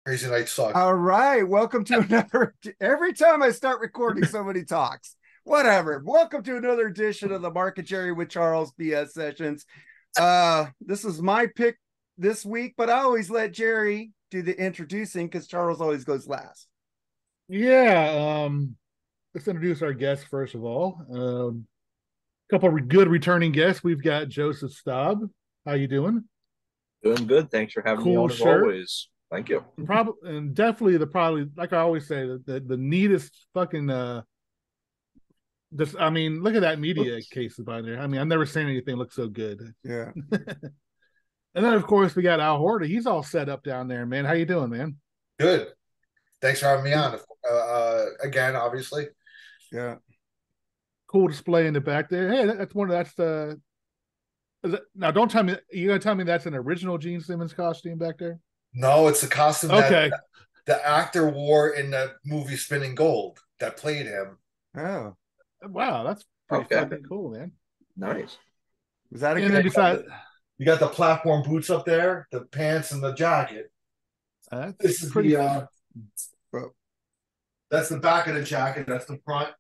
Crazy Night sucks. All right. Welcome to another. Every time I start recording, somebody talks. Whatever. Welcome to another edition of the Market Jerry with Charles BS Sessions. This is my pick this week, but I always let Jerry do the introducing because Charles always goes last. Yeah, let's introduce our guests first of all. A couple of good returning guests. We've got Joseph Staub. How you doing? Doing good. Thanks for having me Cool on as shirt. always. Thank you. Probably and definitely probably like I always say the neatest fucking I mean, look at that media case behind there. I mean, I've never seen anything look so good. Yeah. And then of course we got Al Horta. He's all set up down there, man. How you doing, man? Good. Thanks for having me on. Again, obviously. Yeah. Cool display in the back there. Hey, that's the now don't tell me you're gonna tell me that's an original Gene Simmons costume back there? No, it's the costume Okay. that the actor wore in the movie Spinning Gold that played him. Oh, Wow, that's pretty Okay. fucking cool, man. Nice. was that a And then good? besides, You got the platform boots up there, the pants and the jacket. that's This is pretty. that's the back of the jacket. That's the front.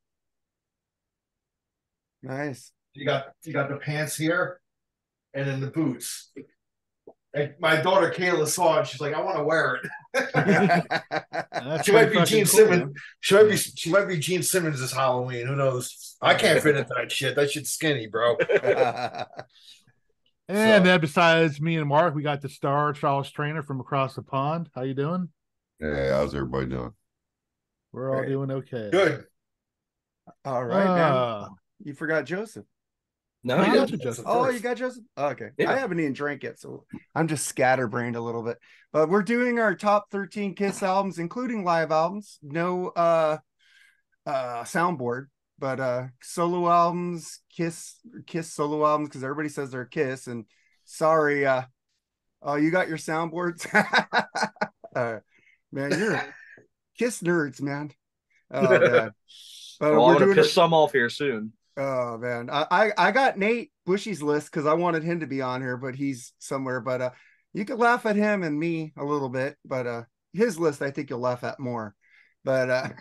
Nice. You got the pants here, and then the boots. And my daughter Kayla saw it. She's like, I want to wear it. That's She might pretty be Gene fucking cool, Simmons. man. She might be Gene Simmons this Halloween. Who knows? I can't fit into that shit. That shit's skinny, bro. And then besides me and Mark, we got the star Charles Trainer from across the pond. How you doing? Hey, how's everybody doing? We're all Great. doing okay. Good. All right, man. You forgot Joseph. No, I you got got you, Joseph. Oh, you got Joseph? Oh, okay. Yeah. I haven't even drank it, so I'm just scatterbrained a little bit. But we're doing our top 13 Kiss albums, including live albums. No soundboard, but solo albums, Kiss solo albums, because everybody says they're Kiss. And sorry, oh, you got your soundboards? Man, you're Kiss nerds, man. Oh man. But Well, we're I'm gonna doing piss some off here soon. Oh man, I got Nate Bushy's list because I wanted him to be on here, but he's somewhere. But you could laugh at him and me a little bit, but his list I think you'll laugh at more. But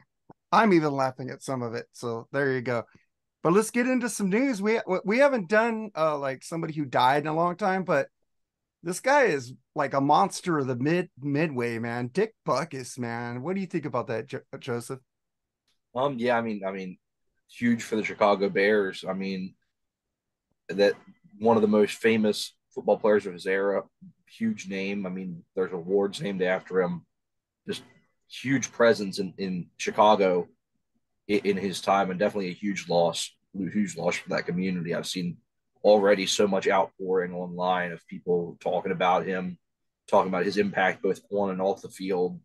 I'm even laughing at some of it. So there you go. But let's get into some news. We haven't done like somebody who died in a long time, but this guy is like a monster of the midway, man. Dick Buckus, man. What do you think about that, Joseph? Yeah, I mean, huge for the Chicago Bears. I mean, that one of the most famous football players of his era. Huge name. I mean, there's awards named after him. Just huge presence in Chicago in his time, and definitely a huge loss for that community. I've seen already so much outpouring online of people talking about him, talking about his impact both on and off the field.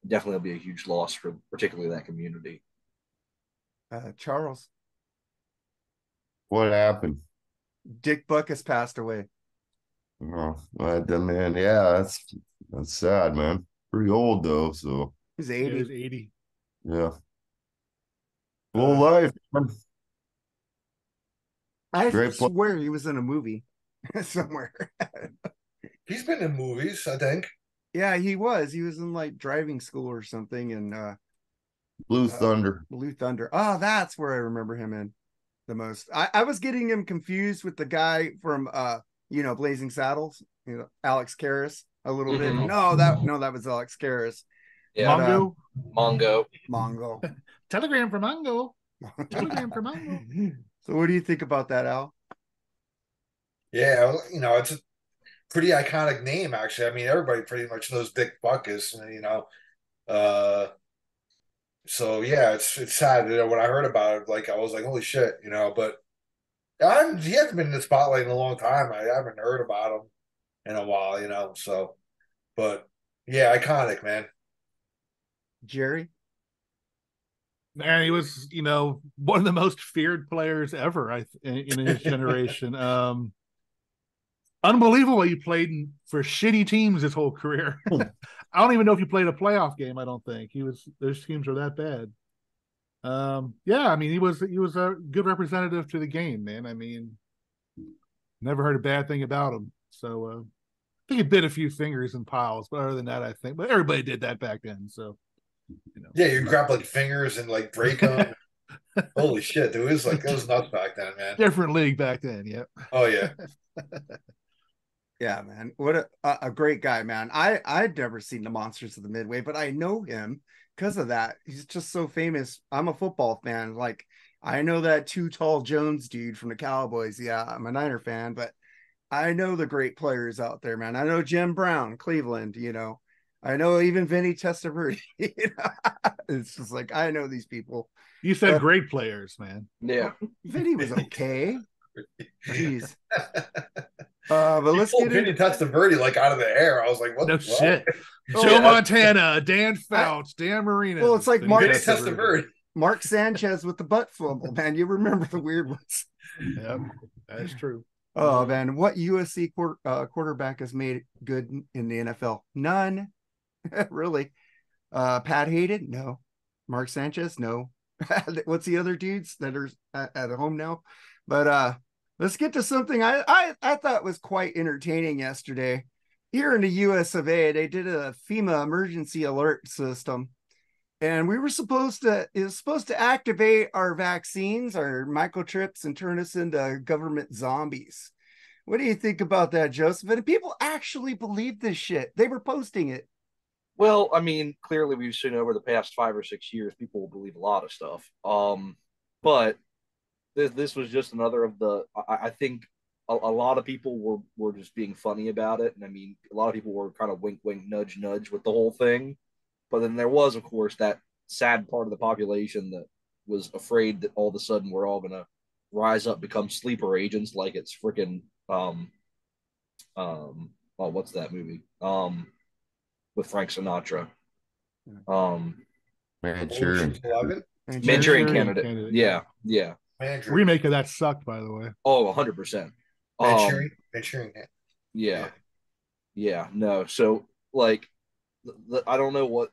Definitely will be a huge loss for particularly that community. Charles. What happened? Dick Buckus passed away. Oh, man, yeah, that's sad, man. Pretty old though, so He's Yeah, 80. he's 80. yeah. Full life, man. I Great play. swear he was in a movie somewhere. He's been in movies, I think. Yeah, he was. He was in like driving school or something in Blue Thunder. Blue Thunder. Oh, that's where I remember him in the most. I was getting him confused with the guy from Blazing Saddles, Alex Karras a little bit. Mhm. No, that was Alex Karras. Yeah, Mongo. Mongo. Telegram for Mongo. Telegram for Mongo. Oh. So what do you think about that, Al? Yeah, it's a pretty iconic name, actually. I mean, everybody pretty much knows Dick Buckus, so yeah, it's sad. When I heard about it, like I was like, holy shit, but he hasn't been in the spotlight in a long time. I haven't heard about him in a while, so but yeah, iconic, man. Jerry? Man, he was, one of the most feared players ever in his generation. Unbelievable he played for shitty teams his whole career. I don't even know if he played a playoff game. I don't think those teams were that bad. Yeah, I mean, he was a good representative to the game, man. I mean, never heard a bad thing about him. So think he bit a few fingers in piles, but other than that, I think. But everybody did that back then, so Yeah, you grab like fingers and like break them. Holy shit, dude! It was nuts back then, man. Different league back then. Yep. Oh yeah. Yeah, man. What a great guy, man. I'd never seen the Monsters of the Midway, but I know him because of that. He's just so famous. I'm a football fan. Like, I know that Too Tall Jones dude from the Cowboys. Yeah, I'm a Niner fan, but I know the great players out there, man. I know Jim Brown, Cleveland, I know even Vinny Testaverde. It's just like, I know these people. You said great players, man. Yeah. Vinny was okay. Jeez. But let's get Vinny Testaverde like out of the air. I was like, what? No the shit. Oh, Joe yeah. Montana, Dan Fouts, Dan Marino. Well, it's like Mark Vinny Testaverde. Mark Sanchez with the butt fumble, man. You remember the weird ones. Yep, that's true. Oh, man. What USC quarterback has made it good in the NFL? None. Really. Pat Hayden? No. Mark Sanchez? No. What's the other dudes that are at home now? But let's get to something I thought was quite entertaining yesterday. Here in the US of A, they did a FEMA emergency alert system. And it was supposed to activate our vaccines, our microchips, and turn us into government zombies. What do you think about that, Joseph? And people actually believe this shit. They were posting it. Well, I mean, clearly we've seen over the past 5 or 6 years, people will believe a lot of stuff. But this was just another of the. I think a lot of people were just being funny about it, and I mean, a lot of people were kind of wink, wink, nudge, nudge with the whole thing. But then there was, of course, that sad part of the population that was afraid that all of a sudden we're all gonna rise up, become sleeper agents, like it's freaking what's that movie? With Frank Sinatra. Manchurian Candidate. Yeah. Manchurian. Remake of that sucked, by the way. Oh, 100%. Manchurian. Yeah. No. So like, I don't know what.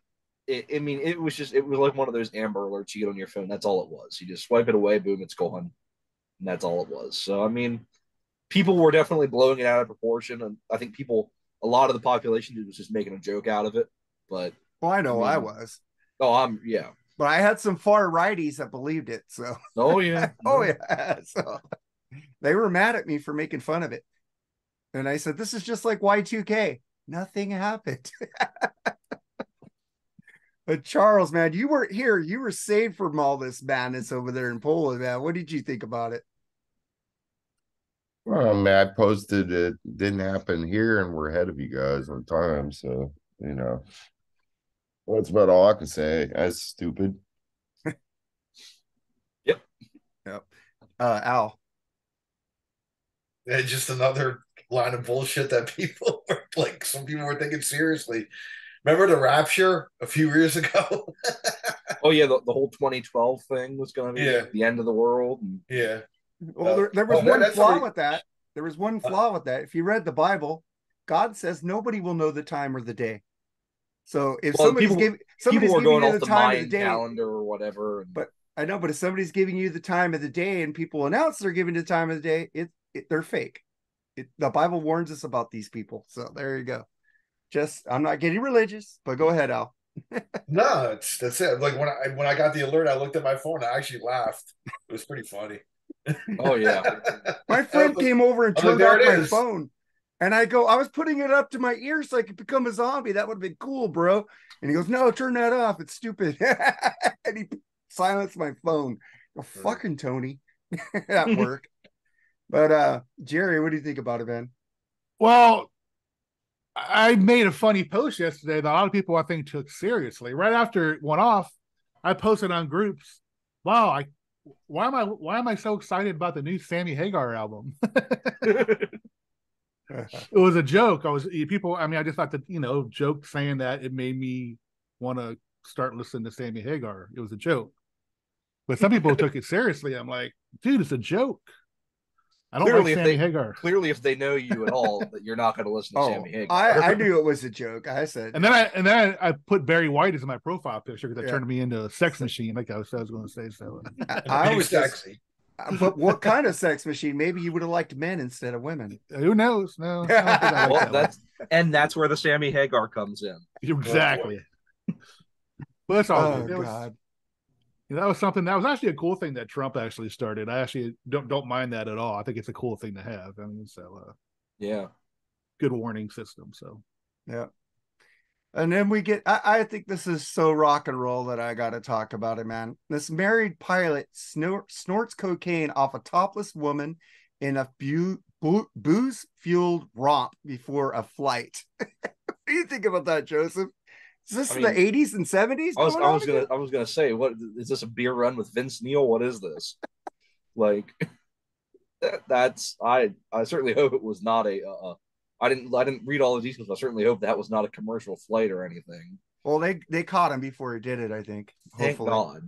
I mean, it was like one of those Amber Alerts you get on your phone. That's all it was. You just swipe it away, boom, it's gone, and that's all it was. So I mean, people were definitely blowing it out of proportion, and I think a lot of the population was just making a joke out of it. But I know I was. Oh, but I had some far righties that believed it. So oh yeah. So they were mad at me for making fun of it, and I said, "This is just like Y2K. Nothing happened." But Charles, man, you weren't here. You were saved from all this madness over there in Poland, man. What did you think about it? Well, Matt posted it didn't happen here, and we're ahead of you guys on time. So, that's about all I can say. That's stupid. Yep. Al. Yeah, just another line of bullshit that people were like, some people were taking seriously. Remember the Rapture a few years ago? Oh yeah, the whole 2012 thing was going to be the end of the world. Yeah. Well, there was one flaw with that. There was one flaw with that. If you read the Bible, God says nobody will know the time or the day. So if somebody's giving you the time of the day, calendar or whatever, but I know, but if somebody's giving you the time of the day and people announce they're giving the time of the day, they're fake. The Bible warns us about these people. So there you go. I'm not getting religious, but go ahead, Al. No, that's it. Like when I got the alert, I looked at my phone. I actually laughed. It was pretty funny. Oh yeah. My friend came over and turned off my phone, and I was putting it up to my ear so I could become a zombie. That would have been cool, bro. And he goes, "No, turn that off. It's stupid." And he silenced my phone. Oh, fucking Tony at work. But Jerry, what do you think about it, man? Well, I made a funny post yesterday that a lot of people I think took seriously. Right after it went off, I posted on groups, "Wow, why am I so excited about the new Sammy Hagar album?" It was a joke. I just thought that, joke saying that it made me want to start listening to Sammy Hagar. It was a joke. But some people took it seriously. I'm like, dude, it's a joke. I don't like Sammy Hagar. Clearly, if they know you at all, that you're not going to listen to Sammy Hagar. I knew it was a joke. I said, and then I put Barry White as my profile picture because that turned me into a sex machine, like I was going to say. So I was sexy. But what kind of sex machine? Maybe you would have liked men instead of women. Who knows? No, I don't think I like Well, that that's where the Sammy Hagar comes in. one. Exactly. Well, that's all Oh good. God. That was something that was actually a cool thing that Trump actually started. I actually don't mind that at all. I think it's a cool thing to have. I mean, so Yeah. good warning system. So Yeah. And then we get, I think this is so rock and roll that I got to talk about it, man. This married pilot snorts cocaine off a topless woman in a booze-fueled romp before a flight. What do you think about that, Joseph? Is this the 80s and 70s? I was gonna say, what is this, a beer run with Vince Neil? What is this? Like, that's I certainly hope it was not I didn't read all the details. I certainly hope that was not a commercial flight or anything. Well, they caught him before he did it, I think. Thank Hopefully.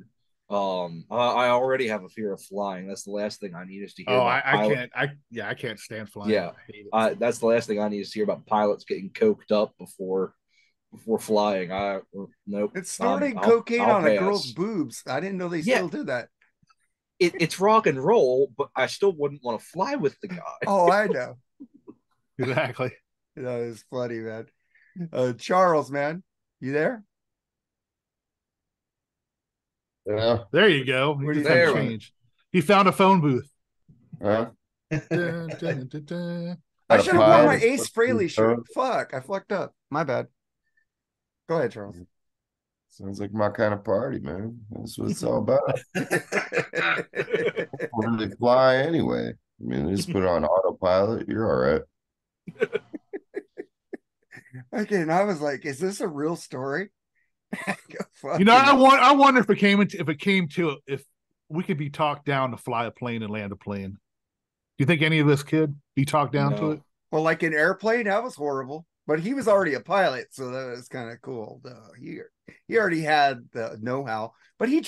God. I already have a fear of flying. That's the last thing I need is to hear. oh, about I can't stand flying. Yeah, I hate it. that's the last thing I need is to hear about pilots getting coked up before flying. Nope. It's snorting cocaine I'll on a pass. girl's boobs. I didn't know they Yeah. still did that. It's rock and roll, but I still wouldn't want to fly with the guy. Oh, I know. Exactly. That is funny, man. Charles, man, you there? Yeah. There you go. Where He do just you had to think? change. He found a phone booth. Huh? Dun, dun, dun, dun. I Got a should have worn pie my to Ace put in Frehley the shirt. phone. Fuck, I fucked up. My bad. Go ahead, Charles. Sounds like my kind of party, man. That's what it's all about. Don't really fly anyway. I mean, just put it on autopilot. You're all right. Okay, and I was like, is this a real story? You know, I wonder if it came to if we could be talked down to fly a plane and land a plane. Do you think any of us could be talked down to it? Well, like an airplane, that was horrible. But he was already a pilot, so that was kind of cool. He already had the know-how. But he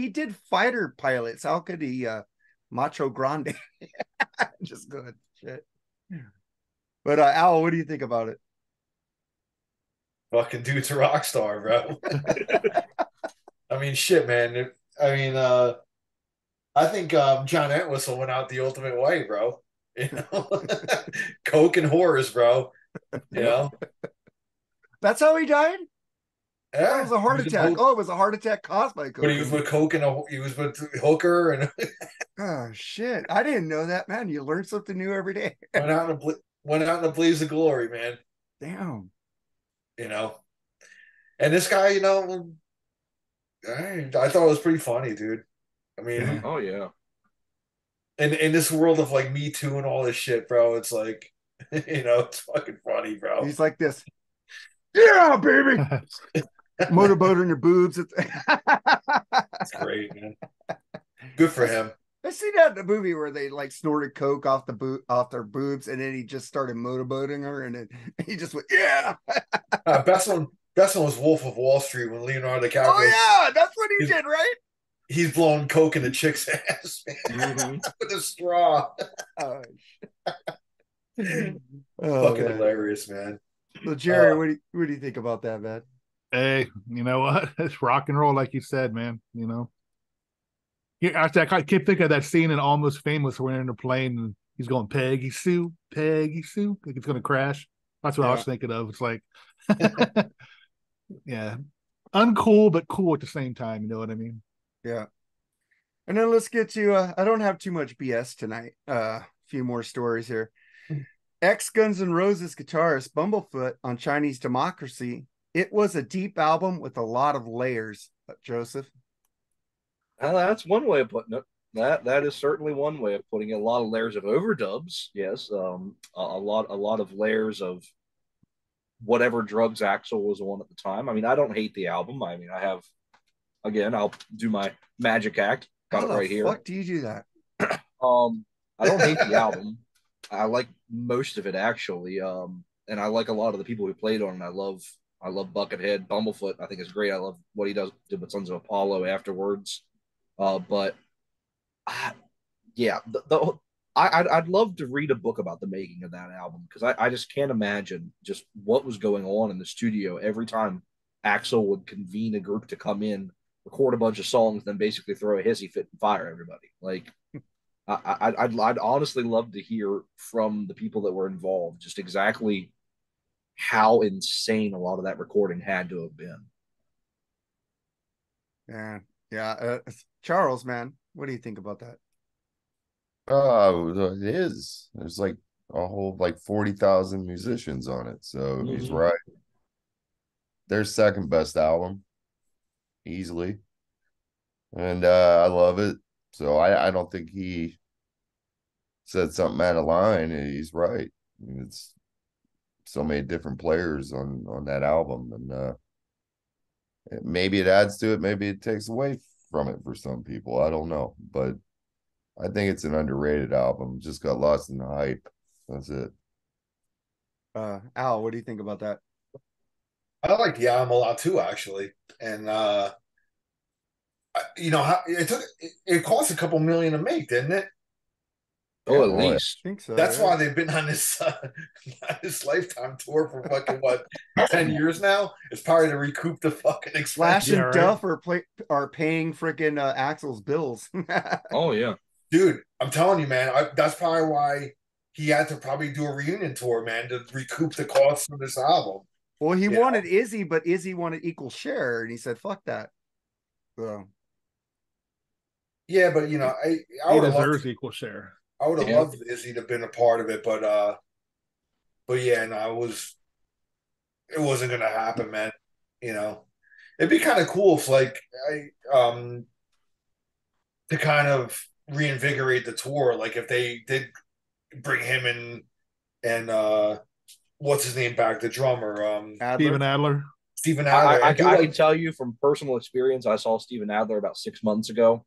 did fighter pilots. How could he macho grande? Just good shit. But Al, what do you think about it? Fucking dude's a rock star, bro. I mean, shit, man. I think John Entwistle went out the ultimate way, bro. You know, coke and whores, bro. You know, That's how he died? yeah. That was a heart attack. Oh, it was a heart attack caused by coke. But he was with coke and he was with hooker and Oh shit! I didn't know that, man. You learn something new every day. went out in a blaze of glory, man. Damn. You know, and this guy, you know, I thought it was pretty funny, dude. I mean, Oh yeah. in this world of like Me Too and all this shit, bro, it's like, you know, it's fucking funny, bro. He's like this. Yeah, baby. Motorboat in your boobs. It's great, man. Good for him. I seen that in the movie where they like snorted coke off their boobs, and then he just started motorboating her, and then he just went, yeah. Best one was Wolf of Wall Street when Leonardo DiCaprio. Oh yeah, that's what he did, right? He's blowing coke in the chick's ass, man, with a straw. Oh, Fucking hilarious, man. So Jerry, what do you think about that, man? Hey, you know what? It's rock and roll, like you said, man. You know. Yeah, I keep thinking of that scene in Almost Famous where they're in the plane and he's going, Peggy Sue, like it's going to crash. That's what I was thinking of. It's like, yeah, uncool, but cool at the same time. You know what I mean? Yeah. And then let's get to, I don't have too much BS tonight. A few more stories here. Ex-Guns N' Roses guitarist Bumblefoot on Chinese Democracy. It was a deep album with a lot of layers, Joseph. Well, that's one way of putting it. That is certainly one way of putting it. A lot of layers of overdubs, yes. A lot of layers of whatever drugs Axl was on at the time. I mean, I don't hate the album. I mean, I'll do my magic act. Got it right here. How the fuck do you do that? I don't hate the album. I like most of it actually. And I like a lot of the people who played on it. I love Buckethead. Bumblefoot, I think is great. I love what he did with Sons of Apollo afterwards. But yeah, I'd love to read a book about the making of that album because I just can't imagine just what was going on in the studio every time Axl would convene a group to come in, record a bunch of songs, then basically throw a hissy fit and fire everybody. Like I'd honestly love to hear from the people that were involved just exactly how insane a lot of that recording had to have been. Yeah, yeah. Charles, man, what do you think about that? Oh, it is. There's like a whole like 40,000 musicians on it. So he's Mhm. right. Their second best album, easily. And I love it. So I don't think he said something out of line. He's right. It's so many different players on that album. And maybe it adds to it, maybe it takes away from it for some people. I don't know. But I think it's an underrated album. Just got lost in the hype. That's it. Al, what do you think about that? I like the album a lot too, actually. And you know, it cost a couple million to make, didn't it? Oh, Yeah, at Oh, least. I think so. That's Yeah. why they've been on this on this lifetime tour for fucking what 10 years now. It's probably to recoup the fucking Slash expense, Yeah, and right. Duff are paying freaking Axel's bills. Oh yeah. dude. I'm telling you, man. That's probably why he had to probably do a reunion tour, man, to recoup the costs of this album. Well, he You wanted Izzy, but Izzy wanted equal share, and he said, "Fuck that." So Yeah, but I He would have loved deserves equal share. I would have Yeah. loved Izzy to have been a part of it, but yeah, no, it wasn't gonna happen, man. You know, it'd be kind of cool if like to kind of reinvigorate the tour, like if they did bring him in and what's his name back, the drummer, Steven Adler. Adler. Stephen Adler, and do I can like tell you from personal experience, I saw Steven Adler about 6 months ago.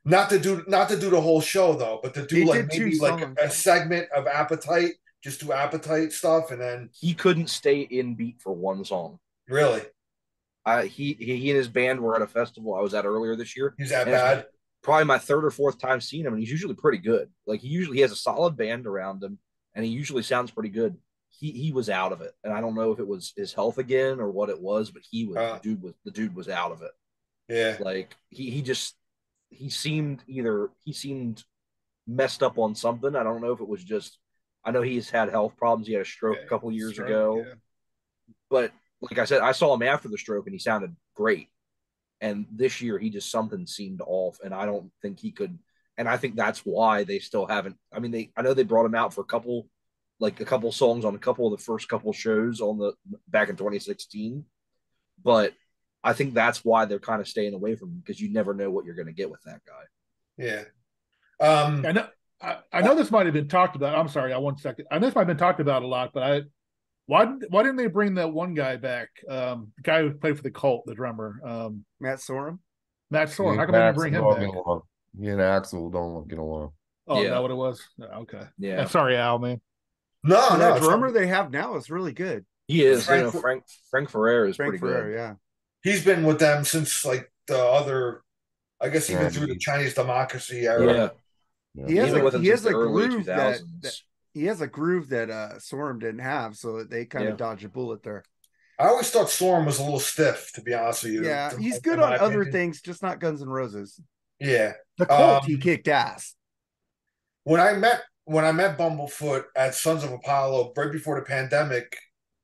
not to do the whole show though, but to do He like did two maybe like songs. a segment of Appetite, just do Appetite stuff, and then He couldn't stay in beat for one song. really He and his band were at a festival I was at earlier this year, he's that and it's bad. probably my third or fourth time seeing him, and he's usually pretty good. Like he has a solid band around him, and he usually sounds pretty good. He was out of it, and I don't know if it was his health again or what it was, but the dude was out of it. Yeah, Like he seemed messed up on something. I don't know if it was just. I know he's had health problems. He had a stroke a couple years ago, Yeah. but like I said, I saw him after the stroke, and he sounded great. And this year, he just something seemed off, and I don't think he could. And I think that's why they still haven't. I mean, I know they brought him out for a couple songs on a couple of the first couple shows on the back in 2016, but I think that's why they're kind of staying away from him because you never know what you're going to get with that guy. yeah. I know. I know this might have been talked about. I'm sorry, I 1 second. I know this might have been talked about a lot, but why didn't they bring that one guy back? The guy who played for the Cult, the drummer, Matt Sorum. Matt He Sorum. How and come they didn't Axel bring him don't back? get along. He and Axel don't get along. Oh, is Yeah. that what it was? Oh, okay. Yeah. Sorry, Al, man. No, So no, that drummer they have now is really good. He is. Frank Ferrer is Frank pretty Ferrer, good. yeah. he's been with them since like the other. I guess even through the Chinese. Chinese democracy era. Yeah. He has He's been with him he since has the a early groove that 2000s. he has a groove that Sorum didn't have, so they kind of dodged a bullet there. I always thought Storm was a little stiff, to be honest with you. Yeah, he's good in my on other opinion. things, just not Guns N' Roses. Yeah. The Cult, he kicked ass. When I met Bumblefoot at Sons of Apollo right before the pandemic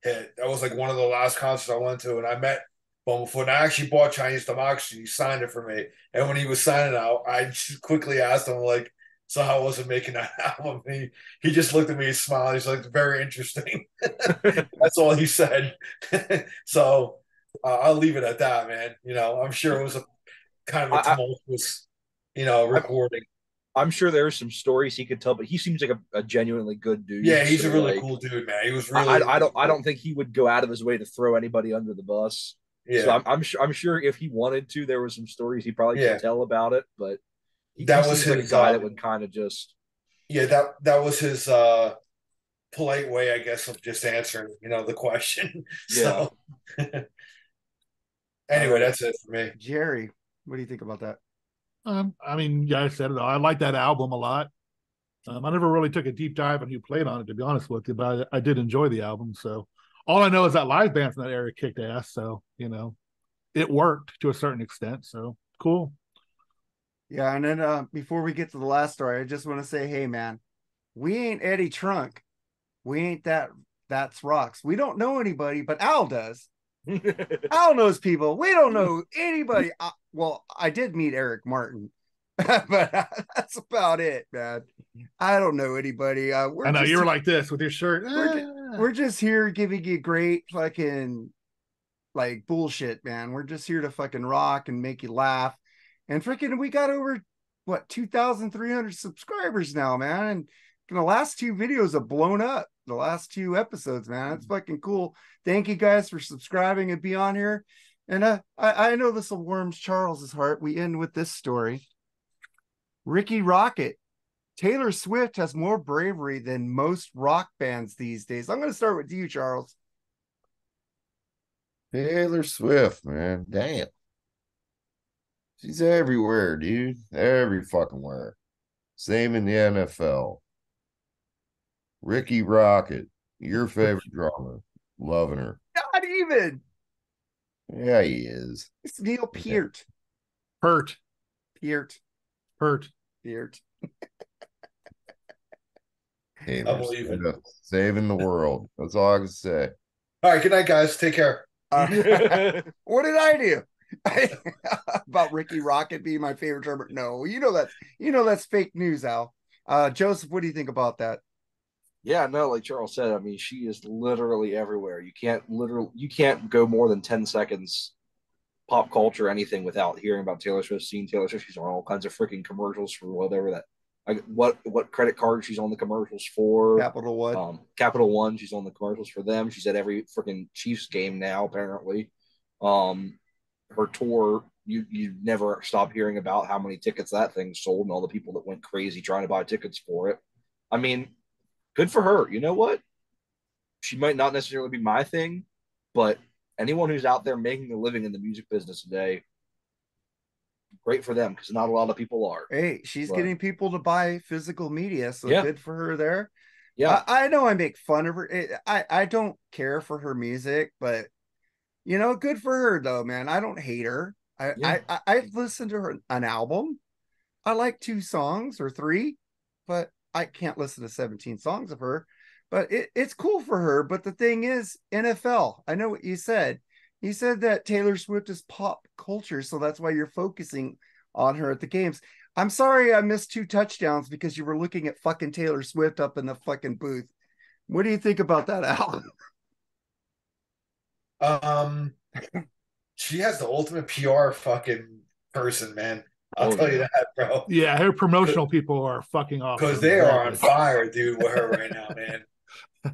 hit, that was like one of the last concerts I went to, and I met Bumblefoot. And I actually bought Chinese Democracy. He signed it for me, and when he was signing out, I just quickly asked him like, "So how was it making that album?" And he just looked at me and smiled. He's like, "Very interesting." That's all he said. So I'll leave it at that, man. I'm sure it was a kind of a tumultuous, recording. I'm sure there's some stories he could tell, but he seems like a genuinely good dude. Yeah, he's so a really like, cool dude, man. He was really. I don't think he would go out of his way to throw anybody under the bus. Yeah. So I'm sure if he wanted to, there was some stories he probably could tell about it. But that was seems like his a guy that would kind of just. Yeah, that was his polite way, I guess, of just answering, the question. Yeah. So anyway, that's it for me. Jerry, what do you think about that? I mean, yeah, I said it. I like that album a lot. I never really took a deep dive on who played on it, to be honest with you, but I did enjoy the album. So all I know is that live bands in that area kicked ass. So, it worked to a certain extent. So cool. Yeah, and then before we get to the last story, I just want to say, hey man, we ain't Eddie Trunk. We ain't that's rocks. We don't know anybody, but Al does. Al knows people. We don't know anybody. Well, I did meet Eric Martin, but that's about it, man. I don't know anybody. I know you were like this with your shirt. We're just here giving you great fucking like bullshit, man. We're just here to fucking rock and make you laugh. And freaking, we got over what 2,300 subscribers now, man. And the last two videos have blown up. The last two episodes, man. It's fucking cool. Thank you guys for subscribing and be on here. And I know this will warm Charles's heart. We end with this story. Ricky Rocket. Taylor Swift has more bravery than most rock bands these days. I'm going to start with you, Charles. Taylor Swift, man. Damn. She's everywhere, dude. Every fucking where. Same in the NFL. Ricky Rocket, your favorite drummer. Loving her. Not even. Yeah, he is. It's Neil Peart. Hurt. Peart. Hurt. Peart. Saving the world. That's all I can say. All right, good night, guys. Take care. What did I do? About Ricky Rocket being my favorite drummer? No, you know that's fake news, Al. Joseph, what do you think about that? Yeah, no, like Charles said, I mean, she is literally everywhere. You can't go more than 10 seconds pop culture, anything without hearing about Taylor Swift, seeing Taylor Swift. She's on all kinds of freaking commercials for whatever that, like what credit card she's on the commercials for. Capital One. Capital One, she's on the commercials for them. She's at every freaking Chiefs game now, apparently. Her tour, you never stop hearing about how many tickets that thing sold and all the people that went crazy trying to buy tickets for it. I mean, good for her. You know what? She might not necessarily be my thing, but anyone who's out there making a living in the music business today, great for them, because not a lot of people are. Hey, she's getting people to buy physical media, so good for her there. Yeah, I know I make fun of her. I don't care for her music, but good for her though, man. I don't hate her. I've listened to an album. I like 2 songs or 3, but I can't listen to 17 songs of her. But it's cool for her. But the thing is, NFL. I know what you said. You said that Taylor Swift is pop culture, so that's why you're focusing on her at the games. I'm sorry I missed 2 touchdowns because you were looking at fucking Taylor Swift up in the fucking booth. What do you think about that, Al? She has the ultimate PR fucking person, man. I'll tell you that, bro. Yeah, her promotional people are fucking awesome. Because they are on fire, dude, with her right now, man.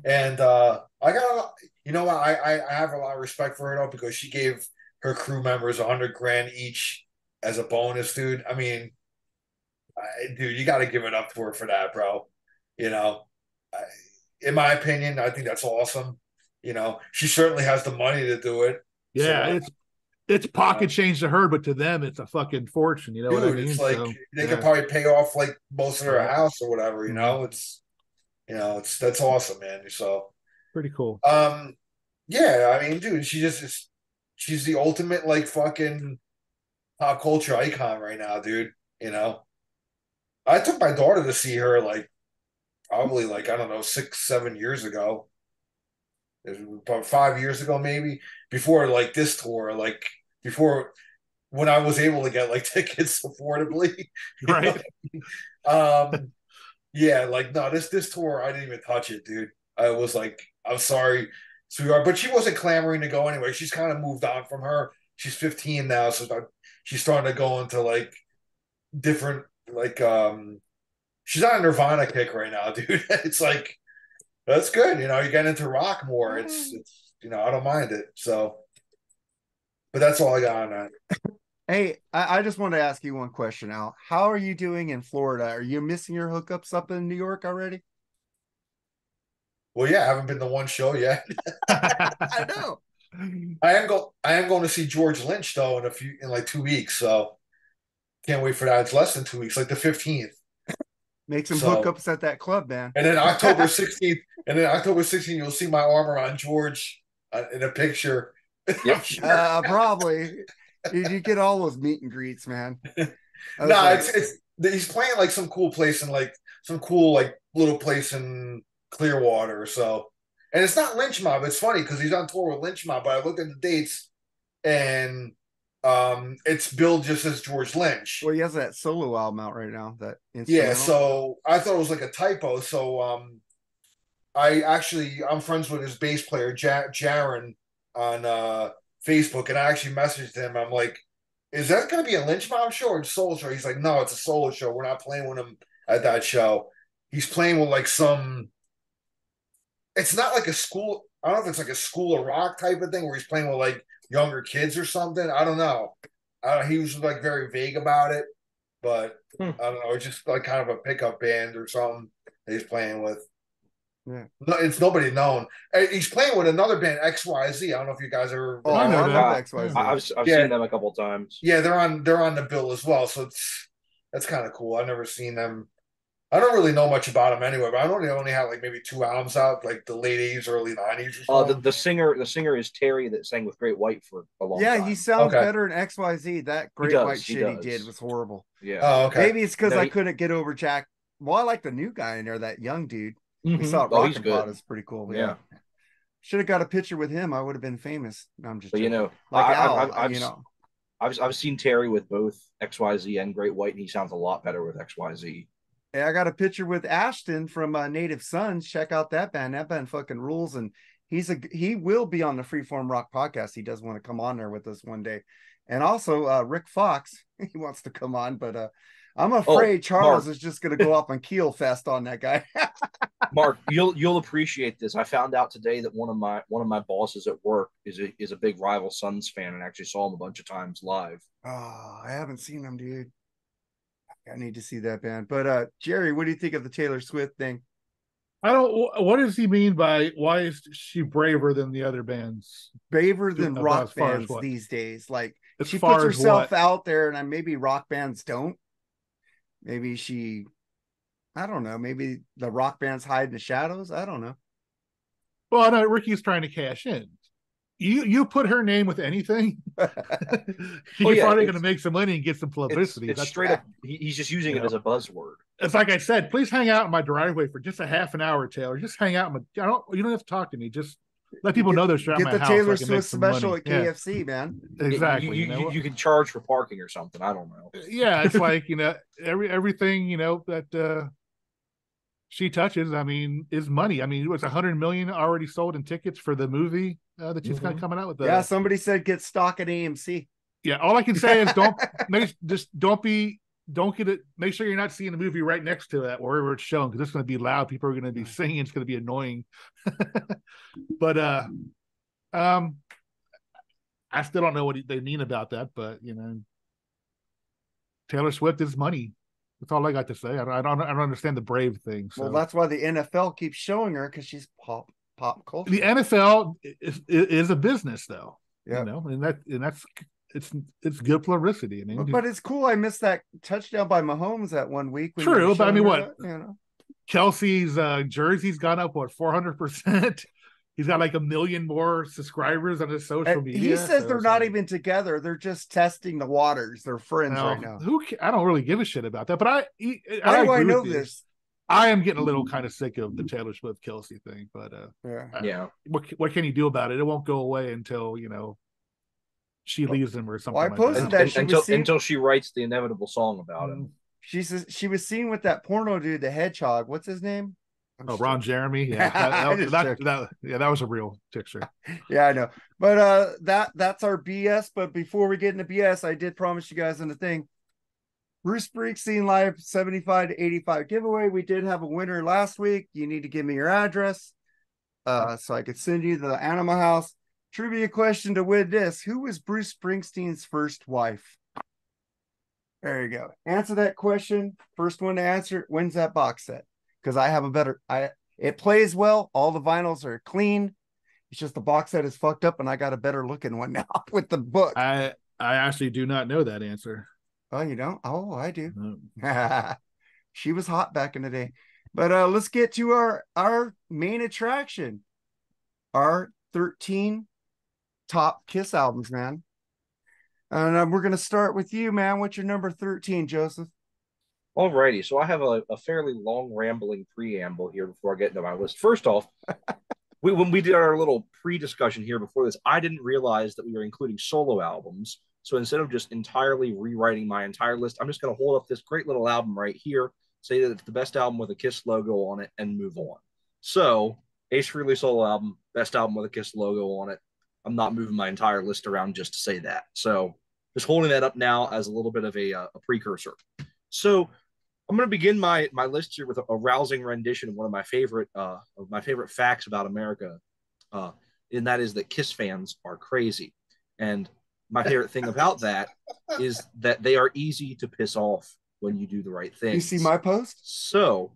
And I got, what? I have a lot of respect for her though, because she gave her crew members $100,000 each as a bonus, dude. I mean, dude, you got to give it up for her for that, bro. In my opinion, I think that's awesome. She certainly has the money to do it. Yeah, so, it's pocket change to her, but to them, it's a fucking fortune. You know what I mean? It's like they could probably pay off like most of their house or whatever. That's awesome, man. So pretty cool. Yeah, I mean, dude, she's the ultimate like fucking pop culture icon right now, dude. I took my daughter to see her like probably like I don't know 6-7 years ago. It was about 5 years ago, maybe before like this tour, like before when I was able to get like tickets affordably, right? Yeah, like no, this tour I didn't even touch it, dude. I was like, I'm sorry, sweetheart, but she wasn't clamoring to go anyway. She's kind of moved on from her. She's 15 now, so she's starting to go into like different like she's on a Nirvana kick right now, dude. It's like. That's good. You get into rock more. It's I don't mind it. So, but that's all I got on that. Hey, I just want to ask you one question, Al. How are you doing in Florida? Are you missing your hookups up in New York already? Well, yeah, I haven't been to one show yet. I know. I am going to see George Lynch though in like 2 weeks. So can't wait for that. It's less than 2 weeks, like the 15th. Make some hookups at that club, man. And then October 16th, you'll see my arm around George in a picture. Yep. Probably. You get all those meet and greets, man. No, like, it's he's playing like some cool place in like some cool like little place in Clearwater. So, and it's not Lynch Mob. It's funny because he's on tour with Lynch Mob. But I looked at the dates, and it's billed just as George Lynch. well, he has that solo album out right now. That Yeah, instrumental. so I thought it was like a typo. So I'm friends with his bass player Jaron on Facebook, and I actually messaged him. I'm like, "Is that going to be a Lynch Mob show or a solo show?" He's like, "No, it's a solo show. We're not playing with him at that show. He's playing with like some. It's not like a school. I don't know if it's like a School of Rock type of thing where he's playing with like younger kids or something. I don't know. He was like very vague about it, but I don't know. It's just like kind of a pickup band or something that he's playing with. Yeah. No, it's nobody known. He's playing with another band, XYZ. I don't know if you guys ever. Oh, I I know love that. XYZ. I've Yeah. seen them a couple of times. Yeah, they're on the bill as well. So that's kind of cool. I've never seen them. I don't really know much about them anyway, but I only had like maybe 2 albums out, like the late '80s, early '90s or something. The singer is Terry that sang with Great White for a long time. Yeah, he sounds Okay. better in XYZ. That Great does, White he shit he does. did was horrible. Yeah. Oh, okay. Maybe it's because No, I he- couldn't get over Jack. Well, I like the new guy in there, that young dude. We Mhm. saw it Oh, he's Rockin' good. Pod. It's pretty cool. Yeah. Should have got a picture with him. I would have been famous. No, I'm just But joking. you know, Like Al, I've seen Terry with both XYZ and Great White, and he sounds a lot better with XYZ. Hey, I got a picture with Ashton from Native Sons. Check out that band. That band fucking rules. And he will be on the Freeform Rock podcast. He does want to come on there with us one day. And also Rick Fox, he wants to come on, but I'm afraid Charles is just going to go off on Keel Fest on that guy. Mark, you'll appreciate this. I found out today that one of my bosses at work is a big Rival Sons fan and actually saw him a bunch of times live. Oh, I haven't seen him, dude. I need to see that band. But Jerry, what do you think of the Taylor Swift thing? What does he mean by why is she braver than the other bands? Braver than About rock as far as bands what? these days. Like As she far puts as herself what? out there, and maybe rock bands don't. Maybe I don't know. Maybe the rock bands hide in the shadows. I don't know. Well, no, Ricky's trying to cash in. You put her name with anything, you're probably going to make some money and get some publicity. It's straight up. He's just using it as a buzzword. It's like I said, please hang out in my driveway for just a half an hour, Taylor. Just hang out. You don't have to talk to me. Just let people know they're at my house. Get the Taylor so Swift special at KFC, man. Exactly. You can charge for parking or something. I don't know. Yeah, it's like everything that she touches, I mean, is money. I mean, it was 100 million already sold in tickets for the movie that she's kind of coming out with. Yeah, somebody said get stock at AMC. Yeah, all I can say is don't get it. Make sure you're not seeing the movie right next to that wherever it's shown, because it's going to be loud. People are going to be singing. It's going to be annoying. But I still don't know what they mean about that. But Taylor Swift is money. That's all I got to say. I don't understand the brave thing. So. Well, that's why the NFL keeps showing her, because she's pop culture. The NFL is a business, though. Yeah, and that's it's good publicity. I mean, but it's cool. I missed that touchdown by Mahomes that one week. True, but I mean, what that, Kelsey's jersey's gone up 400%. He's got like 1 million more subscribers on his social media. He says they're not even together. They're just testing the waters. They're friends right now. I don't really give a shit about that. But How do I know this? I am getting a little kind of sick of the Taylor Swift Kelsey thing. But yeah, what can you do about it? It won't go away until she leaves him or something. Well, I posted that until she writes the inevitable song about him. She says she was seen with that porno dude, the hedgehog. What's his name? Ron Jeremy. Yeah, that was a real picture. Yeah, I know. But that's our BS. But before we get into BS, I did promise you guys in the thing. Bruce Springsteen Live 75 to 85 giveaway. We did have a winner last week. You need to give me your address so I could send you the Animal House. Trivia question to win this. Who was Bruce Springsteen's first wife? There you go. Answer that question. First one to answer wins that box set. Because I have a better, it plays well. All the vinyls are clean. It's just the box set is fucked up, and I got a better looking one now with the book. I actually do not know that answer. Oh, you don't? Oh, I do. No. She was hot back in the day. But let's get to our main attraction. Our 13 top Kiss albums, man. And we're going to start with you, man. What's your number 13, Joseph? Alrighty, so I have a fairly long rambling preamble here before I get into my list. First off, when we did our little pre-discussion here before this, I didn't realize that we were including solo albums. So instead of just entirely rewriting my entire list, I'm just going to hold up this great little album right here, say that it's the best album with a Kiss logo on it, and move on. So, Ace Frehley solo album, best album with a Kiss logo on it. I'm not moving my entire list around just to say that. So, just holding that up now as a little bit of a precursor. So, I'm going to begin my list here with a rousing rendition of one of my favorite facts about America, and that is that Kiss fans are crazy. And my favorite thing about that is that they are easy to piss off when you do the right thing. You see my post? So,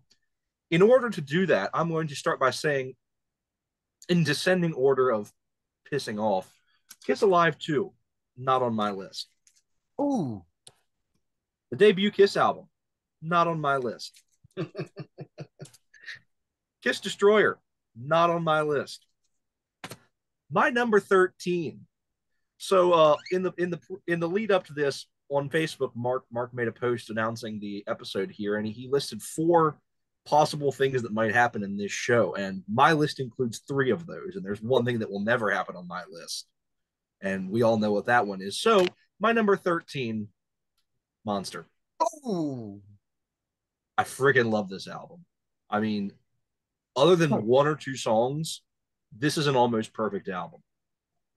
in order to do that, I'm going to start by saying, in descending order of pissing off, Kiss Alive 2, not on my list. Ooh. The debut Kiss album, not on my list. Kiss Destroyer, not on my list. My number 13. So in the lead up to this on Facebook, Mark made a post announcing the episode here, and he listed 4 possible things that might happen in this show, and my list includes 3 of those, and there's one thing that will never happen on my list, and we all know what that one is. So my number 13, Monster. Oh, I freaking love this album. I mean, other than 1 or 2 songs, this is an almost perfect album.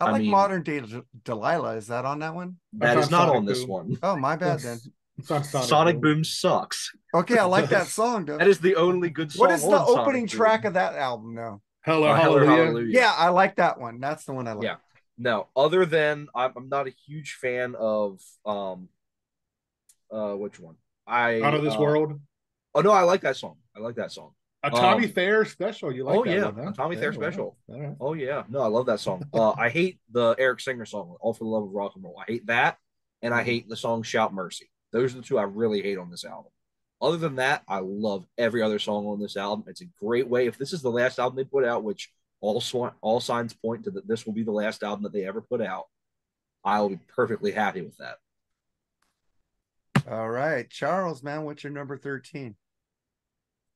I like Modern Day Delilah. Is that on that one? That is not on this one. Oh, my bad then. Sonic Boom sucks. Okay, I like that song, though. That is the only good song. What is the opening track of that album now? Hello, Hallelujah. Yeah, I like that one. That's the one I like. Yeah. No, other than I'm not a huge fan of which one? Out of This World. Oh no, I like that song. A Tommy Thayer special. You like that one, huh? A Tommy Thayer special. Wow. Right. Oh yeah. No, I love that song. I hate the Eric Singer song, All for the Love of Rock and Roll. I hate that, and I hate the song Shout Mercy. Those are the 2 I really hate on this album. Other than that, I love every other song on this album. It's a great way. If this is the last album they put out, which all signs point to that this will be the last album that they ever put out, I'll be perfectly happy with that. All right. Charles, man, what's your number 13?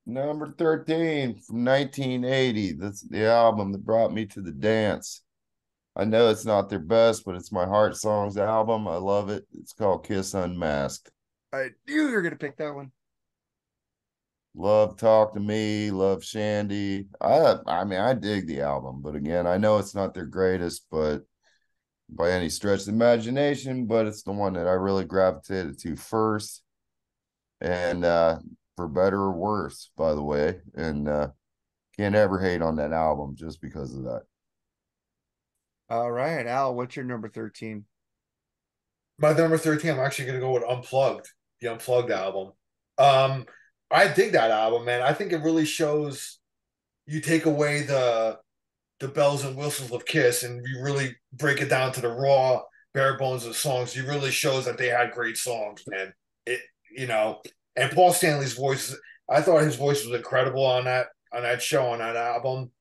Number 13 from 1980. That's the album that brought me to the dance. I know it's not their best, but it's my Heart Songs album. I love it. It's called Kiss Unmasked. I knew you were going to pick that one. Love Talk to Me, love Shandy. I mean, I dig the album, but again, I know it's not their greatest, but by any stretch of the imagination, but it's the one that I really gravitated to first. And for better or worse, by the way, and can't ever hate on that album just because of that. All right, Al, what's your number 13? My number 13, I'm actually going to go with Unplugged, the Unplugged album. I dig that album, man. I think it really shows, you take away the bells and whistles of Kiss and you really break it down to the raw, bare bones of the songs. It really shows that they had great songs, man. And Paul Stanley's voice, I thought his voice was incredible on that show, on that album.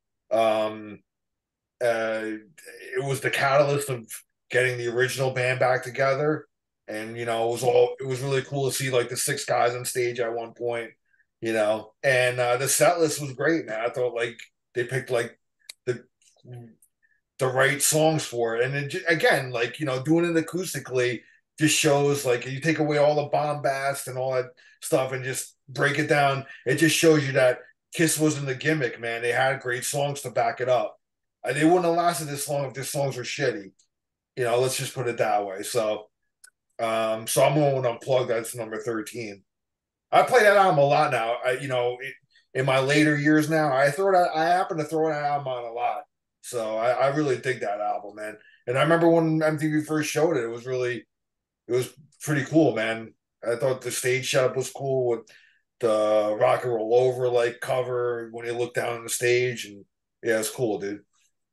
It was the catalyst of getting the original band back together. And, it was really cool to see like the 6 guys on stage at one point, and the set list was great, man. I thought like they picked like the right songs for it. And then again, like, doing it acoustically just shows, like, you take away all the bombast and all that stuff and just break it down. It just shows you that Kiss wasn't the gimmick, man. They had great songs to back it up. They wouldn't have lasted this long if their songs were shitty. Let's just put it that way. So I'm going with Unplugged. That's number 13. I play that album a lot now. In my later years now, I happen to throw that album on a lot. So I really dig that album, man. And I remember when MTV first showed it, it was pretty cool, man. I thought the stage setup was cool with the Rock and Roll Over like cover when you look down on the stage, and yeah, it's cool, dude.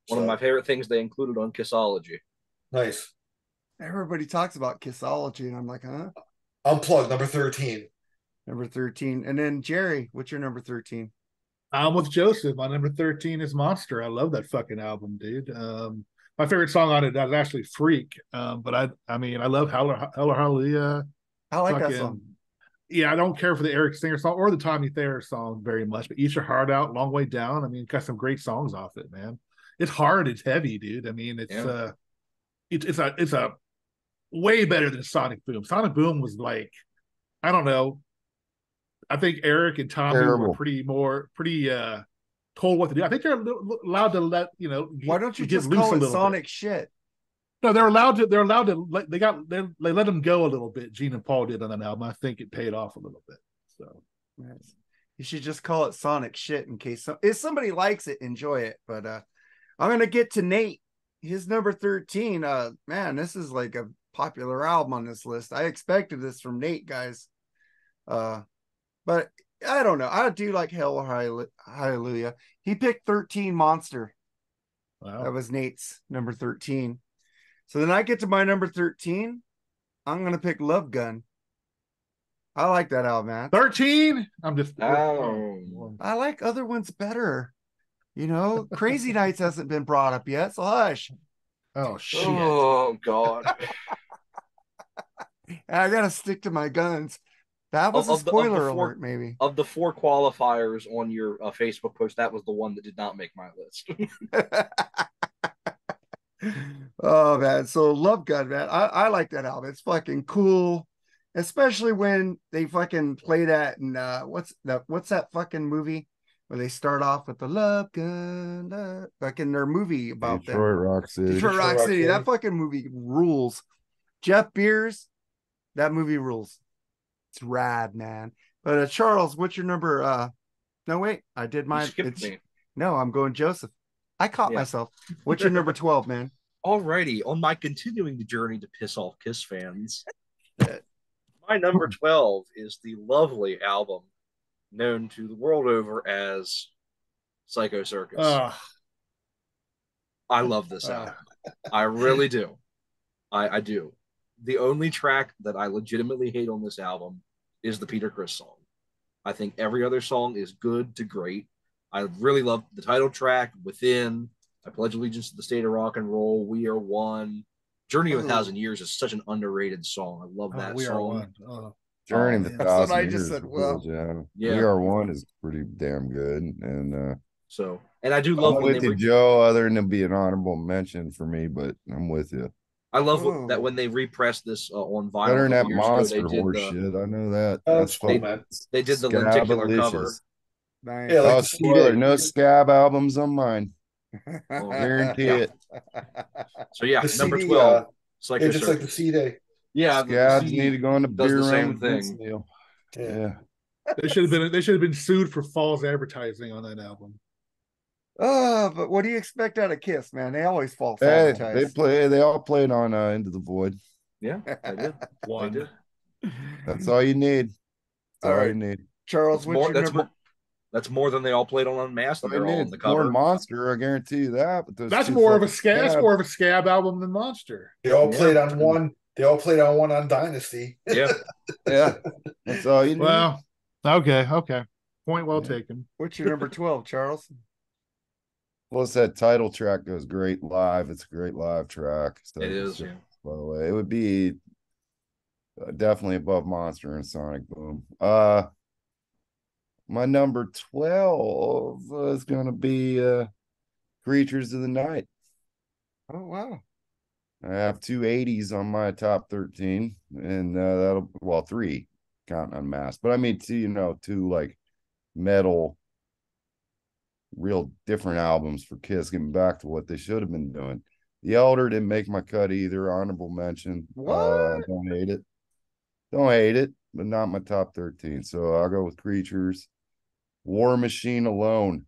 One of my favorite things they included on Kissology. Nice. Everybody talks about Kissology, and I'm like, huh? Unplugged, number 13. Number 13. And then Jerry, what's your number 13? I'm with Joseph. My number 13 is Monster. I love that fucking album, dude. My favorite song on it is actually "Freak." But I mean, I love Hallelujah. I like that Fucking song. yeah, I don't care for the Eric Singer song or the Tommy Thayer song very much, but "Eat Your Heart Out," "Long Way Down." I mean, got some great songs off it, man. It's hard, it's heavy, dude. I mean, it's a way better than Sonic Boom. Sonic Boom was like, I don't know. I think Eric and Tommy were Terrible. pretty told what to do. I think they're allowed to let Why don't you get just loose call a it little Sonic bit. shit? No, they're allowed to. They're allowed to. They let them go a little bit. Gene and Paul did on that album. I think it paid off a little bit. So Yes. You should just call it Sonic shit in case if somebody likes it, enjoy it. But I'm gonna get to Nate. His number 13. Man, this is like a popular album on this list. I expected this from Nate, guys. But I don't know. I do like Hallelujah. He picked 13 Monster. wow. That was Nate's number 13. So then I get to my number 13. I'm gonna pick Love Gun. I like that album, man. 13. I'm just. Oh. I like other ones better. Crazy Nights hasn't been brought up yet, so hush. Oh shit. Oh God. I gotta stick to my guns. That was a Of the spoiler four alert, maybe. of the 4 qualifiers on your Facebook post, that was the one that did not make my list. Oh man, so Love Gun, man. I like that album. It's fucking cool, especially when they fucking play that. And what's that fucking movie where they start off with the Love Gun, like in their movie about Detroit them. Rock City. Detroit Rock City. That fucking movie rules. Jeff Beers, that movie rules. It's rad, man. But Charles, what's your number? No, wait, I did You mine. skipped me. No, I'm going Joseph. I caught Yeah. myself. What's your number 12, man? Alrighty, on my continuing the journey to piss off Kiss fans, my number 12 is the lovely album known to the world over as Psycho Circus. I love this album. I really do. I do. The only track that I legitimately hate on this album is the Peter Criss song. I think every other song is good to great. I really love the title track, Within, I Pledge Allegiance to the State of Rock and Roll, We Are One. Journey of a Thousand Years is such an underrated song. I love that We song. Are One. Oh. Journey of a That's what I Thousand just Years. said. Well, Yeah. We Are One is pretty damn good. And So, and I do love I'm when with they you, Joe, other than to be an honorable mention for me, but I'm with you. I love that when they repressed this on vinyl. Better than that years ago, monster they did horse the, shit. I know that. Oh, That's it's cool, fucking man. They did the lenticular cover. Scabalicious. nice. Yeah, like Oh, the spoiler, CD. no Scab albums on mine. Oh, Guarantee yeah. it. So yeah, The number CD, 12, Psycho yeah, just like the Circus. CD. Yeah, Scabs CD need to go on the does beer the run same with Vince thing. Neil. Yeah. Yeah. They should have been sued for false advertising on that album. Oh, but what do you expect out of Kiss, man? They always false Hey, advertise. they all played on Into the Void. Yeah, they did. One. They did. That's all you need. That's All all right. you need. Charles, what's your number? That's more than they all played on Unmasked, and All you they're all need. on the It's more cover. Monster, I guarantee you that. But those That's two more of a fucking scab. That's Scab- more of a scab album than Monster. They all Yeah. played on one. They all played on one on Dynasty. Yeah. Yeah. That's all you need. Well, okay. Point well Yeah. taken. What's your number 12, Charles? Plus, that title track goes great live. It's a great live track. So It is. Yeah. by the way, it would be definitely above Monster and Sonic Boom. My number 12 is gonna be Creatures of the Night. Oh wow. I have two 80s on my top 13, and that'll 3 counting Unmasked, but I mean two like metal, real different albums for Kiss, getting back to what they should have been doing. The Elder didn't make my cut either. Honorable mention. What? Don't hate it, but not my top 13. So I'll go with Creatures. War Machine Alone.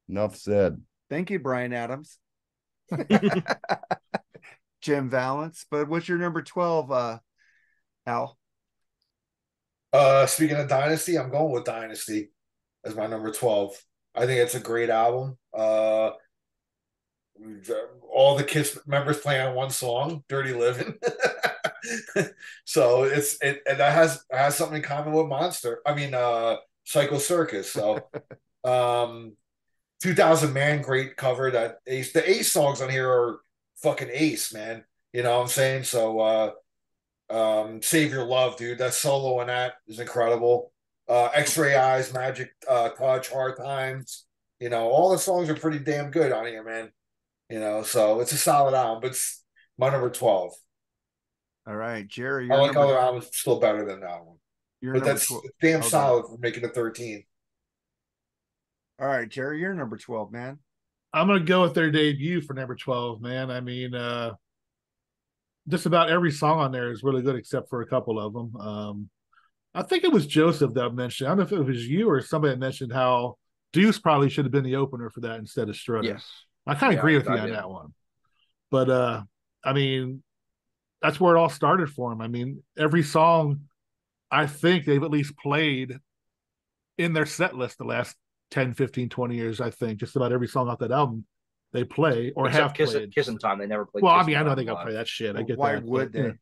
Enough said. Thank you, Brian Adams. Jim Valance. But what's your number 12, Al? Speaking of Dynasty, I'm going with Dynasty as my number 12. I think it's a great album. All the Kiss members play on one song, "Dirty Living." So and that has something in common with Monster. I mean, Psycho Circus. So 2000 Man, great cover. That Ace, the Ace songs on here are fucking ace, man. You know what I'm saying? So, Save Your Love, dude. That solo in that is incredible. X-Ray Eyes, Magic Touch, Hard Times. You know, all the songs are pretty damn good on here, man. You know, so it's a solid album, but it's my number 12. All right, Jerry, I you're like number other albums still better than that one, you're but number that's 12. damn Oh, go ahead. solid for making it 13. All right, Jerry, you're number 12, man. I'm gonna go with their debut for number 12, man. I mean, just about every song on there is really good except for a couple of them. I think it was Joseph that mentioned. I don't know if it was you or somebody that mentioned how Deuce probably should have been the opener for that instead of Strutter. Yes. I kind of Yeah, agree with you I on did. that one. But I mean, that's where it all started for him. I mean, every song I think they've at least played in their set list the last 10, 15, 20 years, I think. Just about every song off that album they play or Except have played. Kissing Time. They never played Well, I Kissing mean, I know Time they got to live. play that shit. I get Why that. would they?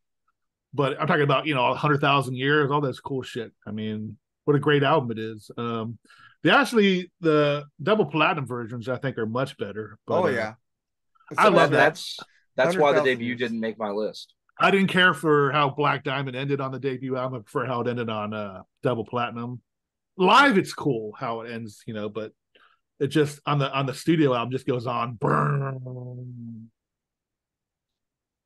But I'm talking about, 100,000 years, all this cool shit. I mean, what a great album it is. The double platinum versions, I think, are much better. But Oh yeah. I love that. That's why the 100,000 debut years. didn't make my list. I didn't care for how Black Diamond ended on the debut album, for how it ended on double platinum. Live, it's cool how it ends, but it just on the studio album just goes on. Burn,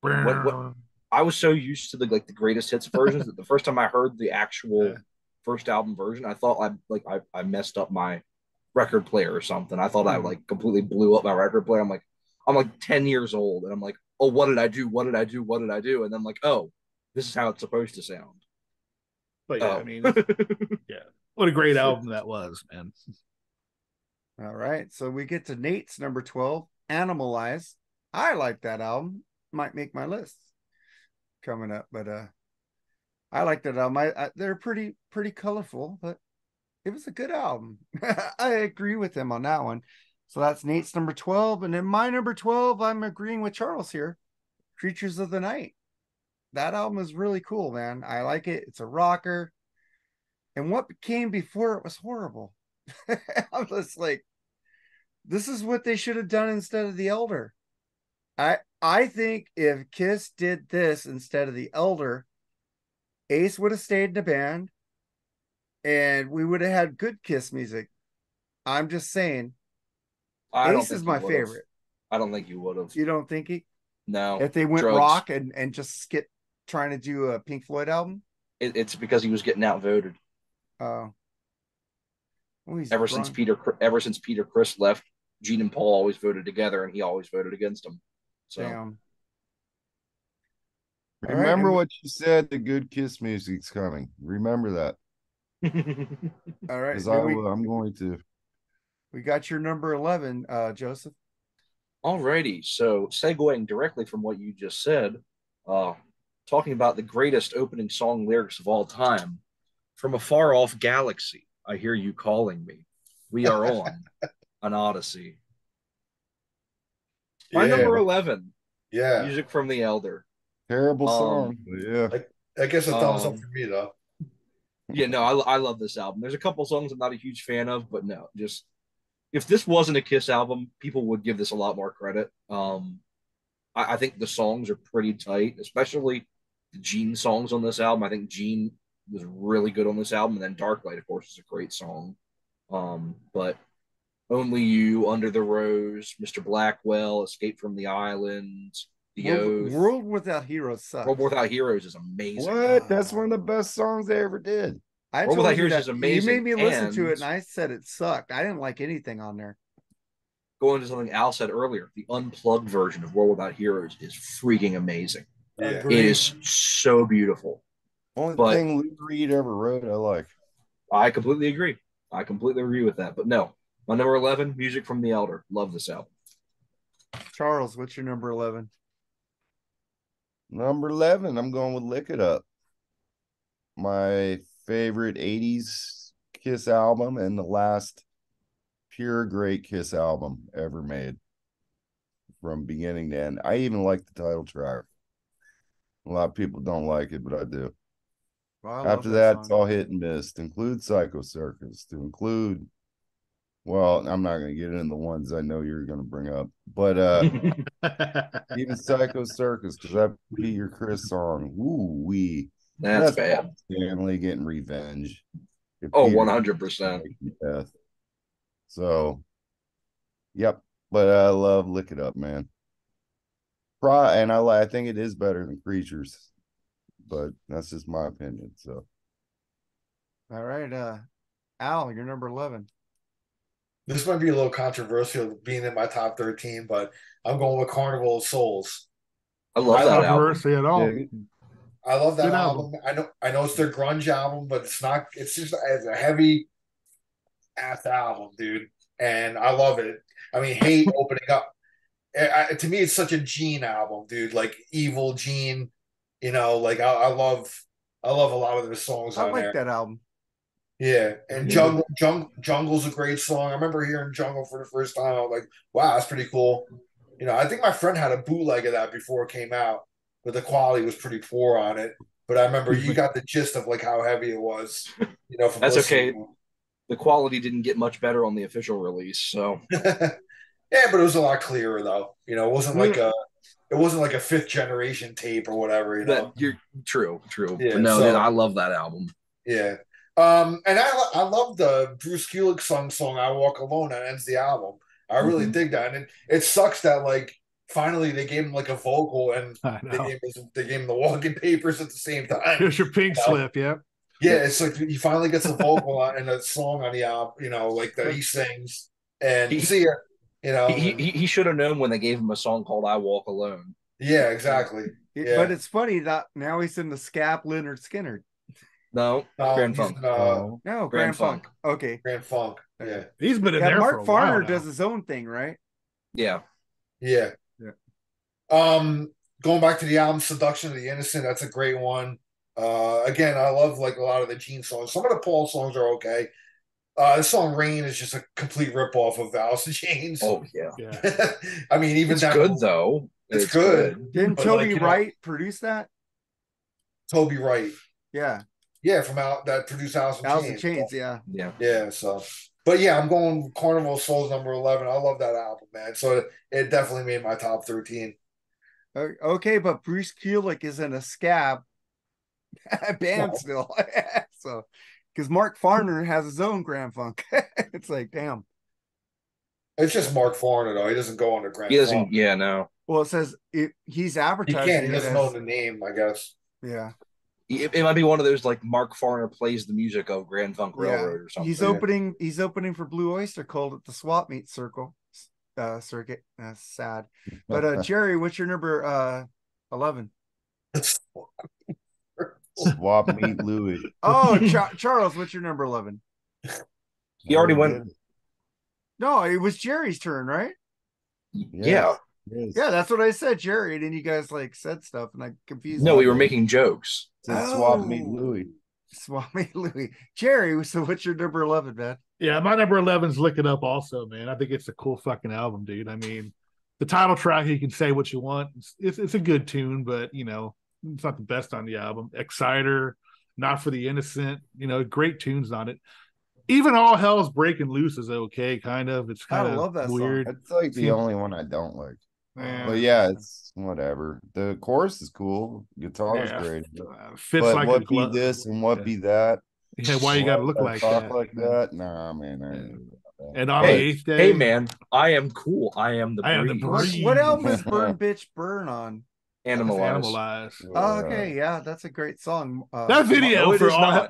What burn. I was so used to the greatest hits versions that the first time I heard the actual Yeah. first album version, I thought I messed up my record player or something. I thought I completely blew up my record player. I'm like 10 years old and I'm like, oh, what did I do? What did I do? What did I do? And then I'm like, oh, this is how it's supposed to sound. But yeah, Oh. I mean, yeah, what a great album that was, man. All right. So we get to Nate's number 12, Animalize. I like that album. Might make my list coming up, but I like that album. They're pretty colorful, but it was a good album. I agree with him on that one. So that's Nate's number 12. And then my number 12, I'm agreeing with Charles here. Creatures of the Night. That album is really cool, man. I like it. It's a rocker. And what came before it was horrible. I'm just like, this is what they should have done instead of The Elder. I think if Kiss did this instead of The Elder, Ace would have stayed in the band and we would have had good Kiss music. I'm just saying. I don't Ace think is you my would've. favorite. I don't think you would have. You don't think he? No. If they went Drugs. rock and just skip trying to do a Pink Floyd album? It's because he was getting outvoted. Oh. Well, Ever since Peter Chris left, Gene and Paul always voted together, and he always voted against him. So Damn. Remember what you said, the good Kiss music's coming. Remember that. All right. Because I'm going to. We got your number 11, Joseph. Alrighty, so segueing directly from what you just said, talking about the greatest opening song lyrics of all time, from a far off galaxy, I hear you calling me. We are on an odyssey. My number 11, Yeah. Music from the Elder. Terrible song. Yeah. I guess a thumbs up for me, though. Yeah, no, I love this album. There's a couple songs I'm not a huge fan of, but no, just if this wasn't a Kiss album, people would give this a lot more credit. I think the songs are pretty tight, especially the Gene songs on this album. I think Gene was really good on this album, and then Dark Light, of course, is a great song. But Only You, Under the Rose, Mr. Blackwell, Escape from the Island, The Oath. World Without Heroes sucks. World Without Heroes is amazing. What? That's one of the best songs they ever did. I World told Without you Heroes that. is amazing. You made me listen to it, and and I said it sucked. I didn't like anything on there. Going to something Al said earlier, the unplugged version of World Without Heroes is freaking amazing. Yeah. It is so beautiful. Only But- thing Lou Reed ever wrote, I like. I completely agree. I completely agree with that. But no, my number 11, Music from the Elder. Love this album. Charles, what's your number 11? Number 11, I'm going with Lick It Up. My favorite 80s Kiss album and the last pure great Kiss album ever made from beginning to end. I even like the title track. A lot of people don't like it, but I do. Well, I love After that, song. it's all hit and miss. To include Psycho Circus, to include Well, I'm not gonna get into the ones I know you're gonna bring up, but even Psycho Circus, because that Peter Chris song, ooh wee, That's bad. Stanley getting revenge. If Oh, Peter 100%. death. So, yep. But I love Lick It Up, man. And I think it is better than Creatures, but that's just my opinion. So, All right, Al, you're number 11. This might be a little controversial being in my top 13, but I'm going with Carnival of Souls. I love Not that album. controversy at all. yeah, I love that Good album. I know it's their grunge album, but it's not. It's just it's a heavy ass album, dude, and I love it. I mean, Hate opening up. To me, it's such a Gene album, dude. Like Evil Gene, like I love a lot of their songs I on like there. that album. Yeah, and Jungle's a great song. I remember hearing Jungle for the first time. I was like, wow, that's pretty cool. I think my friend had a bootleg of that before it came out, but the quality was pretty poor on it. But I remember you got the gist of like how heavy it was, from That's listening. okay. The quality didn't get much better on the official release, so Yeah, but it was a lot clearer though. It wasn't like a fifth generation tape or whatever. that you're true. Yeah, But no, so I love that album. yeah. And I love the Bruce Kulick song "I Walk Alone" that ends the album. I really dig that, and it sucks that like finally they gave him like a vocal and I they know. gave him the walking papers at the same time. Here's your pink slip. Yeah. Yeah, it's like he finally gets a vocal and a song on the album, like that he sings and see ya, He should have known when they gave him a song called "I Walk Alone." yeah, exactly. Yeah. But it's funny that now he's in the Scap Leonard Skinner. No, Grand he's Funk. in, No, Grand Grand Funk. Funk. Okay. Grand Funk. Yeah. He's been in Yeah, there Mark for a while Farner now. does his own thing, right? Yeah. Yeah. Yeah. Going back to the album "Seduction of the Innocent," that's a great one. Again, I love like a lot of the Gene songs. Some of the Paul songs are okay. The song "Rain" is just a complete ripoff of Alice in Chains. Oh yeah. Yeah. I mean, even It's that good though. It's good. Didn't But, Toby Wright produce that? Toby Wright. Yeah. Yeah, from that produced Alice in Chains. Chains, yeah. Yeah, so but yeah, I'm going Carnival of Souls number 11. I love that album, man. So it definitely made my top 13. Okay, but Bruce Kulick is in a Scab band still. So because Mark Farner has his own Grand Funk. It's like, damn. It's just Mark Farner though. He doesn't go on the Grand He doesn't. Funk. Yeah, no. Well, it says he's He advertising. can't. He doesn't know the name, I guess. Yeah. It might be one of those like Mark Farner plays the music of Grand Funk Railroad or something. He's opening for Blue Oyster Cult at the Swap Meet circuit. That's sad. But Jerry, what's your number 11? Swap Meet Louie. Oh, Charles, what's your number 11? He already went. No, it was Jerry's turn, right? Yeah. Yeah, that's what I said, Jerry. And then you guys like said stuff, and I confused. No, we were making jokes. Swap Meet Louie. Swap Meet Louie. Jerry, so what's your number 11, man? Yeah, my number 11's Lick It Up also, man. I think it's a cool fucking album, dude. I mean, the title track, you can say what you want. It's a good tune, but, it's not the best on the album. Exciter, Not for the Innocent, great tunes on it. Even All Hell's Breaking Loose is okay, kind of. It's kind love that of weird. song. It's like the only one I don't like. Yeah. But yeah, it's whatever. The chorus is cool. Guitar is great. Fits but like what a glove. be this and what be that? Yeah, why you gotta look like talk that? like that? Nah, man. And on the eighth day, hey man, I am cool. I am the breeze. What album is Burn Bitch Burn on? Animalize. Oh, okay, yeah, that's a great song. That video for all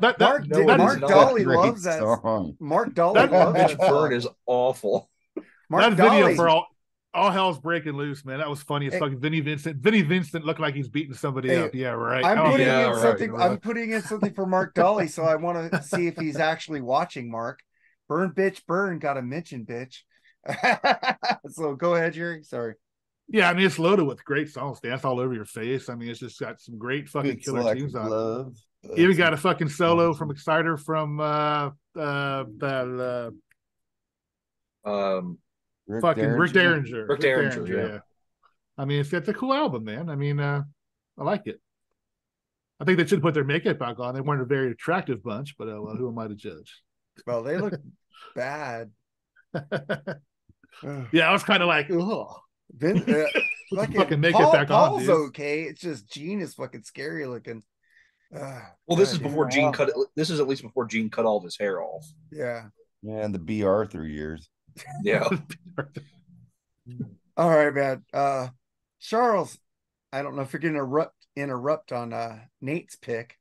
Mark Dolly loves that song. Mark Dolly loves Bitch that Burn is awful. That video for all Hell's Breaking Loose, man. That was funny as fuck. Vinnie Vincent looked like he's beating somebody up. Yeah, right. I'm putting in something for Mark Dolly, so I want to see if he's actually watching. Mark, Burn Bitch Burn, got to mention bitch. So go ahead, Jerry. Sorry. Yeah, I mean, it's loaded with great songs. Dance All Over Your Face. I mean, it's just got some great fucking killer tunes on it. Even got a fucking solo from Exciter from Rick Derringer. Yeah. I mean, it's a cool album, man. I mean, I like it. I think they should put their makeup back on. They weren't a very attractive bunch, but who am I to judge? Well, they look bad. Yeah, I was kind of like, oh, Vin, fucking make it back Paul's on, dude. okay. It's just Gene is fucking scary looking. Well, this is before Gene cut. This is at least before Gene cut all of his hair off. Yeah. Man, the B. Arthur years. Yeah. All right, man. Charles, I don't know if you're gonna interrupt on Nate's pick,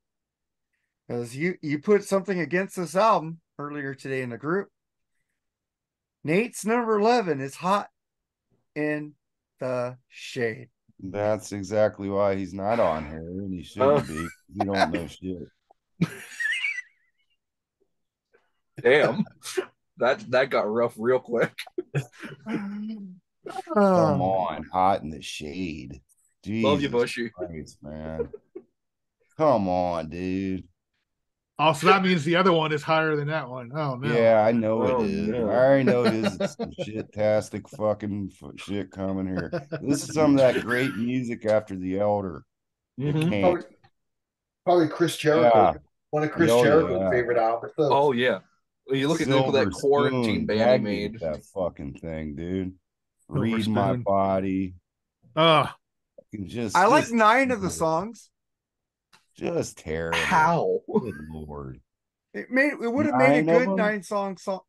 because you put something against this album earlier today in the group. Nate's number 11 is Hot in the Shade. That's exactly why he's not on here, and he shouldn't be. You don't know shit. Damn. That got rough real quick. Come on, Hot in the Shade. Jesus Love you, Bushy. Christ, man. Come on, dude. Oh, so that means the other one is higher than that one. Oh no. Yeah, I know Oh, it is. no. I already know it is. It's some shit-tastic fucking shit coming here. This is some of that great music after The Elder. Mhm. Probably Chris Jericho. Yeah. One of Chris Oh, Jericho's yeah. favorite albums. So. Oh yeah. When you look at that quarantine band he made. That fucking thing, dude. Silver Read My Spoon. Body. Oh, I like 9 of the songs. Just terrible. How? Good Lord. It would have made a 9 of good them?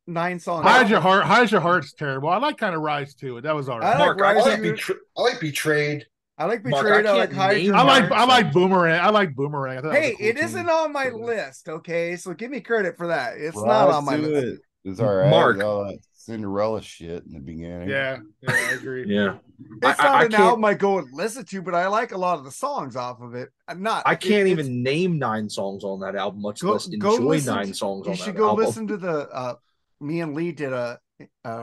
9 songs. Hide Your Heart. Hide Your Heart's terrible. I like kind of Rise to it. That was all right. I like Mark, Rise I to like Betrayed. I like Mark, Betrayed. I I like can't Hide name Your I like Heart. I like Boomerang. I like Boomerang. I thought that was Hey, a cool it tune. isn't on my list, okay? So give me credit for that. It's not on my list. It's all right. Mark. All that Cinderella shit in the beginning. Yeah, I agree. Yeah. It's not an can't- album I go and listen to, but I like a lot of the songs off of it. I can't even name 9 songs on that album, much less enjoy 9 songs on You that should go album. listen to the me and Lee did a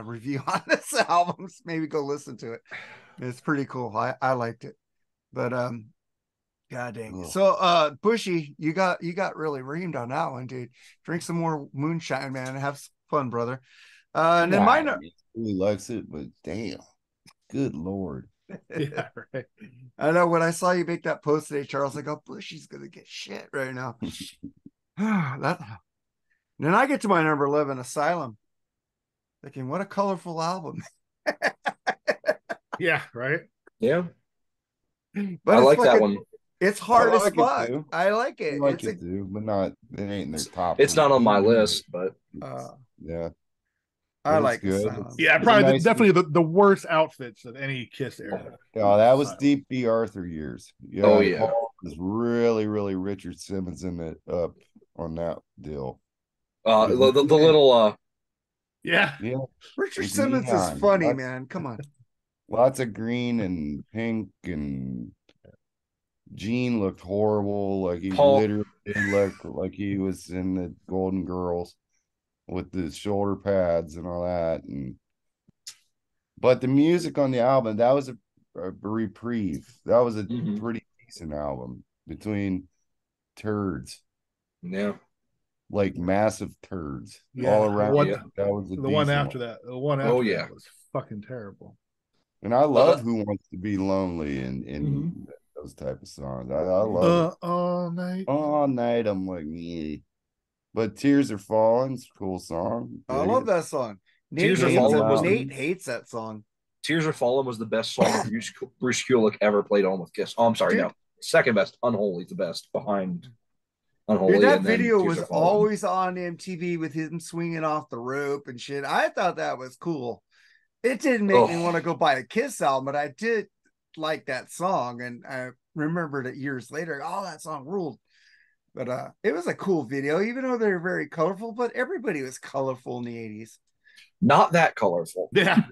review on this album. Maybe go listen to it. It's pretty cool. I liked it. But god dang. Ugh. So Bushy, you got really reamed on that one, dude. Drink some more moonshine, man, and have some fun, brother. And then mine are... He likes it, but damn. Good Lord. Yeah, right. I know when I saw you make that post today, Charles, like, oh, Bushy's gonna get shit right now. Then I get to my number 11, Asylum. Thinking, what a colorful album. Yeah, right. Yeah. But I like that one. It's hard as I like it fuck. too. I like it. I like it too, but not. It ain't in their top. It's not on my 15. list, but Yeah. I It's like good. Asylum. Yeah, It's probably nice- definitely the worst outfits of any Kiss era. Oh, that was deep B. Arthur years. Yeah, Oh, yeah. Paul was really, really Richard Simmons in it up on that deal. the little Yeah. Yeah, Richard It's Simmons neon. is funny, Lots- man. Come on. lots of green and pink, and Gene looked horrible. Like he Paul- literally did look like he was in the Golden Girls with the shoulder pads and all that. But the music on the album, that was a reprieve. That was a Mhm. pretty decent album between turds, yeah. like massive turds Yeah, all around. yeah. That was The one after that. The one after that was fucking terrible. And I love Who Wants to Be Lonely and those type of songs. I love it. All night. All night I'm like, me. But Tears Are Falling, it's a cool song. I love that song. Tears Are Falling was Nate hates that song. Tears Are Falling was the best song Bruce Kulick ever played on with Kiss. Oh, I'm sorry, Dude. no. Second best. Unholy's the best behind Unholy. Dude, that and then video Tears was Are Falling. always on MTV with him swinging off the rope and shit. I thought that was cool. It didn't make me want to go buy a Kiss album, but I did like that song, and I remembered it years later. Oh, that song ruled. But it was a cool video, even though they're very colorful, but everybody was colorful in the 80s. Not that colorful. Yeah.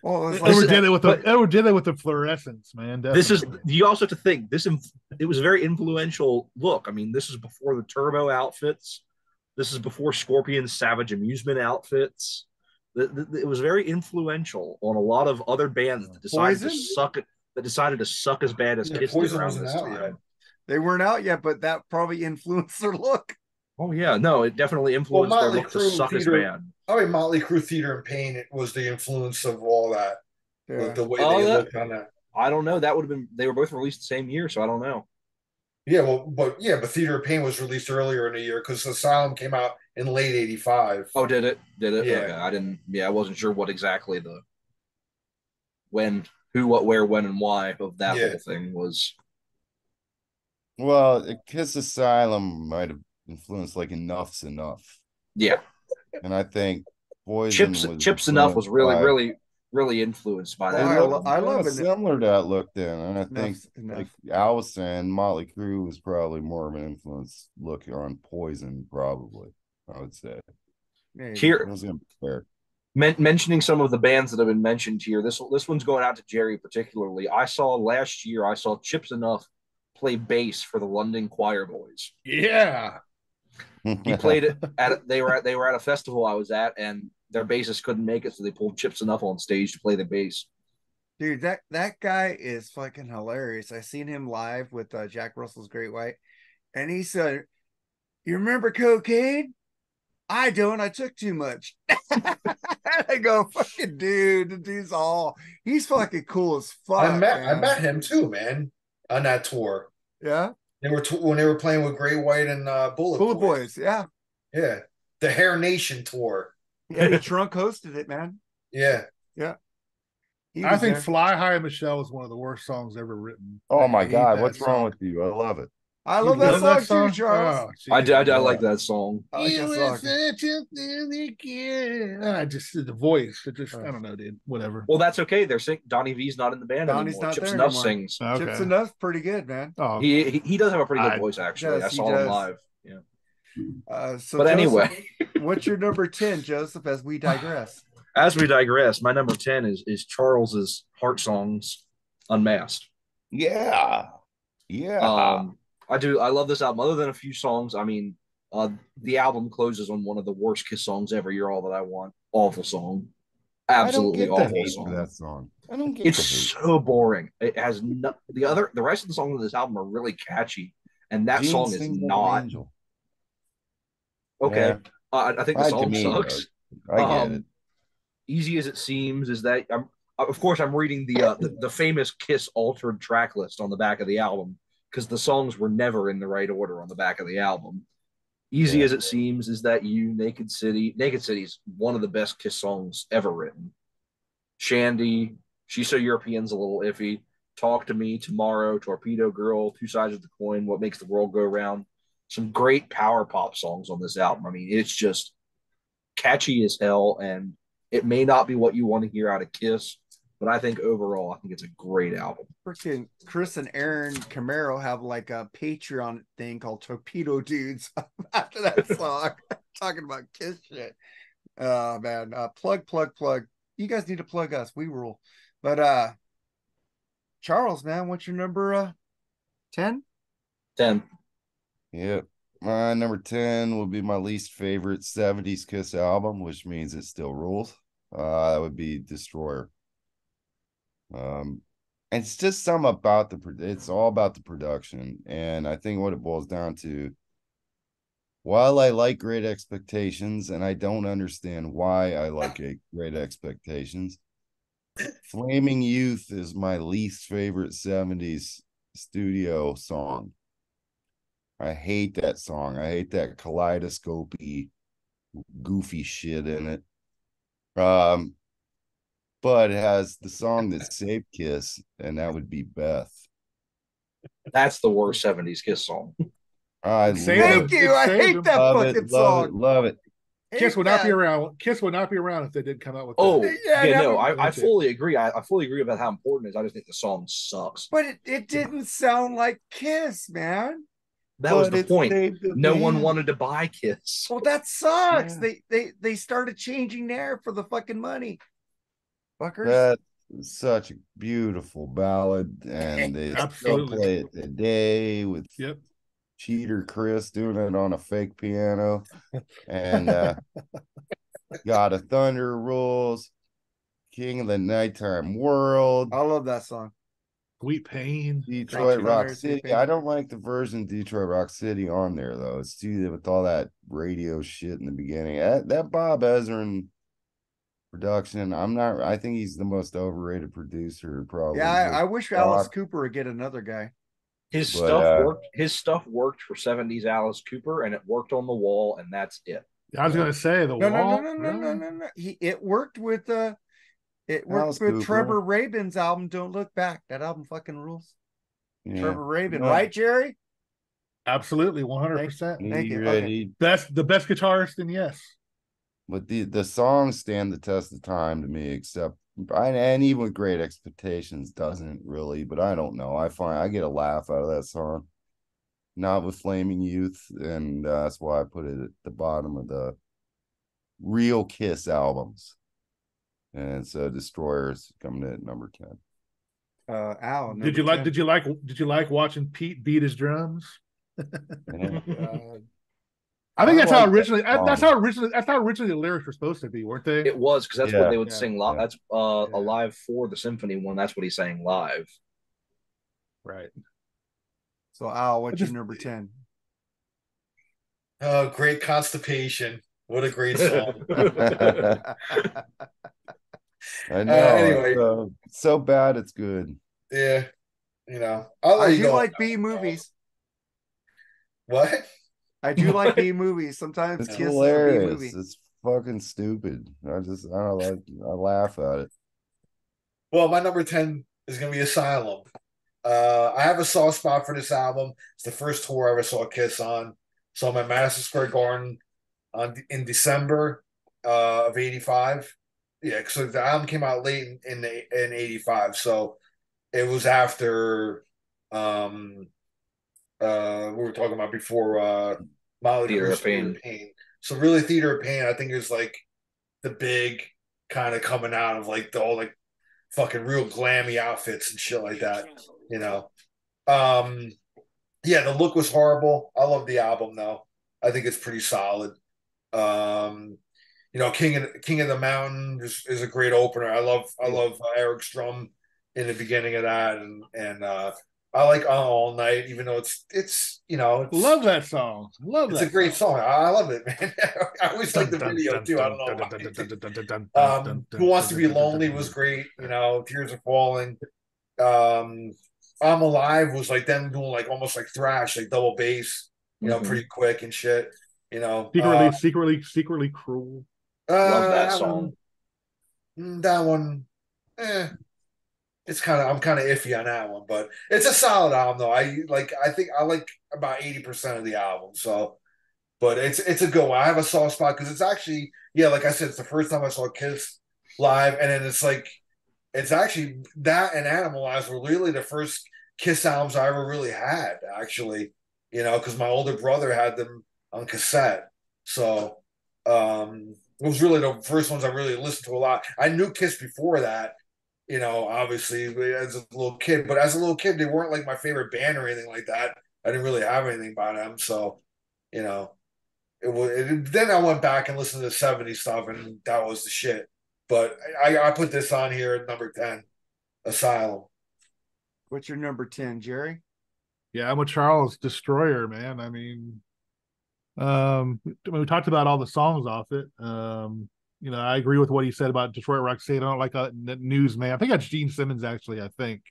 Well, it was Edward like did it with the fluorescence, man. This is definitely. you also have to think it was a very influential look. I mean, this is before the turbo outfits. This is before Scorpion's Savage Amusement outfits. It was very influential on a lot of other bands that decided to suck as bad as Kiss did Poison around wasn't this out time. yet. they weren't out yet, but that probably influenced their look. Oh yeah, no, it definitely influenced their look to suck as bad. I mean, Motley Crue, Theater and Pain, it was the influence of all that. Yeah. The way they looked on that. I don't know. That would have been. They were both released the same year, so I don't know. Yeah, well, but Theater of Pain was released earlier in the year because Asylum came out in late '85. Oh, did it? Did it? Yeah, Okay, I didn't. Yeah, I wasn't sure what exactly the when, who, what, where, when, and why of that yeah. whole thing was. Well, Kiss Asylum might have influenced like Enough's Enough. Yeah, And I think Poison Chips was Chips Enough was influenced really, by really, really influenced by Well, it that looked album. I kind love of it. similar to that look then. And I think Enough. like Al was saying, Motley Crue was probably more of an influence look on Poison, probably, I would say. Maybe. I Here, was gonna be fair. mentioning some of the bands that have been mentioned here. This one's going out to Jerry particularly. I saw last year. I saw Chips Enough play bass for the London Choir Boys. Yeah. He played it at they were at a festival I was at, and their bassist couldn't make it, so they pulled Chips Enough on stage to play the bass. Dude, that guy is fucking hilarious. I seen him live with Jack Russell's Great White, and he said, "You remember cocaine? I don't. I took too much." I go, "Fucking dude, the dude's he's fucking cool as fuck, I man." met him too, man, on that tour. Yeah, They were when they were playing with Great White and Bullet Bullet Boys. Boys. Yeah, Yeah, the Hair Nation tour. Eddie Trunk hosted it, man. Yeah, Yeah, he I was think there. Fly High Michelle is one of the worst songs ever written. Oh I my hate God, that what's wrong song. with you? I love it. I You love that love that song too, song? Charles. Oh, I Jesus. like that song. I like that You song. such a silly kid. I just the voice. It just I don't know, dude. Whatever. Well, that's okay. They're sing- Donnie V's not in the band Donnie's anymore. not Chips there Enough anymore. sings. Chips Okay. Enough's pretty good, man. Oh, He does have a pretty good I- voice actually. I He saw him does. live. Yeah. So But Joseph, anyway, what's your number 10, Joseph, as we digress? as we digress, my number 10 is Charles's Heart Songs Unmasked. Yeah. Yeah. Um, I love this album. Other than a few songs, I mean, the album closes on one of the worst Kiss songs ever. You're All That I Want. Awful song. I don't Absolutely get the awful hate for song. that song. I don't get It's the hate. so boring. It has no, the rest of the songs on this album are really catchy, and that Gene song is sings like an not angel. okay. Yeah, I think the to song me, sucks. I get it. Easy as it seems is that of course I'm reading the famous Kiss altered track list on the back of the album because the songs were never in the right order on the back of the album. Easy Yeah. as it seems is that you Naked City's one of the best Kiss songs ever written. Shandy, She's So European's a little iffy. Talk to Me, Tomorrow, Torpedo Girl, Two Sides of the Coin, What Makes the World Go Round. Some great power pop songs on this album. I mean, it's just catchy as hell, and it may not be what you want to hear out of Kiss, but I think overall, I think it's a great album. Freaking Chris and Aaron Camaro have like a Patreon thing called Torpedo Dudes after that song, talking about Kiss shit. Oh man, plug. You guys need to plug us. We rule. But Charles, man, what's your number 10? 10. Yep. My number 10 will be my least favorite 70s Kiss album, which means it still rules. That would be Destroyer. And it's just some about it's all about the production. And I think what it boils down to, while I like Great Expectations, and I don't understand why I like Great Expectations, Flaming Youth is my least favorite 70s studio song. I hate that song. I hate that kaleidoscopy, goofy shit in it. But it has the song that saved Kiss, and that would be Beth. That's the worst 70s Kiss song. I love Thank it. you. I hate that Love fucking it, love song. it, love it. Kiss would not be around. Kiss would not be around if they did come out with. Oh, that. yeah, no, never- I fully agree. I fully agree about how important it is. I just think the song sucks. But it didn't sound like Kiss, man. That was But the it point. saved the No one band. wanted to buy Kiss. Well, that sucks. Yeah. They started changing there for the fucking money. Fuckers. That's such a beautiful ballad, and they still Absolutely. play it today with Yep. Cheater Chris doing it on a fake piano, and God of Thunder rules, King of the Nighttime World, I love that song. Sweet Pain. Detroit Great Rock Thunder, City. Sweet Pain. I don't like the version of Detroit Rock City on there though. It's too with all that radio shit in the beginning. That Bob Ezrin production, I think he's the most overrated producer probably. Yeah, I wish Alice rock. Cooper would get another guy. His But stuff worked. His stuff worked for '70s Alice Cooper, and it worked on the wall, and that's it. I was gonna say the No, no, no, wall. no, no, no, no, no. It worked with Alice Cooper. Trevor Rabin's album. Don't Look Back. That album fucking rules. Yeah. Trevor Rabin, right, Jerry? Absolutely, 100%. Thank you. Okay. The best guitarist in Yes. But the songs stand the test of time to me, except and even with Great Expectations doesn't really, but I don't know. I get a laugh out of that song. Not with Flaming Youth, and that's why I put it at the bottom of the real Kiss albums. And so Destroyers coming in at number 10. Al, Did you like watching Pete beat his drums? I think that's how originally the lyrics were supposed to be, weren't they? It was, because that's what they would sing live. Yeah. That's a live for the symphony one. That's what he's saying live. Right. So Al, what's your number 10? Oh, Great Constipation. What a great song. I know. Anyway, so bad it's good. Yeah. You know, I do like B movies. What? I do like B movies. Sometimes It's Kiss hilarious. is a B movie. It's fucking stupid. I laugh at it. Well, my number 10 is gonna be Asylum. I have a soft spot for this album. It's the first tour I ever saw Kiss on. So I'm at Madison Square Garden in December of '85. Yeah, so the album came out late in '85. So it was after we were talking about before Molly Theater of Pain. So really, Theater of Pain, I think, is like the big kind of coming out of like all like fucking real glammy outfits and shit like that. You know, yeah, the look was horrible. I love the album though. I think it's pretty solid. You know, King of the Mountain is a great opener. I love Eric Strum in the beginning of that, and I like All Night, even though it's you know love that song. It's a great song. I love it, man. I always like the video too. I don't know why. Who Wants to Be Lonely was great. You know, Tears Are Falling. I'm Alive was like them doing like almost like thrash, like double bass. You know, pretty quick and shit. You know, secretly cruel. Love that song. That one, it's I'm kind of iffy on that one, but it's a solid album though. I think I like about 80% of the album. So, but it's a good one. I have a soft spot because it's actually, yeah, like I said, it's the first time I saw Kiss live, and then it's actually that and Animalize were really the first Kiss albums I ever really had. Actually, you know, because my older brother had them on cassette, so it was really the first ones I really listened to a lot. I knew Kiss before that, you know, obviously as a little kid, but as a little kid, they weren't like my favorite band or anything like that. I didn't really have anything by them, so you know, then I went back and listened to the '70s stuff, and that was the shit. But I put this on here at number 10, Asylum. What's your number 10, Jerry? Yeah, I'm a Charles Destroyer, man. I mean, we talked about all the songs off it. You know, I agree with what he said about Detroit Rock City. I don't like that newsman. I think that's Gene Simmons, actually. I think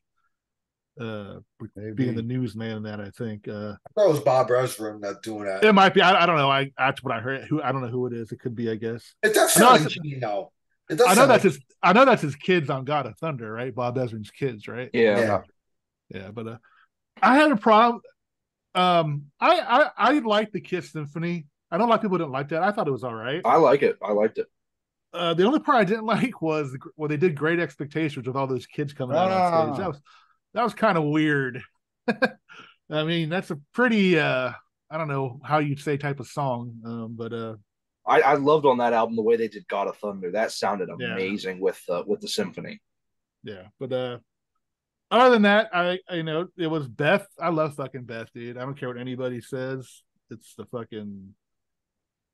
being the newsman in that. I think I thought it was Bob Ezrin that doing that. It might be. I don't know. That's what I heard. I don't know who it is. It could be. I guess it does sound like Gene, though. I know that's his. I know that's his kids on God of Thunder, right? Bob Ezrin's kids, right? Yeah. But I had a problem. I like the Kiss Symphony. I don't like people who didn't like that. I thought it was all right. I like it. I liked it. The only part I didn't like was when they did Great Expectations with all those kids coming out on stage. That was kind of weird. I mean, that's a pretty I don't know how you'd say type of song, but I loved on that album the way they did God of Thunder. That sounded amazing with the symphony. Yeah, but other than that, I know it was Beth. I love fucking Beth, dude. I don't care what anybody says. It's the fucking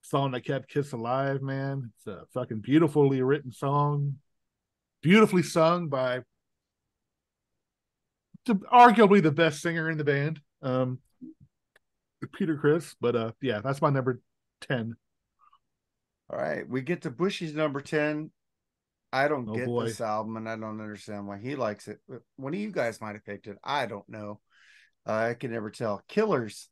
song that kept Kiss alive, man. It's a fucking beautifully written song, beautifully sung by arguably the best singer in the band, Peter Criss. But yeah, that's my number 10. All right, we get to Bushy's number 10. I don't get this album, and I don't understand why he likes it. One of you guys might have picked it. I don't know. I can never tell. Killers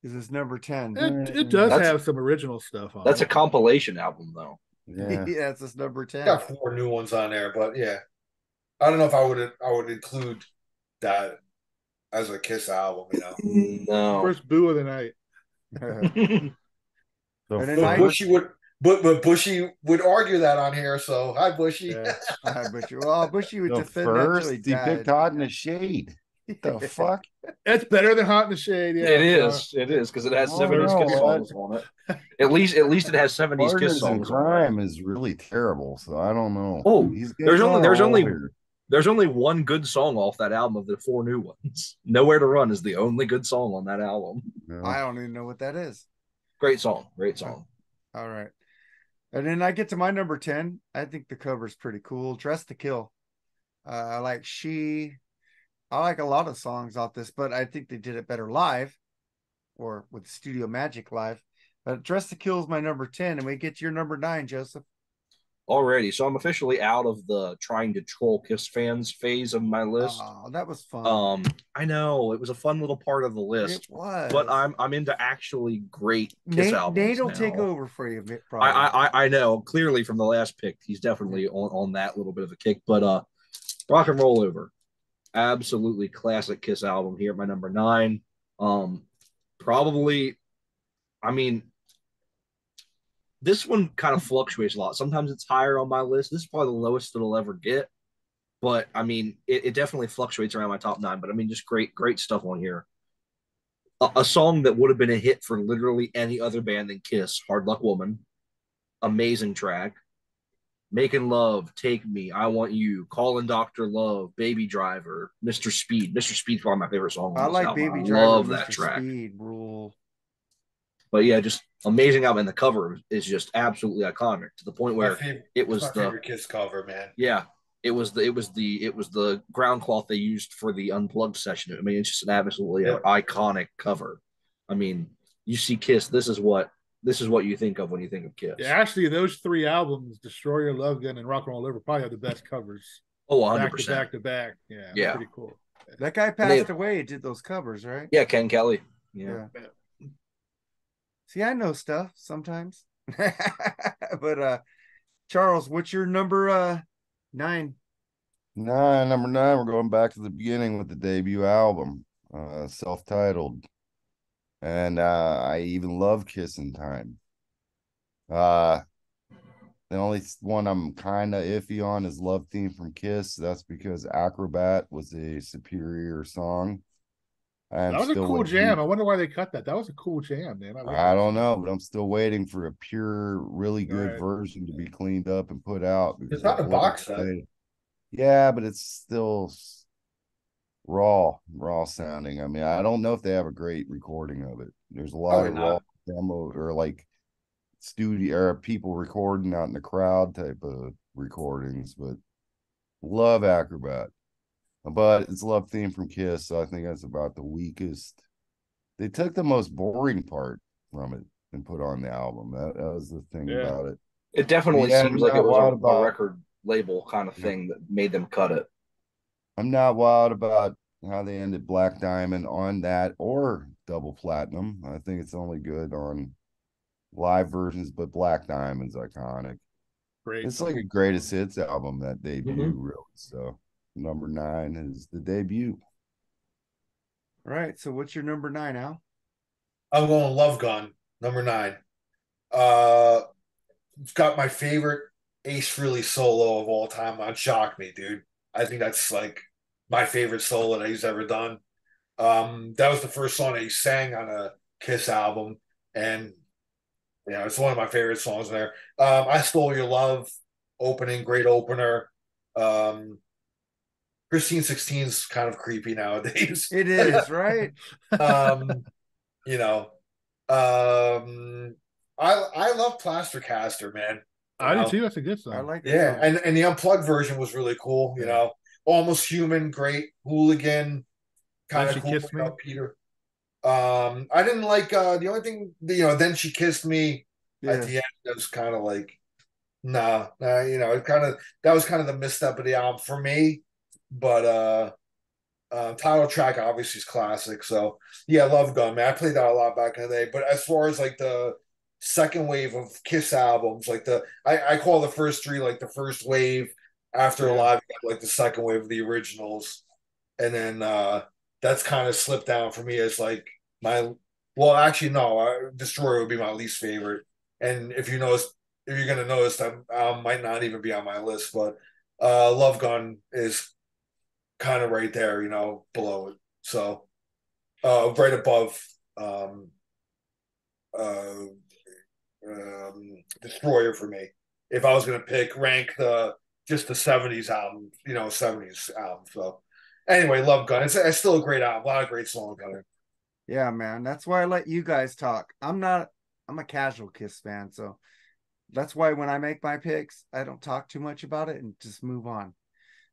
is his number 10. It does That's- have some original stuff on That's a it. compilation album, though. Yeah. Yeah, it's his number 10. Got 4 new ones on there, but yeah, I don't know if I would include that as a Kiss album. You know, No. First boo of the night. So And then but Bushy would, but Bushy would argue that on here. So hi, Bushy. Yeah. Bushy. Well, Bushy would the defend that till he first, he picked died. Hot in the Shade. What the fuck? It's better than Hot in the Shade. Yeah, It is because it has Oh, 70s no, Kiss songs on it. At least it has 70s Kiss Partners in songs on it. Crime is really terrible, so I don't know. Oh, He's there's getting only older. there's only one good song off that album of the 4 new ones. Nowhere to Run is the only good song on that album. No. I don't even know what that is. Great song. All right. And then I get to my number 10. I think the cover's pretty cool. Dress to Kill. I like I like a lot of songs off this, but I think they did it better live or with Studio Magic live. But Dress to Kill is my number 10, and we get your number 9, Joseph. Already, so I'm officially out of the trying to troll Kiss fans phase of my list. Oh, that was fun. I know it was a fun little part of the list. It was. But I'm into actually great Kiss albums. Nate will now. take over for you, probably. I know clearly from the last pick, he's definitely on that little bit of a kick. But Rock and Roll Over, absolutely classic Kiss album here at my number 9. Probably, I mean, this one kind of fluctuates a lot. Sometimes it's higher on my list. This is probably the lowest it'll ever get. But I mean, it definitely fluctuates around my top 9. But I mean, just great stuff on here. A song that would have been a hit for literally any other band than Kiss, Hard Luck Woman. Amazing track. Making Love, Take Me, I Want You, Calling Dr. Love, Baby Driver, Mr. Speed. Mr. Speed's probably my favorite song. I like album. Baby Driver. Love Mr. that track. Speed rule. But yeah, just amazing album. And the cover is just absolutely iconic to the point where it was my favorite Kiss cover, man. Yeah, it was the ground cloth they used for the Unplugged session. I mean, it's just an absolutely iconic cover. I mean, you see Kiss, this is what you think of when you think of Kiss. Yeah, actually, those 3 albums, Destroy Your Love Gun and Rock and Roll Over, probably have the best covers. Oh, 100%. Back to back. Yeah. Pretty cool. That guy passed away. Did those covers, right? Yeah, Ken Kelly. Yeah. See, I know stuff sometimes. But Charles, what's your number 9? Number 9, we're going back to the beginning with the debut album, self-titled. And I even love Kissin' Time. The only one I'm kind of iffy on is Love Theme from Kiss. That's because Acrobat was a superior song. That was a cool jam. I wonder why they cut that. That was a cool jam, man. I don't know, but I'm still waiting for a pure, really good version to be cleaned up and put out. It's not a box set. Yeah, but it's still raw sounding. I mean, I don't know if they have a great recording of it. There's a lot of raw demo or like studio or people recording out in the crowd type of recordings, but love Acrobat. But it's Love Theme from Kiss, so I think that's about the weakest. They took the most boring part from it and put on the album. That was the thing about it. It definitely seems like it was a record label kind of thing that made them cut it. I'm not wild about how they ended Black Diamond on that or Double Platinum. I think it's only good on live versions, but Black Diamond's iconic. Great. It's like a greatest hits album, that debut, really. So number 9 is the debut. All right. So what's your number 9, Al? I'm going Love Gun, number 9. It's got my favorite Ace Frehley solo of all time on Shock Me, dude. I think that's like my favorite solo that he's ever done. That was the first song that he sang on a Kiss album, and it's one of my favorite songs there. I Stole Your Love, great opener. Christine 16's kind of creepy nowadays. It is, right? I love Plaster Caster, man. I do too. That's a good song. I like it. Yeah, and the unplugged version was really cool. You know, Almost Human, great. Hooligan, kind of cool. Peter. I didn't like the only thing. Then She Kissed Me at the end. It was kind of like, nah. It that was kind of the misstep of the album for me. But Title track obviously is classic. So yeah, Love Gun, man. I played that a lot back in the day. But as far as like the second wave of Kiss albums, like I call the first three like the first wave. After Alive, you got, like the second wave of the originals, and then that's kind of slipped down for me as like my. Well, actually, no, Destroyer would be my least favorite. And if you notice, if you're gonna notice, that might not even be on my list. But Love Gun is kind of right there, below it. So right above um, uh, Destroyer for me. If I was gonna rank just the '70s album, '70s album. So anyway, Love Gun. It's still a great album. A lot of great songs on it. Yeah, man. That's why I let you guys talk. I'm a casual Kiss fan, so that's why when I make my picks, I don't talk too much about it and just move on.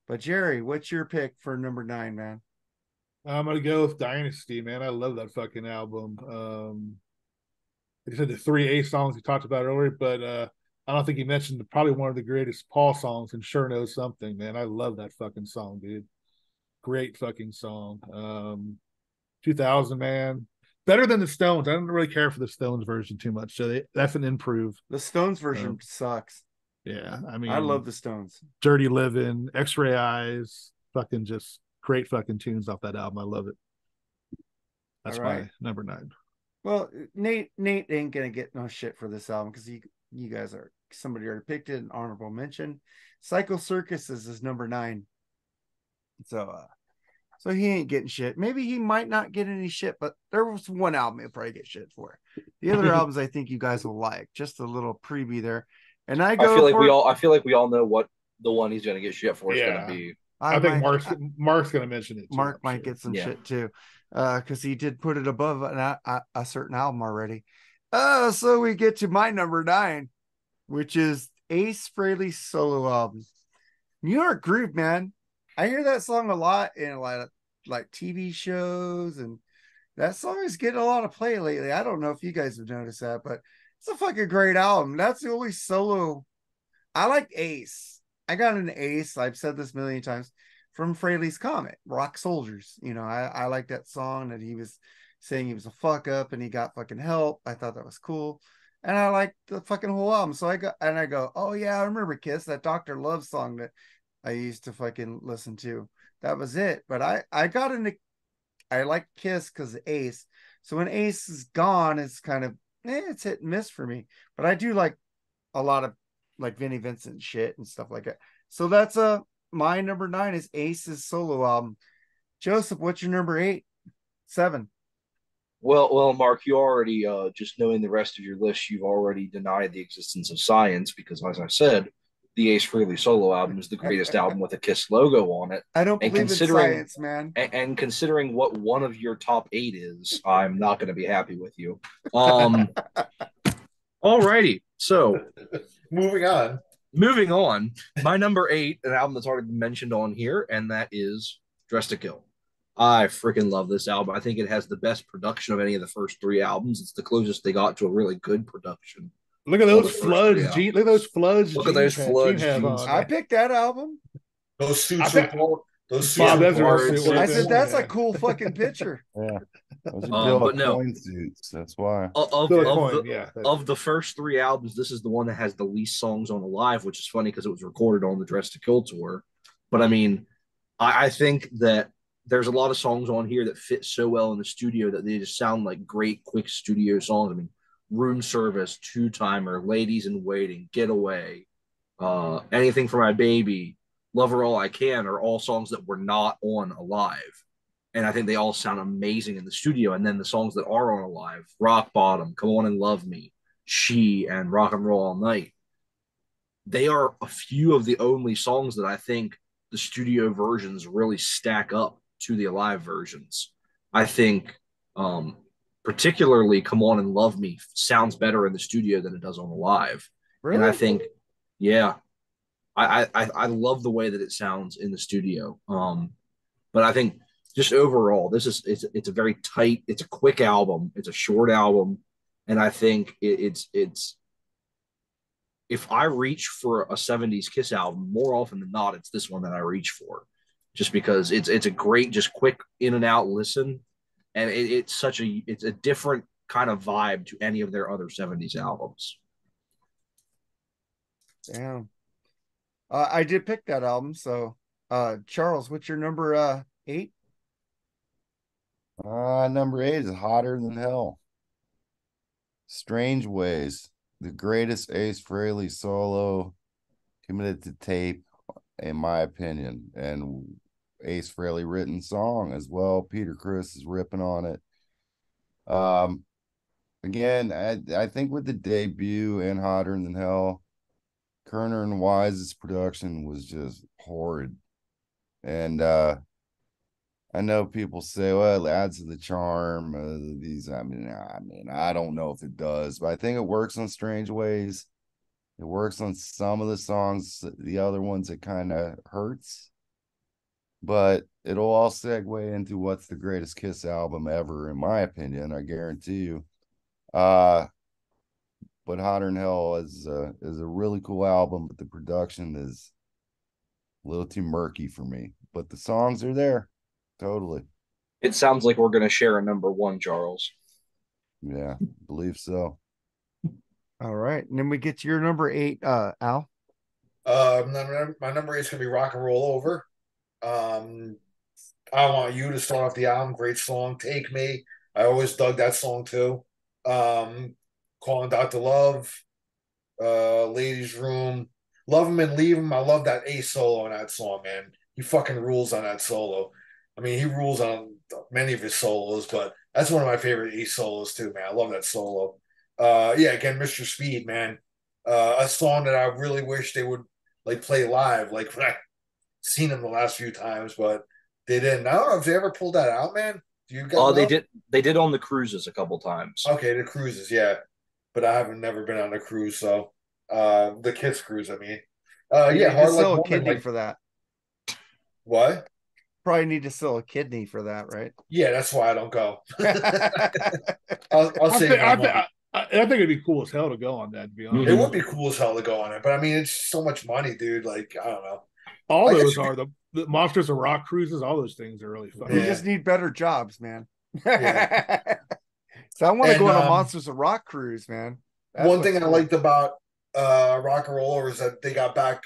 But Jerry, what's your pick for number 9, man? I'm gonna go with Dynasty, man. I love that fucking album. Like I said, the 3 A songs we talked about earlier, but I don't think he mentioned probably one of the greatest Paul songs, and Sure Knows Something, man. I love that fucking song, dude. Great fucking song. 2000, man. Better than the Stones. I don't really care for the Stones version too much, so that's an improve. The Stones version sucks. Yeah, I mean, I love the Stones. Dirty Living, X-Ray Eyes, fucking just great fucking tunes off that album. I love it. That's my number 9. Well, Nate ain't gonna get no shit for this album because you guys are somebody already picked it. An honorable mention. Psycho Circus is his number 9. So he ain't getting shit. Maybe he might not get any shit, but there was one album he'll probably get shit for. The other albums I think you guys will like. Just a little preview there. And I feel like we all know what the one he's gonna get shit for is gonna be. I think Mark's gonna mention it too. Mark might get some shit too. Because he did put it above a certain album already. So we get to my number 9, which is Ace Frehley's solo album, New York Groove, man. I hear that song a lot in a lot of like TV shows, and that song is getting a lot of play lately. I don't know if you guys have noticed that, but it's a fucking great album. That's the only solo. I like Ace. I got an Ace. I've said this a million times from Frehley's Comet, Rock Soldiers. I like that song that he was saying he was a fuck up and he got fucking help. I thought that was cool. And I like the fucking whole album. So I go, oh yeah, I remember Kiss, that Dr. Love song that I used to fucking listen to. That was it. But I like Kiss because of Ace. So when Ace is gone, it's kind of, it's hit and miss for me. But I do like a lot of like Vinnie Vincent shit and stuff like that. So that's my number 9 is Ace's solo album. Joseph, what's your number 8? 7. Well, Mark, you already just knowing the rest of your list, you've already denied the existence of science because, as I said, the Ace Frehley solo album is the greatest album with a Kiss logo on it. I don't believe in science, man. And considering what one of your top 8 is, I'm not going to be happy with you. Alrighty, so moving on. My number 8, an album that's already been mentioned on here, and that is Dressed to Kill. I freaking love this album. I think it has the best production of any of the first 3 albums. It's the closest they got to a really good production. Look at those floods. Look at those floods. Look at those floods. I picked that album. Those suits are those suits. I said that's a cool fucking picture. Yeah. But no, suits. That's why. Of the first 3 albums, this is the one that has the least songs on Alive, which is funny because it was recorded on the Dress to Kill tour. But I mean, I think that there's a lot of songs on here that fit so well in the studio that they just sound like great, quick studio songs. I mean, Room Service, Two Timer, Ladies in Waiting, Getaway, Anything for My Baby, Love Her All I Can are all songs that were not on Alive. And I think they all sound amazing in the studio. And then the songs that are on Alive, Rock Bottom, Come On and Love Me, She, and Rock and Roll All Night, they are a few of the only songs that I think the studio versions really stack up to the Alive versions. I think particularly Come On and Love Me sounds better in the studio than it does on Alive. Really? And I think, yeah, I love the way that it sounds in the studio. But I think just overall, it's a very tight, it's a quick album, it's a short album, and I think it's if I reach for a 70s Kiss album, more often than not, it's this one that I reach for. just because it's a great, just quick in and out listen, and it's a different kind of vibe to any of their other 70s albums. Damn. I did pick that album. So, Charles, what's your number 8? Number 8 is Hotter Than Hell. Strange Ways, the greatest Ace Frehley solo committed to tape, in my opinion, and Ace Frehley written song as well. Peter Criss is ripping on it. Again, I think with the debut and Hotter Than Hell, Kerner and Wise's production was just horrid. And I know people say, well, it adds to the charm of these. I mean, I don't know if it does, but I think it works on Strange Ways. It works on some of the songs. The other ones, it kind of hurts. But it'll all segue into what's the greatest Kiss album ever, in my opinion. I guarantee you. But Hotter Than Hell is a really cool album, but the production is a little too murky for me. But the songs are there. Totally. It sounds like we're going to share a number 1, Charles. Yeah, believe so. All right. And then we get to your number 8, Al. My number 8 is going to be Rock and Roll Over. I Want You to start off the album. Great song. Take Me. I always dug that song too. Calling Dr. Love. Ladies Room. Love Him and Leave Him. I love that Ace solo on that song, man. He fucking rules on that solo. I mean, he rules on many of his solos, but that's one of my favorite Ace solos too, man. I love that solo. Yeah, again, Mr. Speed, man. A song that I really wish they would like play live, like when I seen them the last few times, but they didn't. I don't know if they ever pulled that out, man. Do you guys know? They did on the cruises a couple times. Okay, the cruises, yeah. But I haven't never been on a cruise, so the Kiss cruise, I mean. Yeah, Hard Like Woman, kidney like, for that. What? Probably need to sell a kidney for that, right? Yeah, that's why I don't go. I'll say I think it'd be cool as hell to go on that, to be honest. It would be cool as hell to go on it, but I mean, it's so much money, dude. Like, I don't know. All those are the Monsters of Rock cruises. All those things are really fun. We just need better jobs, man. Yeah. So I want to go on a Monsters of Rock cruise, man. One thing I liked about Rock and Roll Over is that they got back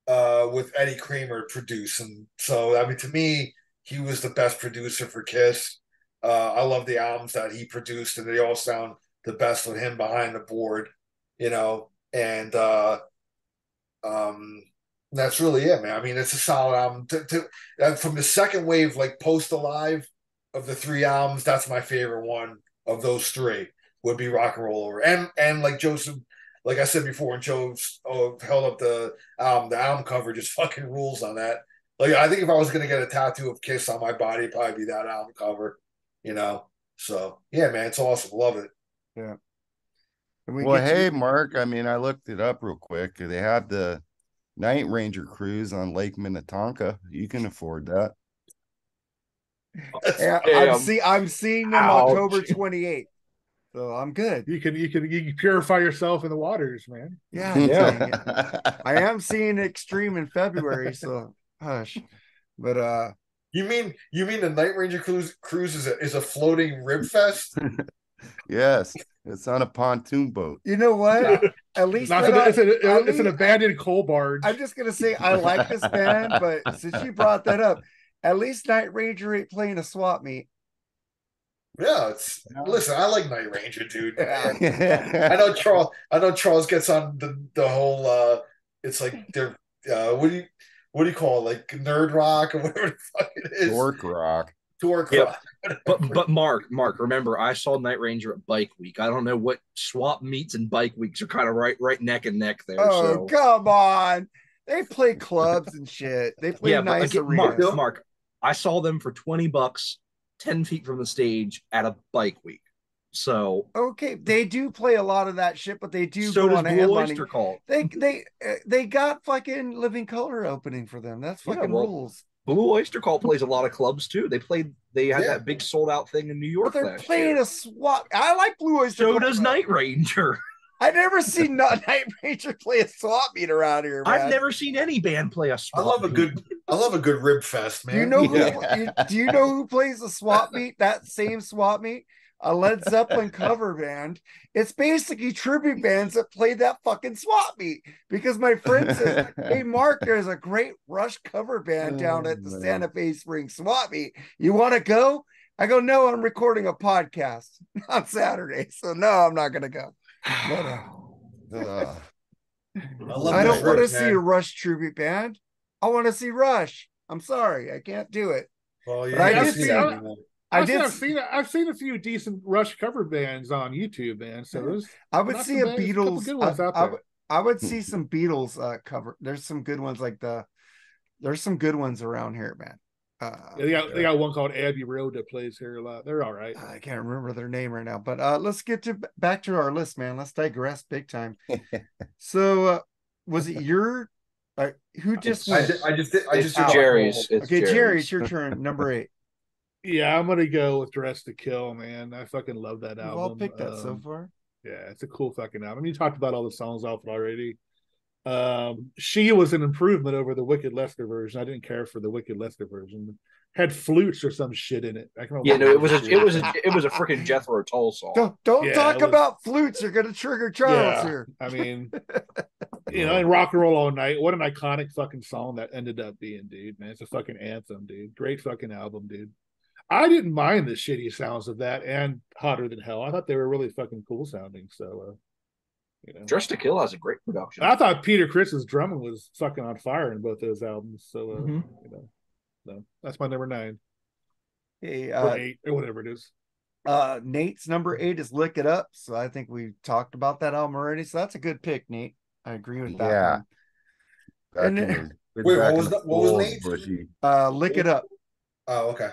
with Eddie Kramer producing. So, I mean, to me, he was the best producer for Kiss. I love the albums that he produced, and they all sound the best with him behind the board, you know. And that's really it, man. I mean, it's a solid album. From the second wave, like Post Alive of the 3 albums, that's my favorite one of those 3 would be Rock and Roll Over. And like Joseph, like I said before, when Joe held up the album cover just fucking rules on that. Like, I think if I was going to get a tattoo of Kiss on my body, it'd probably be that album cover, you know? So, yeah, man, it's awesome. Love it. Yeah. Well, hey, Mark, I mean, I looked it up real quick. They have the Night Ranger cruise on Lake Minnetonka. You can afford that. Yeah, I'm seeing them October 28th. So I'm good. You can purify yourself in the waters, man. Yeah. I am seeing Extreme in February, so hush. But you mean the Night Ranger cruise is a floating rib fest? Yes, it's on a pontoon boat. You know what? At least it's an abandoned coal barge. I'm just gonna say I like this band, but since you brought that up, at least Night Ranger ain't playing a swap meet. Yeah, listen, I like Night Ranger, dude. I know Charles gets on the whole it's like they're what do you call it? Like nerd rock or whatever the fuck it is. Dork rock. Rock. But Mark, remember I saw Night Ranger at Bike Week. I don't know what swap meets and Bike Weeks are kind of right neck and neck there. Oh, come on. They play clubs and shit. They play nice arenas. Mark, I saw them for $20, 10 feet from the stage at a Bike Week. So okay, they do play a lot of that shit, but they do so go does on Blue Oyster Cult. They got fucking Living Color opening for them. That's fucking rules. Blue Oyster Cult plays a lot of clubs too. They had that big sold out thing in New York. But they're playing a swap. I like Blue Oyster Cult. So does Night Ranger. I've never seen Night Ranger play a swap meet around here, man. I've never seen any band play a swap meet. I love a good rib fest, man. Do you know Yeah. do you know who plays the swap meet? That same swap meet, a Led Zeppelin cover band. It's basically tribute bands that played that fucking swap meet. Because my friend says, "Hey Mark, there's a great Rush cover band down at the Santa Fe Springs swap meet. You want to go?" I go, "No, I'm recording a podcast on Saturday, so no, I'm not gonna go." But, I don't want to see a Rush tribute band. I want to see Rush. I'm sorry, I can't do it. Well, But I did see see. I've seen a few decent Rush cover bands on YouTube, man. So there's I would see a Beatles. good ones out there. I would see some Beatles cover. There's some good ones there's some good ones around here, man. Yeah, they got one called Abbey Road that plays here a lot. They're all right. I can't remember their name right now, but let's get back to our list, man. Let's digress big time. So, was it your? Who just went? I just did Jerry's. Okay, Jerry, it's your turn. Number 8. Yeah, I'm gonna go with Dress to Kill, man. I fucking love that album. We've all picked that so far. Yeah, it's a cool fucking album. You talked about all the songs off it already. She was an improvement over the Wicked Lester version. I didn't care for the Wicked Lester version. Had flutes or some shit in it. I can Yeah, no, it was a freaking Jethro Tull song. Don't talk about flutes. You're gonna trigger Charles here. I mean, and Rock and Roll All Night. What an iconic fucking song that ended up being, dude. Man, it's a fucking anthem, dude. Great fucking album, dude. I didn't mind the shitty sounds of that and Hotter Than Hell. I thought they were really fucking cool sounding. So, Dress to Kill has a great production. I thought Peter Criss's drumming was fucking on fire in both those albums. So, no, that's my number 9. Hey, or 8 or whatever it is. Nate's number 8 is Lick It Up. So I think we talked about that album already. So that's a good pick, Nate. I agree with that. Yeah. And wait, what was Nate's? Lick It Up. Oh, okay.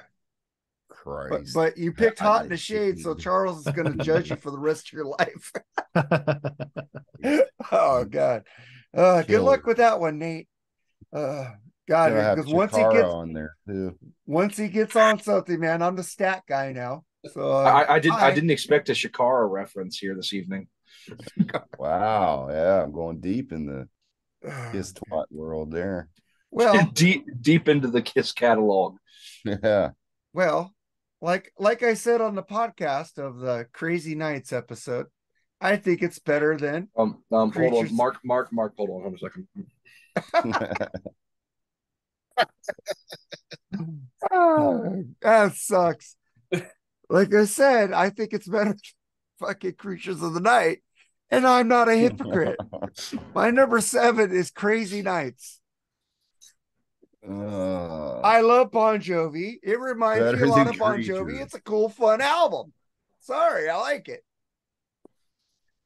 Christ. But you picked Hot in the Shade, so Charles is going to judge you for the rest of your life. Oh God! Good luck with that one, Nate. God, because once he gets on something, man, I'm the stat guy now. So I didn't expect a Shakara reference here this evening. Wow, yeah, I'm going deep in the Kiss twat world there. Well, deep into the Kiss catalog. Yeah. Well, like I said on the podcast of the Crazy Nights episode, I think it's better than hold on, Mark, hold on a second. That sucks. Like I said, I think it's better than fucking Creatures of the Night, and I'm not a hypocrite. My number 7 is Crazy Nights. I love Bon Jovi. It reminds me a lot of Bon Jovi. It's a cool, fun album. Sorry, I like it.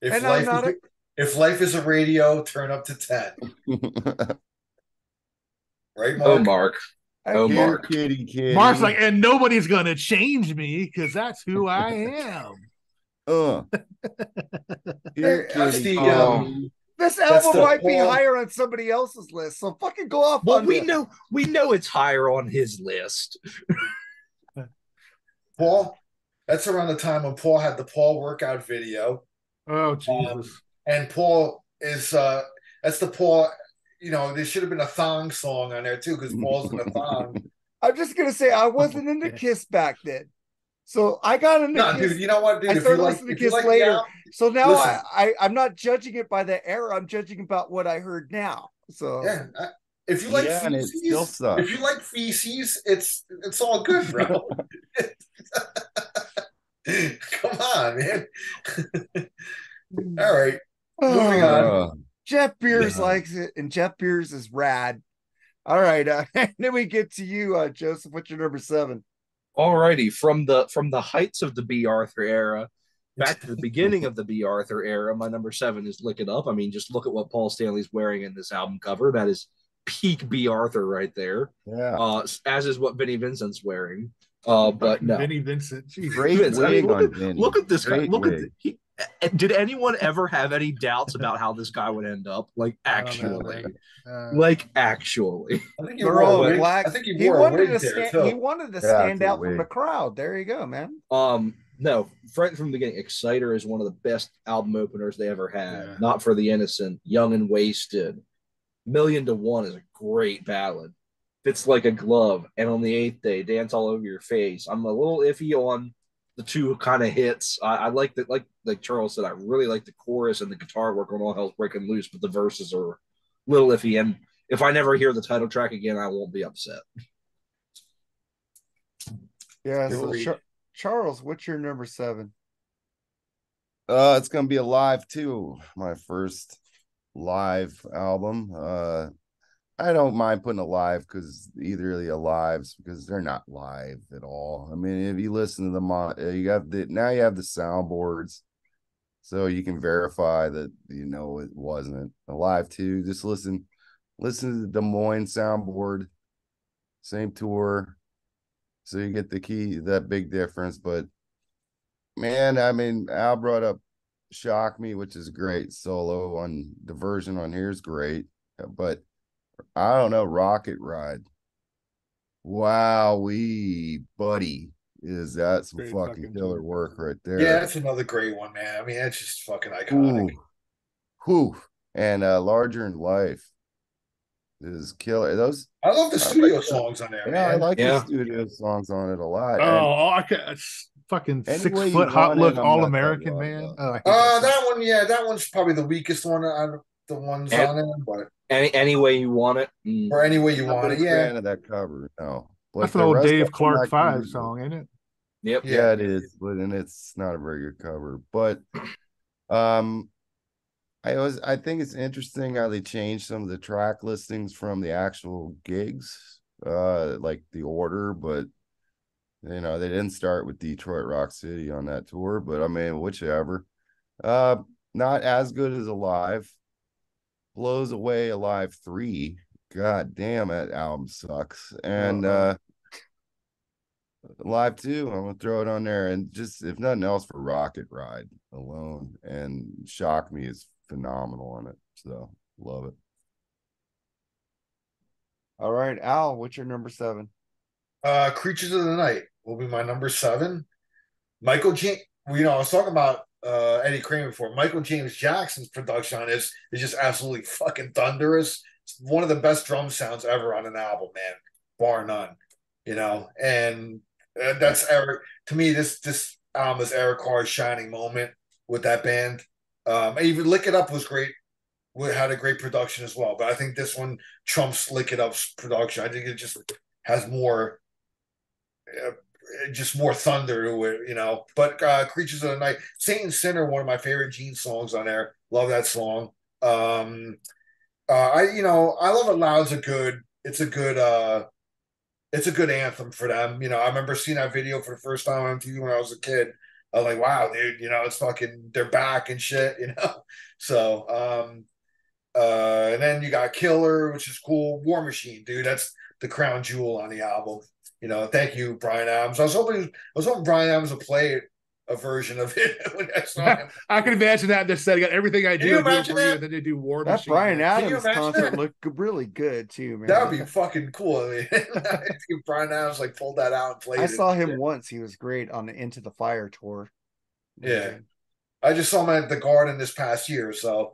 If life is a radio, turn up to 10. Right, Mark? Oh, Mark. Mark. Kitty. Mark's like, and nobody's gonna change me because that's who I am. This album might be higher on somebody else's list, so fucking go off. Well, we know it's higher on his list. Paul, that's around the time when Paul had the Paul workout video. Oh Jesus! And Paul is that's the Paul. There should have been a thong song on there too, because Paul's in a thong. I'm just gonna say I wasn't into Kiss back then. So I got into Kiss. Dude, you know what, dude? I started listening to Kiss later. So now listen, I'm not judging it by the era. I'm judging about what I heard now. So yeah, if you like feces, it's all good, bro. Come on, man. All right, moving on. Jeff Beers likes it, and Jeff Beers is rad. All right, then we get to you, Joseph. What's your number 7? Alrighty, from the heights of the B. Arthur era back to the beginning of the B. Arthur era, my number 7 is Lick It Up. I mean, just look at what Paul Stanley's wearing in this album cover. That is peak B. Arthur right there. Yeah. As is what Vinnie Vincent's wearing. But no, Vinnie Vincent. Great wig on Vinnie. Look at this guy. Did anyone ever have any doubts about how this guy would end up? Actually. I think they're all black. I think he wanted to stand out from the crowd. There you go, man. No, right from the beginning, Exciter is one of the best album openers they ever had. Yeah. Not for the Innocent, Young and Wasted. 1,000,000 to 1 is a great ballad. Fits Like a Glove, and on the 8th Day, Dance All Over Your Face. I'm a little iffy on the two kind of hits. I like that, like Charles said, I really like the chorus and the guitar work on All Hell's Breaking Loose, but the verses are a little iffy. And if I never hear the title track again, I won't be upset. Yeah. So Charles, what's your number 7? It's gonna be Alive too. My first live album. I don't mind putting Alive because either of the Alives, because they're not live at all. I mean, if you listen to them on, you have the soundboards, so you can verify that it wasn't Alive too. Just listen to the Des Moines soundboard, same tour, so you get that big difference. But man, I mean, Al brought up Shock Me, which is great solo on the version on here is great, but I don't know, Rocket Ride. Wowee, buddy. Is that some fucking killer work right there? Yeah, that's another great one, man. I mean, that's just fucking iconic. Whew. And Larger Than Life is killer. I love the studio songs on there, man. I like the studio songs on it a lot. It's fucking 6 foot hot look, All American, man. That one's probably the weakest one out of the ones on it, but any way you want it, or any way you want it. Yeah, fan of that cover. No, that's an old Dave Clark 5 song, ain't it? Yep. Yeah, it is, but it's not a very good cover. But I think it's interesting how they changed some of the track listings from the actual gigs, like the order, but they didn't start with Detroit Rock City on that tour, but I mean, whichever. Not as good as Alive. Blows Away Alive 3. God damn, that album sucks. And Alive 2, I'm gonna throw it on there, and just if nothing else for Rocket Ride alone, and Shock Me is phenomenal on it, so love it. All right, Al, what's your number 7? Creatures of the Night will be my number 7. Michael James, I was talking about Eddie Kramer before. Michael James Jackson's production on this is just absolutely fucking thunderous. It's one of the best drum sounds ever on an album, man, bar none. And that's Eric. To me, this album is Eric Carr's shining moment with that band. Even Lick It Up was great. Had a great production as well, but I think this one trumps Lick It Up's production. I think it just has more. Just more thunder to it, But Creatures of the Night, Saint and Sinner, one of my favorite Gene songs on there. Love that song. I Love It Loud's it's a good anthem for them. I remember seeing that video for the first time on MTV when I was a kid. I was like, wow, dude, it's fucking, they're back and shit, So, and then you got Killer, which is cool. War Machine, dude, that's the crown jewel on the album. Thank you, Bryan Adams. I was hoping Bryan Adams would play a version of it when I saw him. I can imagine that. They said, "I got everything I do for you," and then they do War That Machine. Bryan Adams concert looked really good too, man. That would be fucking cool. I mean, if Bryan Adams pulled that out and played. I saw him once. He was great on the Into the Fire tour. Yeah, I just saw him at the Garden this past year. So,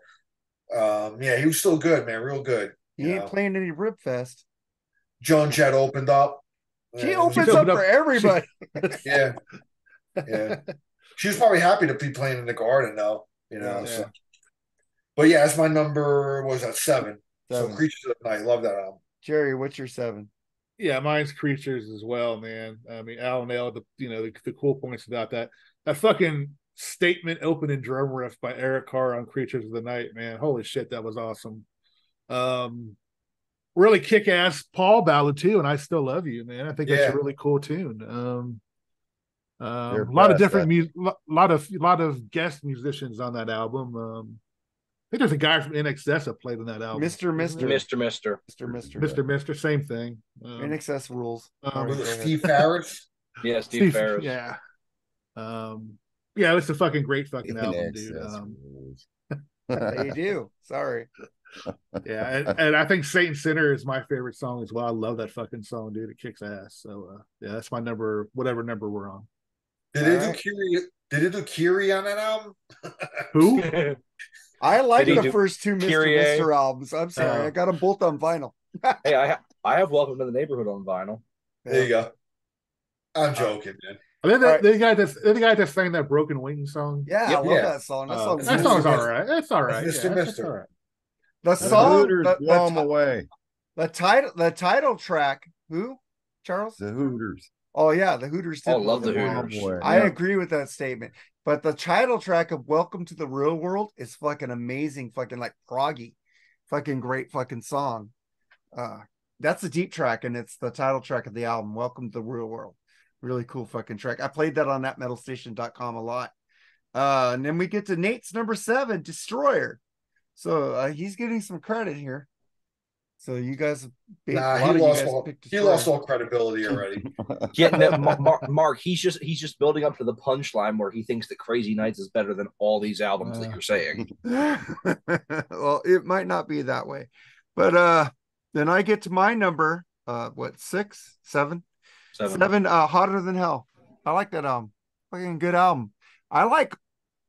he was still good, man, real good. He ain't playing any Rib Fest. Joan Jett opened up. She opens up for everybody. Yeah. She was probably happy to be playing in the Garden, though. So. But yeah, that's my number. What was that 7? So Creatures of the Night. Love that album. Jerry, what's your 7? Yeah, mine's Creatures as well, man. I mean, Al nailed the cool points about that. That fucking statement opening drum riff by Eric Carr on Creatures of the Night, man. Holy shit, that was awesome. Really kick-ass Paul ballad too, and I Still Love You, man. I think that's a really cool tune. A lot of different lot of guest musicians on that album. I think there's a guy from NXS that played on that album. Mr. Same thing. NXS rules. Steve Farris. Yeah, Steve Farris. Yeah. It's a fucking great fucking album, dude. They do. Sorry. Yeah, and I think Saint and Sinner is my favorite song as well. I love that fucking song, dude. It kicks ass. So that's my number, whatever number we're on. Did they do Kyrie on that album? Who? I like the first two Mr. Mister albums. I'm sorry, I got them both on vinyl. Hey, I have Welcome to the Neighborhood on vinyl. There you go. I'm Uh, joking, man. Are they All right. the guy that sang that Broken Wings song? Yeah, I Yep. love Yeah. that song. That song That Mr. song's all Mister. right. That's all right. That's Mr. Yeah, that's Mister. all right. The The song, Hooters blow them away. the title track. Who? Charles? The Hooters. Oh yeah, the Hooters did Oh, blow love the them away. Blow 'em Hooters. away. I Yeah. agree with that statement. But the title track of Welcome to the Real World is fucking amazing, fucking like proggy, fucking great fucking song. That's a deep track, and it's the title track of the album, Welcome to the Real World. Really cool fucking track. I played that on thatmetalstation.com a lot. And then we get to Nate's number 7, Destroyer. So he's getting some credit here. So you guys, Nah, a lot of you guys picked he Destroyer. lost all credibility already. Yeah, no, Mark, he's just building up to the punchline where he thinks that Crazy Nights is better than all these albums that you're saying. Well, it might not be that way. But then I get to my number, 6, 7? 7, Hotter Than Hell. I like that album. Fucking good album. I like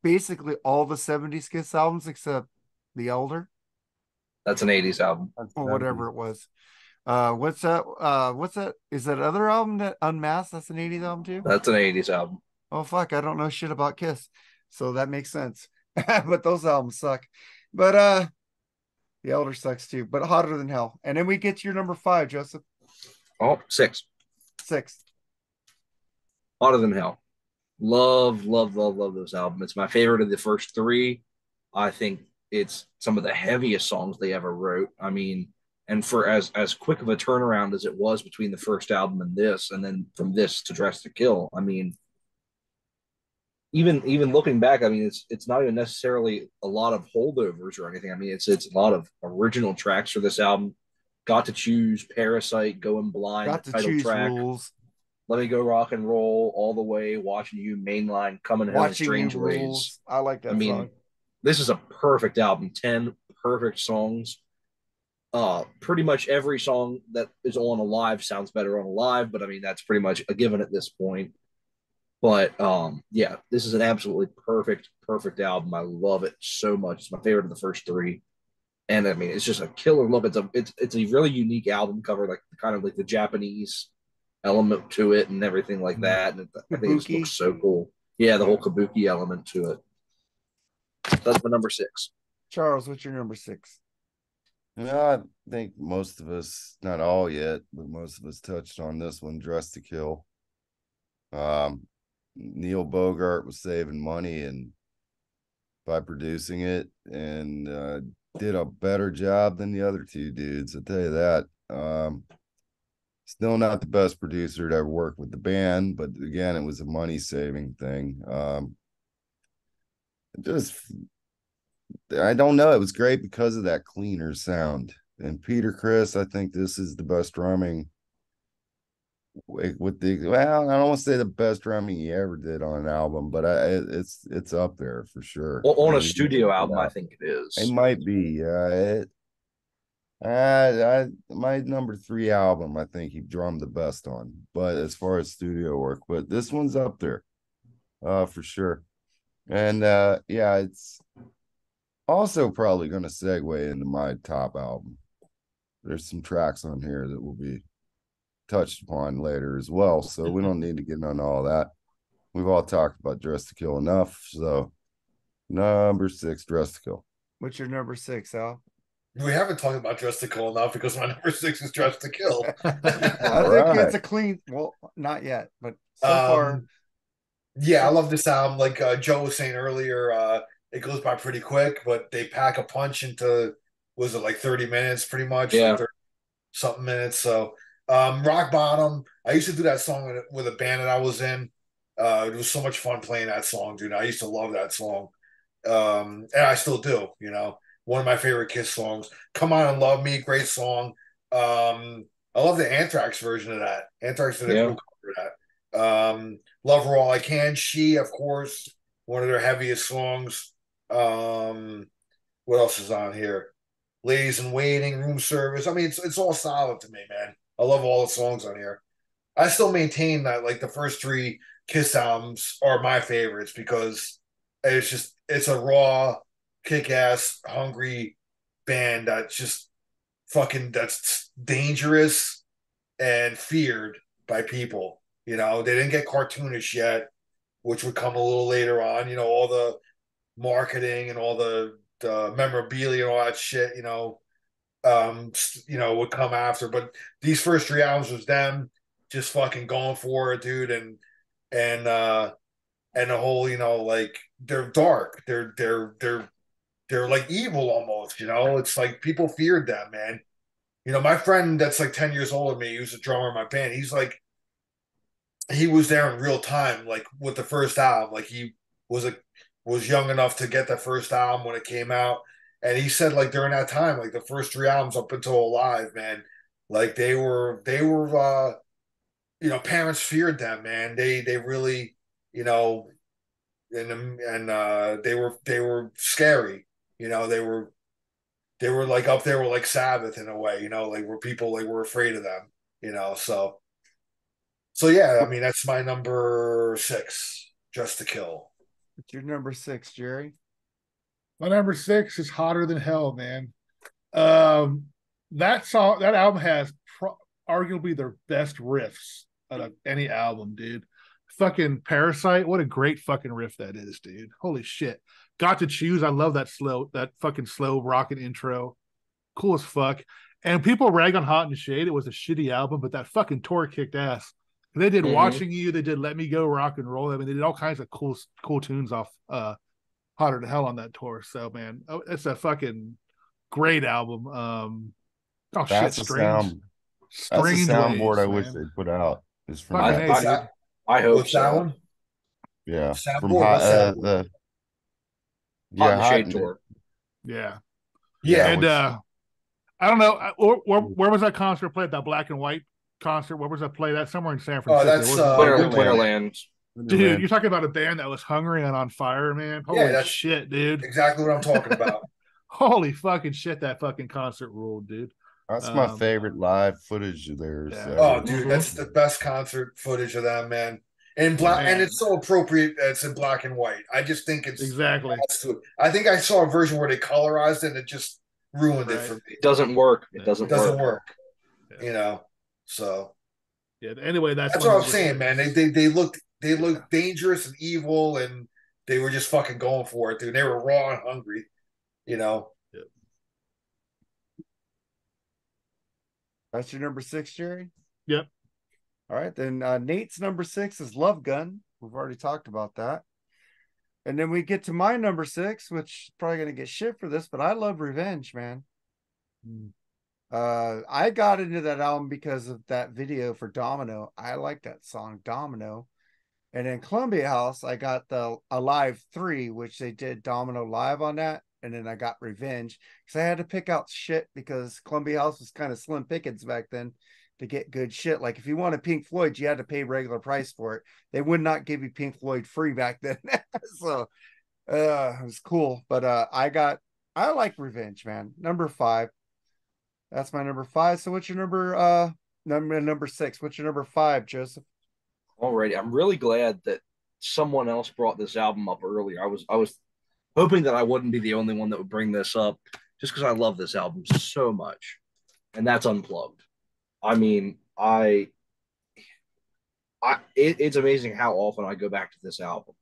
basically all the 70s Kiss albums except The Elder That's an 80s album. or whatever it was. What's that? What's that? Is that other album that Unmasked? That's an 80s album too? That's an 80s album. Oh fuck, I don't know shit about Kiss. So that makes sense. But those albums suck. But The Elder sucks too, but Hotter Than Hell. And then we get to your number 5, Joseph. Oh, 6. 6. Hotter Than Hell. Love this album. It's my favorite of the first 3. I think it's some of the heaviest songs they ever wrote. I mean, and for as quick of a turnaround as it was between the first album and this, and then from this to Dress to Kill, I mean, even looking back, I mean, it's not even necessarily a lot of holdovers or anything. I mean, it's a lot of original tracks for this album. Got to Choose, Parasite, Going Blind, Got the to title Choose track, Rules. Let Me Go Rock and Roll, All the Way, Watching You, Mainline, Coming Home in Watching Strange You Ways. Rules. I like that I mean, song. this is a perfect album. 10 perfect songs. Pretty much every song that is on a live sounds better on a live, but I mean that's pretty much a given at this point. But yeah, this is an absolutely perfect album. I love it so much. It's my favorite of the first 3. And I mean, it's just a killer look. It's a really unique album cover, like kind of like the Japanese element to it and everything like that. And I think it just looks so cool. Yeah, the whole kabuki element to it. That's my number 6. Charles, what's your number 6? I think most of us, not all yet, but most of us touched on this one, Dress to Kill. Neil Bogart was saving money and by producing it and did a better job than the other 2 dudes, I'll tell you that. Still not the best producer to ever work with the band, but again, it was a money-saving thing. I don't know. It was great because of that cleaner sound. And Peter Criss, I think this is the best drumming with the, well, I don't want to say the best drumming he ever did on an album, but it's up there for sure. Well, on a studio album, I think it is. It might be. My number 3 album, I think he drummed the best on. But as far as studio work, but this one's up there, for sure. And yeah, it's also probably going to segue into my top album. There's some tracks on here that will be touched upon later as well, so we don't need to get on all that. We've all talked about Dress to Kill enough. So number 6, Dress to Kill. What's your number 6, Al? We haven't talked about Dress to Kill enough because my number 6 is Dress to Kill. I think it's a clean, well, not yet, but so far. Yeah, I love this album. Like Joe was saying earlier, it goes by pretty quick, but they pack a punch into, was it like 30 minutes pretty much? Yeah. 30 something minutes. So Rock Bottom, I used to do that song with a band that I was in. It was so much fun playing that song, dude. I used to love that song. And I still do, one of my favorite Kiss songs. Come On and Love Me, great song. I love the Anthrax version of that. Anthrax did a cool cover of that. Love Her All I Can. She, of course, one of their heaviest songs. What else is on here? Ladies in Waiting, Room Service. I mean, it's all solid to me, man. I love all the songs on here. I still maintain that like the first 3 Kiss albums are my favorites because it's a raw, kick-ass, hungry band that just fucking that's dangerous and feared by people. You know, they didn't get cartoonish yet, which would come a little later on. You know, all the marketing and all the memorabilia and all that shit. Would come after. But these first three albums was them just fucking going for it, dude, and and the whole, like they're dark, they're like evil almost. It's like people feared them, man. My friend that's like 10 years older than me, he was a drummer in my band. He's like, he was there in real time, like with the first album. Like he was a was young enough to get the first album when it came out, and he said like during that time, like the first three albums up until Alive, man, like parents feared them, man. They really, you know, and they were scary. They were like up there with like Sabbath in a way, like where people like were afraid of them, so yeah, I mean that's my number six, Just to Kill. What's your number six, Jerry? My number six is Hotter Than Hell, man. That album has arguably their best riffs out of any album, dude. Fucking Parasite, what a great fucking riff that is, dude. Holy shit. Got to Choose, I love that fucking slow rocking intro. Cool as fuck. And people rag on Hot in the Shade, it was a shitty album, but that fucking tour kicked ass. They did Watching You, they did Let Me Go Rock and Roll. I mean, they did all kinds of cool tunes off Hotter Than Hell on that tour. So man, it's a fucking great album. That's a soundboard Waves, I wish they'd put out. Is from I hope What's that one? Yeah, from Hot, the Shade tour. Yeah. And I don't know where was that concert played? That Black and White concert. Where was that played at? Somewhere in San Francisco. Oh, that's Winterland. Dude, you're talking about a band that was hungry and on fire, man. Holy shit, dude. Exactly what I'm talking about. Holy fucking shit, that fucking concert ruled, dude. That's my favorite live footage of theirs. Yeah. Oh, dude, that's the best concert footage of them, man. And it's so appropriate that it's in black and white. I just think it's exactly. I think I saw a version where they colorized it and it just ruined it for me. It doesn't work. It doesn't work. Yeah. So yeah. Anyway, that's what I'm saying, man. They looked dangerous and evil, and they were just fucking going for it, dude. They were raw and hungry, Yep. That's your number six, Jerry? Yep. All right, then Nate's number six is Love Gun. We've already talked about that. And then we get to my number six, which is probably going to get shit for this, but I love Revenge, man. I got into that album because of that video for Domino. I like that song, Domino. And in Columbia House, I got the Alive 3, which they did Domino live on that. And then I got Revenge because I had to pick out shit because Columbia House was kind of slim pickings back then to get good shit. Like if you wanted Pink Floyd, you had to pay regular price for it. They would not give you Pink Floyd free back then. So it was cool. But I like Revenge, man. Number 5. That's my number 5. So what's your number 6? What's your number 5, Joseph? Alrighty. I'm really glad that someone else brought this album up earlier. I was hoping that I wouldn't be the only one that would bring this up just because I love this album so much. And that's Unplugged. I mean, it's amazing how often I go back to this album.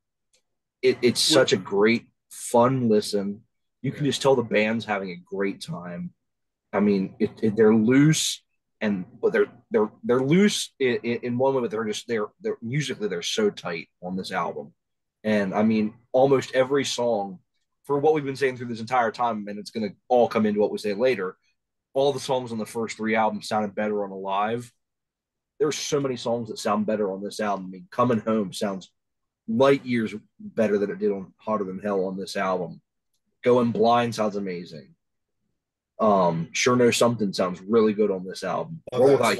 It's such a great, fun listen. You can just tell the band's having a great time. I mean, they're loose, but they're loose in one way, but they're musically they're so tight on this album. And I mean, almost every song, for what we've been saying through this entire time, and it's going to all come into what we say later, all the songs on the first 3 albums sounded better on Alive. There's so many songs that sound better on this album. I mean, Coming Home sounds light years better than it did on Hotter Than Hell on this album. Going Blind sounds amazing. Sure Know Something sounds really good on this album. World Without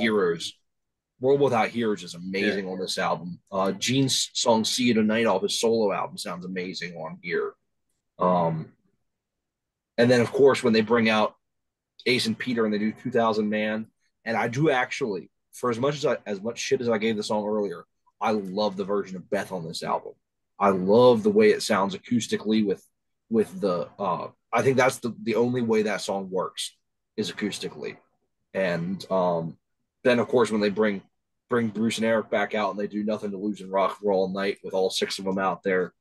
Heroes is amazing on this album. Gene's song See You Tonight off his solo album sounds amazing on here. And then of course when they bring out Ace and Peter and they do 2000 Man, and I do actually, for as much shit as I gave the song earlier, I love the version of Beth on this album. I love the way it sounds acoustically with the I think that's the only way that song works is acoustically. And then of course when they bring Bruce and Eric back out and they do Nothing to Lose in Rock and Roll All Night with all 6 of them out there,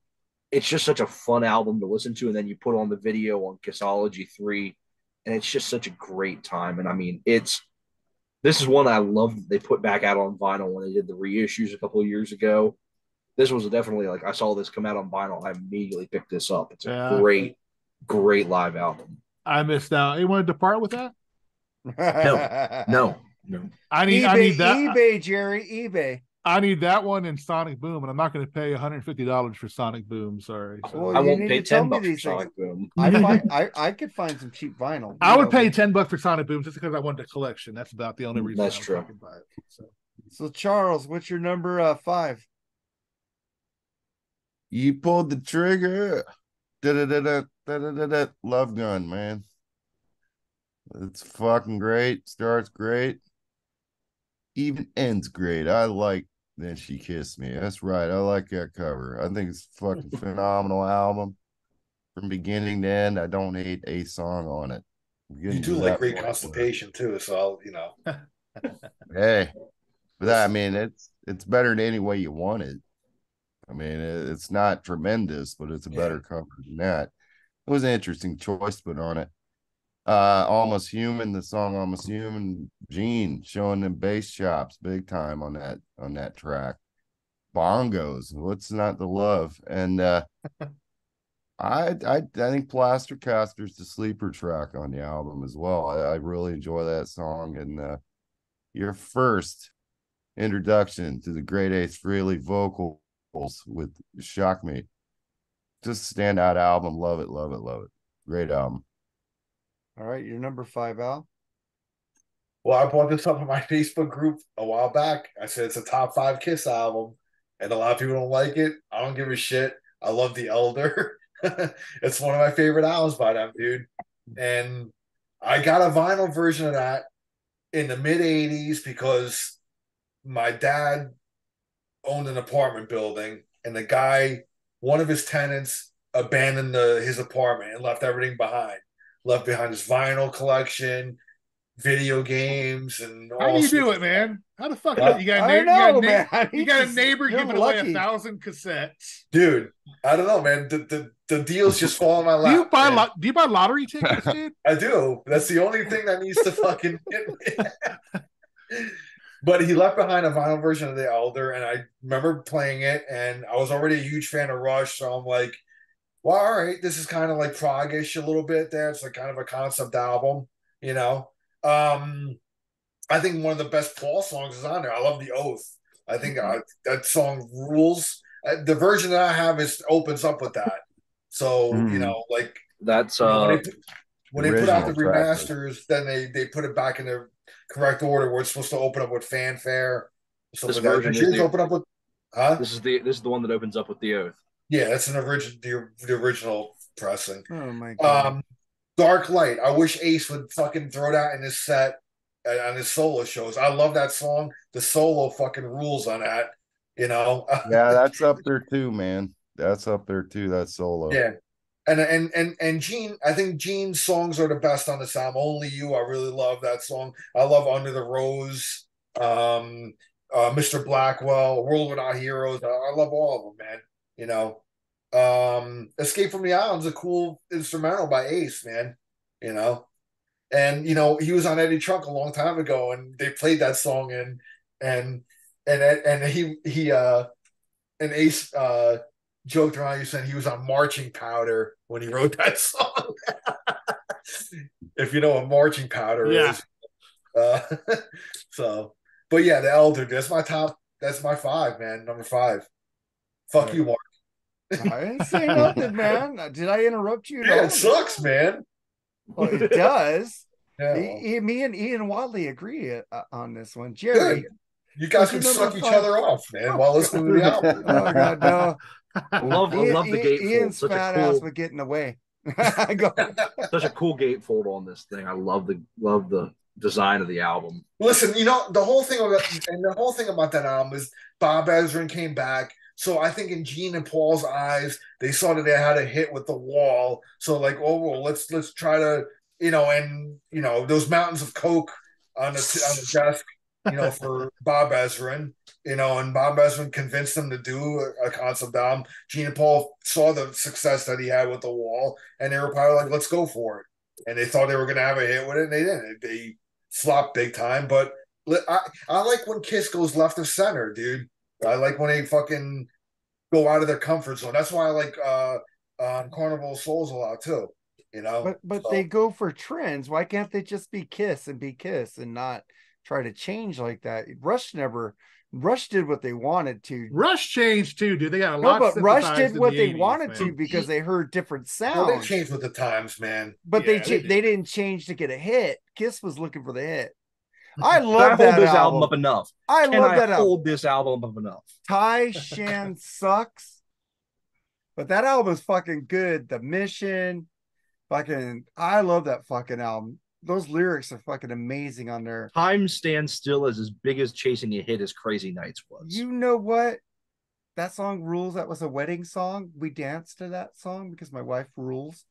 it's just such a fun album to listen to. And then you put on the video on Kissology 3, and it's just such a great time. And I mean, this is one I love that they put back out on vinyl when they did the reissues a couple of years ago. This was definitely like, I saw this come out on vinyl, I immediately picked this up. It's a great live album. I missed out. You want to depart with that? No. I need that. eBay, Jerry, eBay. I need that one in Sonic Boom, and I'm not going to pay $150 for Sonic Boom. Sorry. So. Well, I won't pay $10 for Sonic Boom. I could find some cheap vinyl. I would pay $10 for Sonic Boom just because I wanted a collection. That's about the only reason. That's true. Buy it. So Charles, what's your number 5? You pulled the trigger. Da-da-da-da-da-da-da. Love Gun, man. It's fucking great. Starts great. Even ends great. I like Then She Kissed Me. That's right. I like that cover. I think it's a fucking phenomenal album. From beginning to end, I don't hate a song on it. You do like Great Constipation too, so Hey. But I mean, it's better than any way you want it. I mean, it's not tremendous, but it's a better cover than that. It was an interesting choice to put on it. Almost Human, the song Almost Human, Gene showing them bass chops big time on that track. Bongos, what's not to love? And I think Plaster Caster's the sleeper track on the album as well. I really enjoy that song. And your first introduction to the great Ace Frehley vocals with Shock Me. Just a standout album. Love it, love it, love it. Great album. All right, your number 5, Al. Well, I brought this up in my Facebook group a while back. I said it's a top 5 Kiss album, and a lot of people don't like it. I don't give a shit. I love The Elder. It's one of my favorite albums by them, dude. And I got a vinyl version of that in the mid-'80s because my dad owned an apartment building, and the guy, one of his tenants, abandoned his apartment and left everything behind. Left behind his vinyl collection, video games, and all. How do you do it, man? How the fuck you got a neighbor giving away 1,000 cassettes, dude? I don't know, man. The deals just fall in my lap. Do you buy lottery tickets, dude? I do. That's the only thing that needs to fucking get me. But he left behind a vinyl version of The Elder, and I remember playing it, and I was already a huge fan of Rush, so I'm like, well, all right, this is kind of like prog-ish a little bit there. It's like kind of a concept album, you know. I think one of the best Paul songs is on there. I love The Oath. I think that song rules. The version that I have opens up with that. So, you know, like that's when they put out the remasters, then they put it back in the correct order where it's supposed to open up with Fanfare. So this version is open up with This is the one that opens up with The Oath. Yeah, that's the original pressing. Oh my god. Dark Light. I wish Ace would fucking throw that in his set on his solo shows. I love that song. The solo fucking rules on that, you know. Yeah, that's up there too, man. That's up there too, that solo. Yeah. And Gene, I think Gene's songs are the best on this album. Only You, I really love that song. I love Under the Rose, Mr. Blackwell, World Without Heroes. I love all of them, man. You know, Escape from the Island's a cool instrumental by Ace, man. You know, and you know he was on Eddie Trunk a long time ago, and they played that song, and Ace joked around. He said he was on marching powder when he wrote that song. If you know what marching powder is, so. But yeah, The Elder. That's my top. That's my 5, man. Number 5. Fuck you, Mark. I didn't say nothing, man. Did I interrupt you? Yeah, it sucks, man. Well, it does. Yeah. Me and Ian Wadley agree on this one. Jerry, good. You guys can suck each other off, man, while listening to the album. Oh God, no. I love the gatefold. Ian's fat ass would get in the way. Such a cool gatefold on this thing. I love the design of the album. Listen, you know the whole thing about that album is Bob Ezrin came back. So I think in Gene and Paul's eyes, they saw that they had a hit with the wall. So like, oh well, let's try to and those mountains of coke on the desk, for Bob Ezrin, and Bob Ezrin convinced them to do a concept album. Gene and Paul saw the success that he had with The Wall, and they were probably like, let's go for it. And they thought they were going to have a hit with it, and they didn't. They flopped big time. But I like when Kiss goes left of center, dude. I like when they fucking go out of their comfort zone. That's why I like Carnival of Souls a lot too. But So, they go for trends. Why can't they just be Kiss and not try to change like that? Rush did what they wanted to. Rush changed too, dude. They got a No, lot. but Rush did what they 80s, wanted man. to because they heard different sounds. well, they changed with the times, man. But Yeah, they they didn't change to get a hit. Kiss was looking for the hit. I Can I love hold that this album up enough? I Can love I that album. hold this album up enough? Tai Shan sucks, but that album is fucking good. The Mission, I love that fucking album. Those lyrics are fucking amazing on there. Time Stands Still is as big as chasing a hit as Crazy Nights was. You know what? That song rules. That was a wedding song. We danced to that song because my wife rules.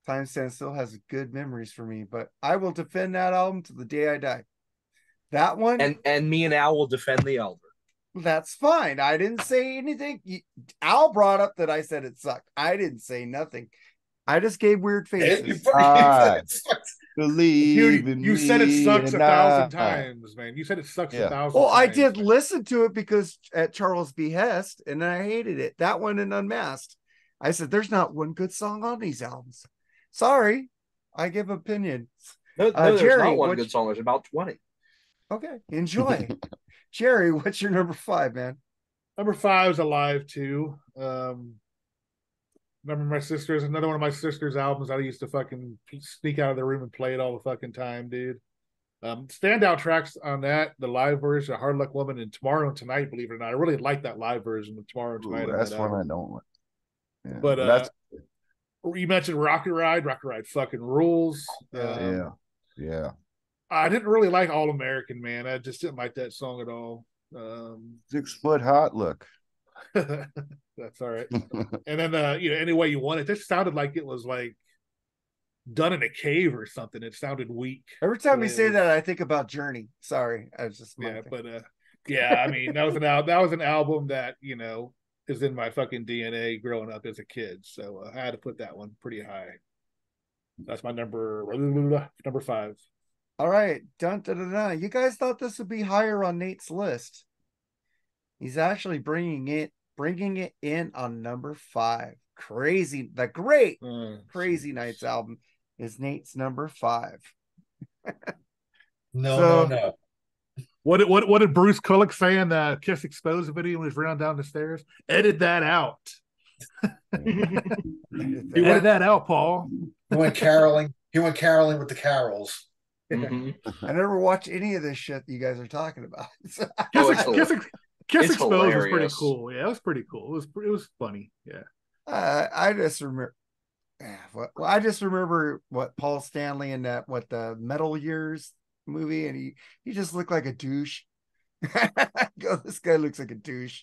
Time Stands Still has good memories for me, but I will defend that album to the day I die. That one, and me and Al will defend the Elder. that's fine. I didn't say anything. Al brought up that I said it sucked. I didn't say nothing. I just gave weird faces. Believe Dude, in you me said it sucks and 1,000 times, man. You said it sucks Yeah. 1,000 Well, times. I did listen to it because at Charles' behest, and I hated it. That one and Unmasked. I said, there's not one good song on these albums. Sorry. I give opinions. No, there's Jerry, not one good song. There's about 20. Okay, enjoy. Jerry, what's your number 5, man? Number 5 is Alive too. Remember my sister's another one of my sister's albums. I used to fucking sneak out of the room and play it all the fucking time, dude. Standout tracks on that, the live version, Hard Luck Woman, and Tomorrow and Tonight. Believe it or not, I really like that live version of Tomorrow and Tonight. that's one I don't like. Yeah, but that's you mentioned Rocket Ride. Rocket Ride fucking rules. yeah. I didn't really like All American, man. I just didn't like that song at all. 6 foot hot look. That's all right. And then Any Way You Want It, this sounded like it was like done in a cave or something. It sounded weak. Every time you say that, I think about Journey. Sorry, I was just I mean, that was an album that is in my fucking DNA growing up as a kid. So I had to put that one pretty high. That's my number 5. All right, dun, dun, dun, dun. You guys thought this would be higher on Nate's list. He's actually bringing it in on number 5. Crazy, the great Crazy Nights album is Nate's number 5. No. What did Bruce Kulick say in the Kiss Exposed video when he was running down the stairs? Edit that out. Edit that out, Paul. He went caroling with the carols. Mm-hmm. I never watched any of this shit that you guys are talking about. Kiss Exposed hilarious. was pretty cool. Yeah, it was pretty cool. It was funny. Yeah. I just remember. I just remember what Paul Stanley in the Metal Years movie, and he just looked like a douche. This guy looks like a douche.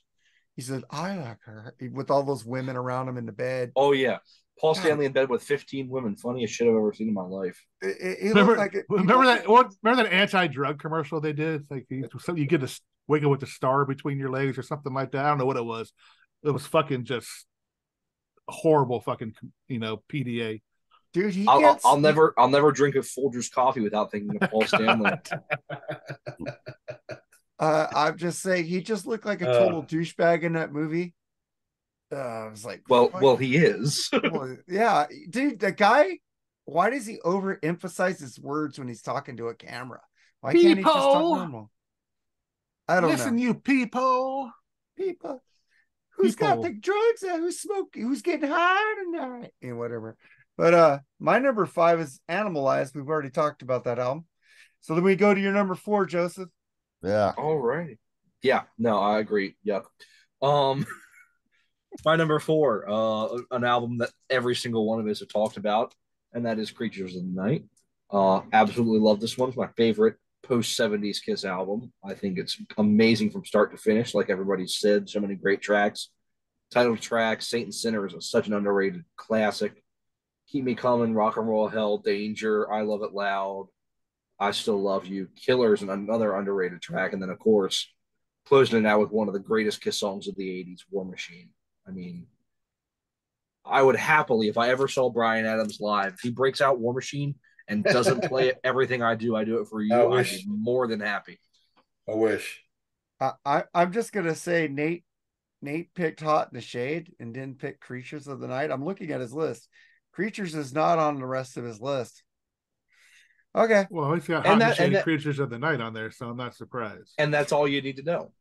He said, "I like her," with all those women around him in the bed. Oh yeah, Paul Stanley in bed with 15 women. Funniest shit I've ever seen in my life. Remember that anti-drug commercial they did? It's like you get to wake up with a star between your legs or something like that. I don't know what it was. It was fucking just horrible fucking PDA. Dude, I'll never drink a Folgers coffee without thinking of Paul Stanley. I'm just saying he just looked like a total douchebag in that movie. I was like, well, he is. Yeah, dude, the guy. Why does he overemphasize his words when he's talking to a camera? Why can't he just talk normal? I don't know. Listen, you people. Who's got the drugs? Who's smoking? Who's getting high tonight? And whatever. But my number 5 is Animalized. We've already talked about that album. So then we go to your number 4, Joseph. Yeah. All right. Yeah. No, I agree. Yep. My number 4, an album that every single one of us have talked about, and that is Creatures of the Night. Absolutely love this one. It's my favorite post-70s Kiss album. I think it's amazing from start to finish, like everybody said. So many great tracks. Title track, Saint and Sinner is such an underrated classic. Keep Me Coming, Rock and Roll Hell, Danger, I Love It Loud, I Still Love You, Killers, and another underrated track. And then, of course, closing it out with one of the greatest Kiss songs of the 80s, War Machine. I mean, I would happily, if I ever saw Bryan Adams live, if he breaks out War Machine and doesn't play it, Everything I Do It For I You, I'd be wish. more than happy. I wish. I'm just gonna say Nate picked Hot in the Shade and didn't pick Creatures of the Night. I'm looking at his list. Creatures is not on the rest of his list. Okay. Well, he's got And Hot and that, and Shady that, Creatures of the Night on there, so I'm not surprised. and that's all you need to know.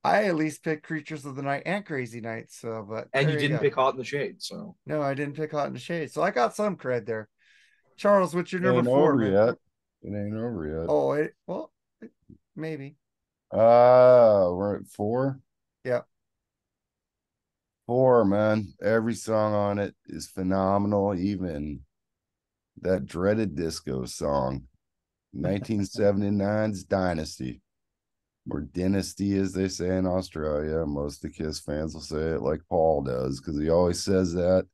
I at least picked Creatures of the Night and Crazy Nights. So, but And you there didn't go. pick Hot in the Shade, so No, I didn't pick Hot in the Shade. So I got some cred there. Charles, what's your It number ain't 4, over man? yet. It ain't over yet. Well, maybe. We're at 4. Yeah. 4, man. Every song on it is phenomenal. Even that dreaded disco song, 1979's Dynasty, or Dynasty, as they say in Australia. Most of the Kiss fans will say it like Paul does, because he always says that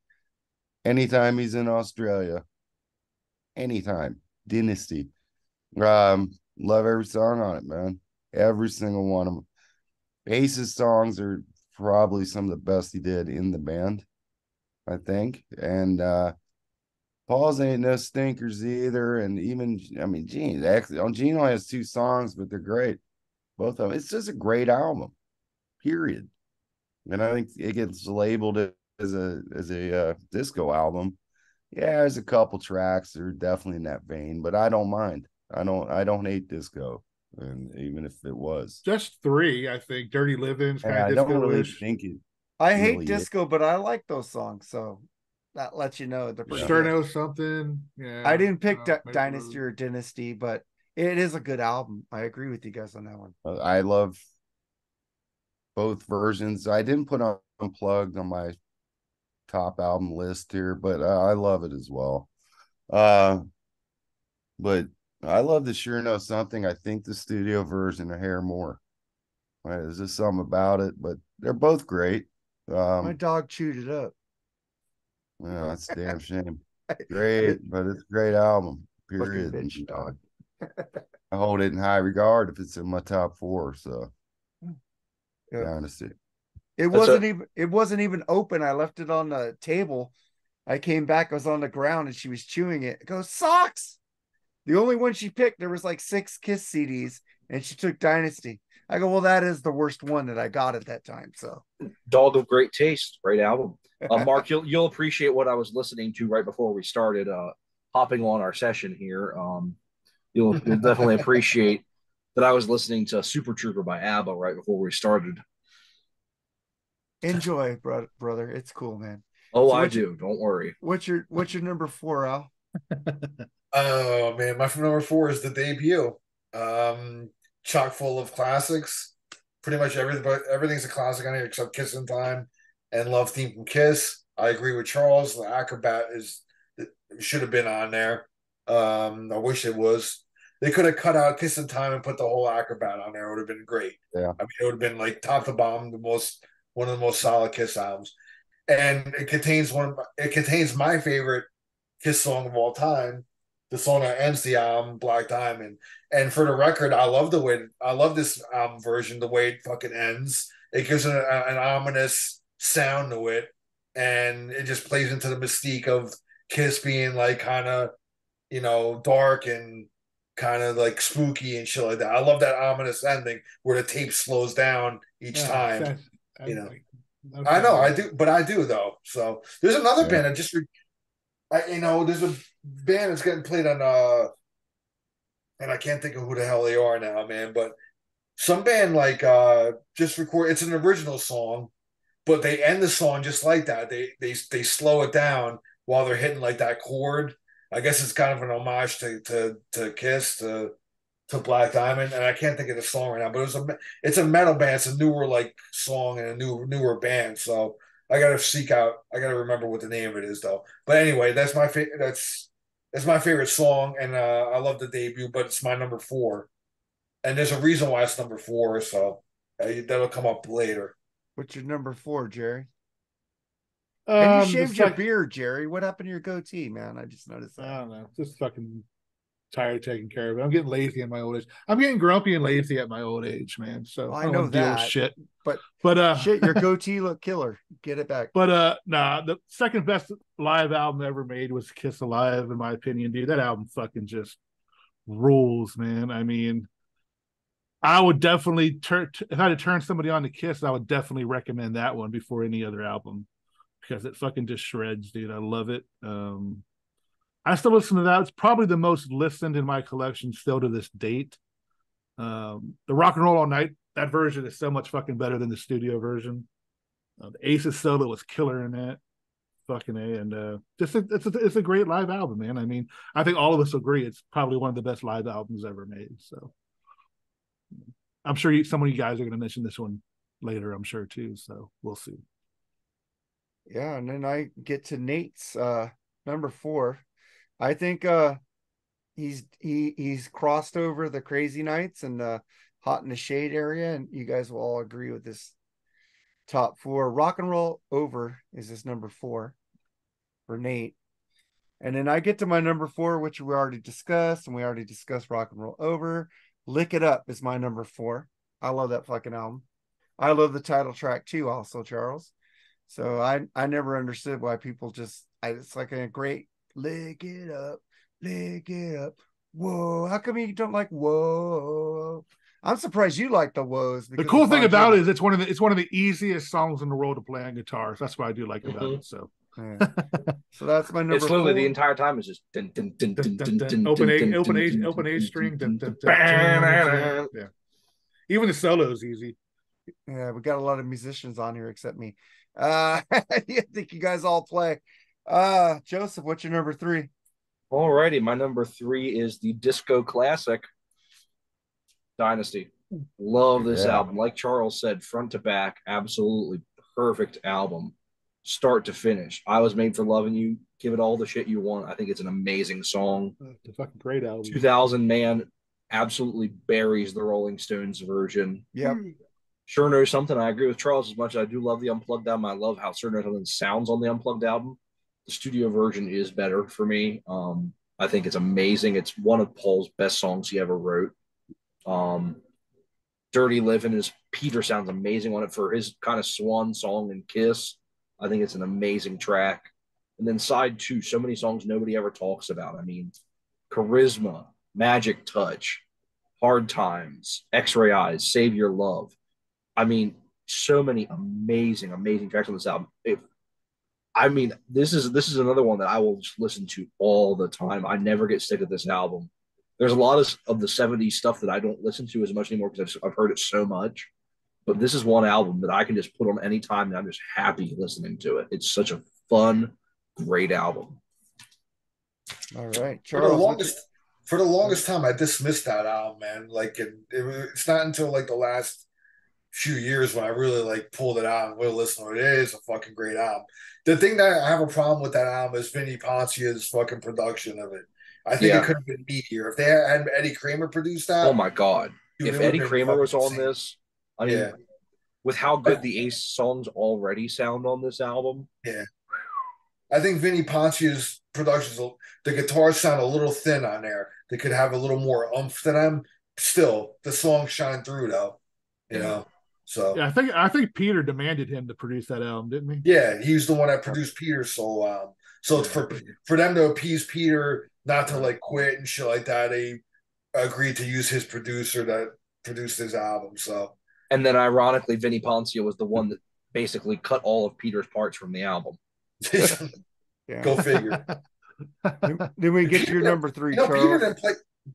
anytime he's in Australia. Anytime. Dynasty. Love every song on it, man. Every single one of them. Ace's songs are probably some of the best he did in the band, I think. And Paul's ain't no stinkers either. And even, I mean, Gene, actually, Gene only has 2 songs, but they're great. Both of them. It's just a great album, period. And I think it gets labeled as a disco album. Yeah, there's a couple tracks that are definitely in that vein, but I don't mind. I don't hate disco, and even if it was, Just 3, I think. Dirty Living's kind yeah, of I don't really disco-ish. think it I hate really is. disco, but I like those songs. So that lets you know they're pretty Yeah. good. Sterno something. Yeah. I didn't pick maybe Dynasty or Dynasty, but it is a good album. I agree with you guys on that one. I love both versions. I didn't put on Unplugged on my top album list here, but I love it as well. But I love the Sure Know Something. I think the studio version of Hair more. There's just something about it, but they're both great. My dog chewed it up. Yeah, that's a damn shame. Great, but it's a great album. Fucking Period. bitch dog. I hold it in high regard if it's in my top 4. So, Yeah. Dynasty. It wasn't even open. I left it on the table. I came back, I was on the ground and she was chewing it. It goes, socks. The only one she picked, there was like 6 Kiss CDs, and she took Dynasty. I go, well, that is the worst one that I got at that time. So, Dog of Great Taste, great album. Mark, you'll appreciate what I was listening to right before we started hopping on our session here. You'll definitely appreciate that I was listening to Super Trooper by ABBA right before we started. enjoy, brother. It's cool, man. Oh, So I do. Don't worry. What's your number 4, Al? Oh man, my number 4 is the debut. Chock full of classics. Pretty much everything's a classic on here except Kissin' Time and Love Theme from Kiss. I agree with Charles. The Acrobat should have been on there. I wish it was. They could have cut out Kissin' Time and put the whole Acrobat on there. It would have been great. Yeah. I mean, it would have been like top to bottom, one of the most solid Kiss albums. And it contains my favorite Kiss song of all time, the song that ends the album, Black Diamond. And for the record, I love this album version, the way it fucking ends. It gives it an ominous sound to it, and it just plays into the mystique of Kiss being like kind of, dark and kind of like spooky and shit like that. I love that ominous ending where the tape slows down each time. I know I do, but I do though. So there's another band that there's a band that's getting played on and I can't think of who the hell they are now, man, but some band like just record it's an original song, but they end the song just like that. They slow it down while they're hitting like that chord. I guess it's kind of an homage to Kiss to Black Diamond, and I can't think of the song right now, but it's a metal band. It's a newer like song and a newer band. So I gotta remember what the name of it is though. But anyway, that's my favorite song, and I love the debut, but it's my number 4. And there's a reason why it's number 4, so that'll come up later. What's your number 4, Jerry? And you The shaved your sec- beard, Jerry. What happened to your goatee, man? I just noticed I that. don't know. Just fucking tired of taking care of it. I'm getting lazy in my old age. I'm getting grumpy and lazy at my old age, man. So Well, I I don't know want to deal with that, shit. but But shit, your goatee look killer. Get it back. nah, the second best live album ever made was Kiss Alive, in my opinion, dude. That album fucking just rules, man. I mean, I would definitely turn if I had to turn somebody on to Kiss, I would definitely recommend that one before any other album because it fucking just shreds, dude. I love it. I still listen to that. It's probably the most listened in my collection still to this date. The Rock and Roll All Night, that version is so much fucking better than the studio version. The Ace's solo was killer in that. Fucking A. And it's a great live album, man. I mean, I think all of us agree it's probably one of the best live albums ever made. So I'm sure some of you guys are going to mention this one later, I'm sure too. So we'll see. Yeah, and then I get to Nate's number 4. I think he's crossed over the Crazy Nights and Hot in the Shade area, and you guys will all agree with this top 4. Rock and Roll Over is his number 4 for Nate. And then I get to my number 4, which we already discussed, and we already discussed Rock and Roll Over. Lick It Up is my number 4. I love that fucking album. I love the title track too, also, Charles. So I never understood why people it's like a great lick it up, lick it up. Whoa, how come you don't like whoa? I'm surprised you like the woes. The cool thing about it is it's one of the easiest songs in the world to play on guitar. So that's what I do like about it. So yeah. So that's my number. It's literally 4. the entire time is just open A string. Yeah. Even the solo is easy. Yeah, we got a lot of musicians on here except me. I think you guys all play. Joseph, what's your number 3? Alrighty, my number 3 is the disco classic Dynasty. Love this album. Like Charles said, front to back, absolutely perfect album, start to finish. I Was Made for Loving You. Give it all the shit you want. I think it's an amazing song. It's a fucking great album. 2000 Man absolutely buries the Rolling Stones version. Yep. Sure Knows Something. I agree with Charles as much as I do love the Unplugged album. I love how Sure Knows Something sounds on the Unplugged album. The studio version is better for me. I think it's amazing. It's one of Paul's best songs he ever wrote. Dirty Living is Peter sounds amazing on it for his kind of swan song and Kiss. I think it's an amazing track. And then side 2, so many songs nobody ever talks about. I mean, Charisma, Magic Touch, Hard Times, X-Ray Eyes, Save Your Love. I mean, so many amazing, amazing tracks on this album. This is another one that I will just listen to all the time. I never get sick of this album. There's a lot of the 70s stuff that I don't listen to as much anymore because I've heard it so much. But this is one album that I can just put on any time and I'm just happy listening to it. It's such a fun, great album. All right, Charles. For the longest time, I dismissed that album, man. Like, it's not until like the last few years when I really like pulled it out and really listened to it. It is a fucking great album. The thing that I have a problem with that album is Vinny Poncia's fucking production of it. I think it could have been meatier if they had Eddie Kramer produce that. Oh my god! Dude, if Eddie Kramer was on this, I mean, with how good the Ace songs already sound on this album, I think Vinny Poncia's productions, the guitars sound a little thin on there. They could have a little more oomph to them. Still, the songs shine through though. You know. So yeah, I think Peter demanded him to produce that album, didn't he? Yeah, he's the one that produced Peter's solo album. So it's for them to appease Peter, not to like quit and shit like that, they agreed to use his producer that produced his album. So and then ironically, Vinny Poncia was the one that basically cut all of Peter's parts from the album. Go figure. Then we get to your number 3, Charles.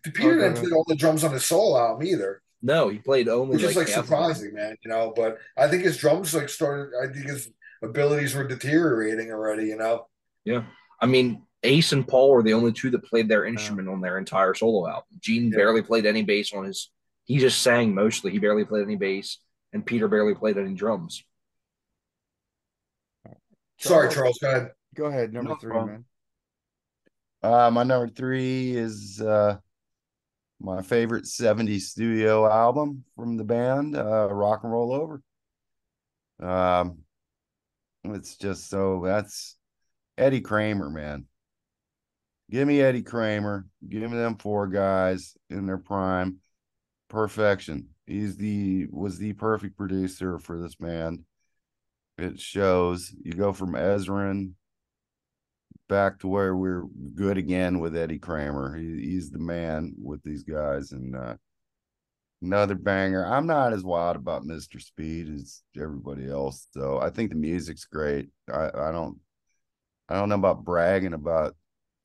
Peter didn't play all the drums on his solo album either. No, he played only, which is like surprising, man. You know, but I think his drums like started. I think his abilities were deteriorating already. You know. Yeah, I mean, Ace and Paul were the only two that played their instrument on their entire solo album. Gene barely played any bass on his. He just sang mostly. He barely played any bass, and Peter barely played any drums. Sorry, Charles. Go ahead. Go ahead. Number 3, man. My number 3 is my favorite 70s studio album from the band, Rock and Roll Over. It's just so that's Eddie Kramer, man. Give me Eddie Kramer. Give me them four guys in their prime. Perfection. Was the perfect producer for this band. It shows. You go from Ezrin back to where we're good again with Eddie Kramer. He's the man with these guys. And another banger. I'm not as wild about Mr. Speed as everybody else, though. I think the music's great. I don't know about bragging about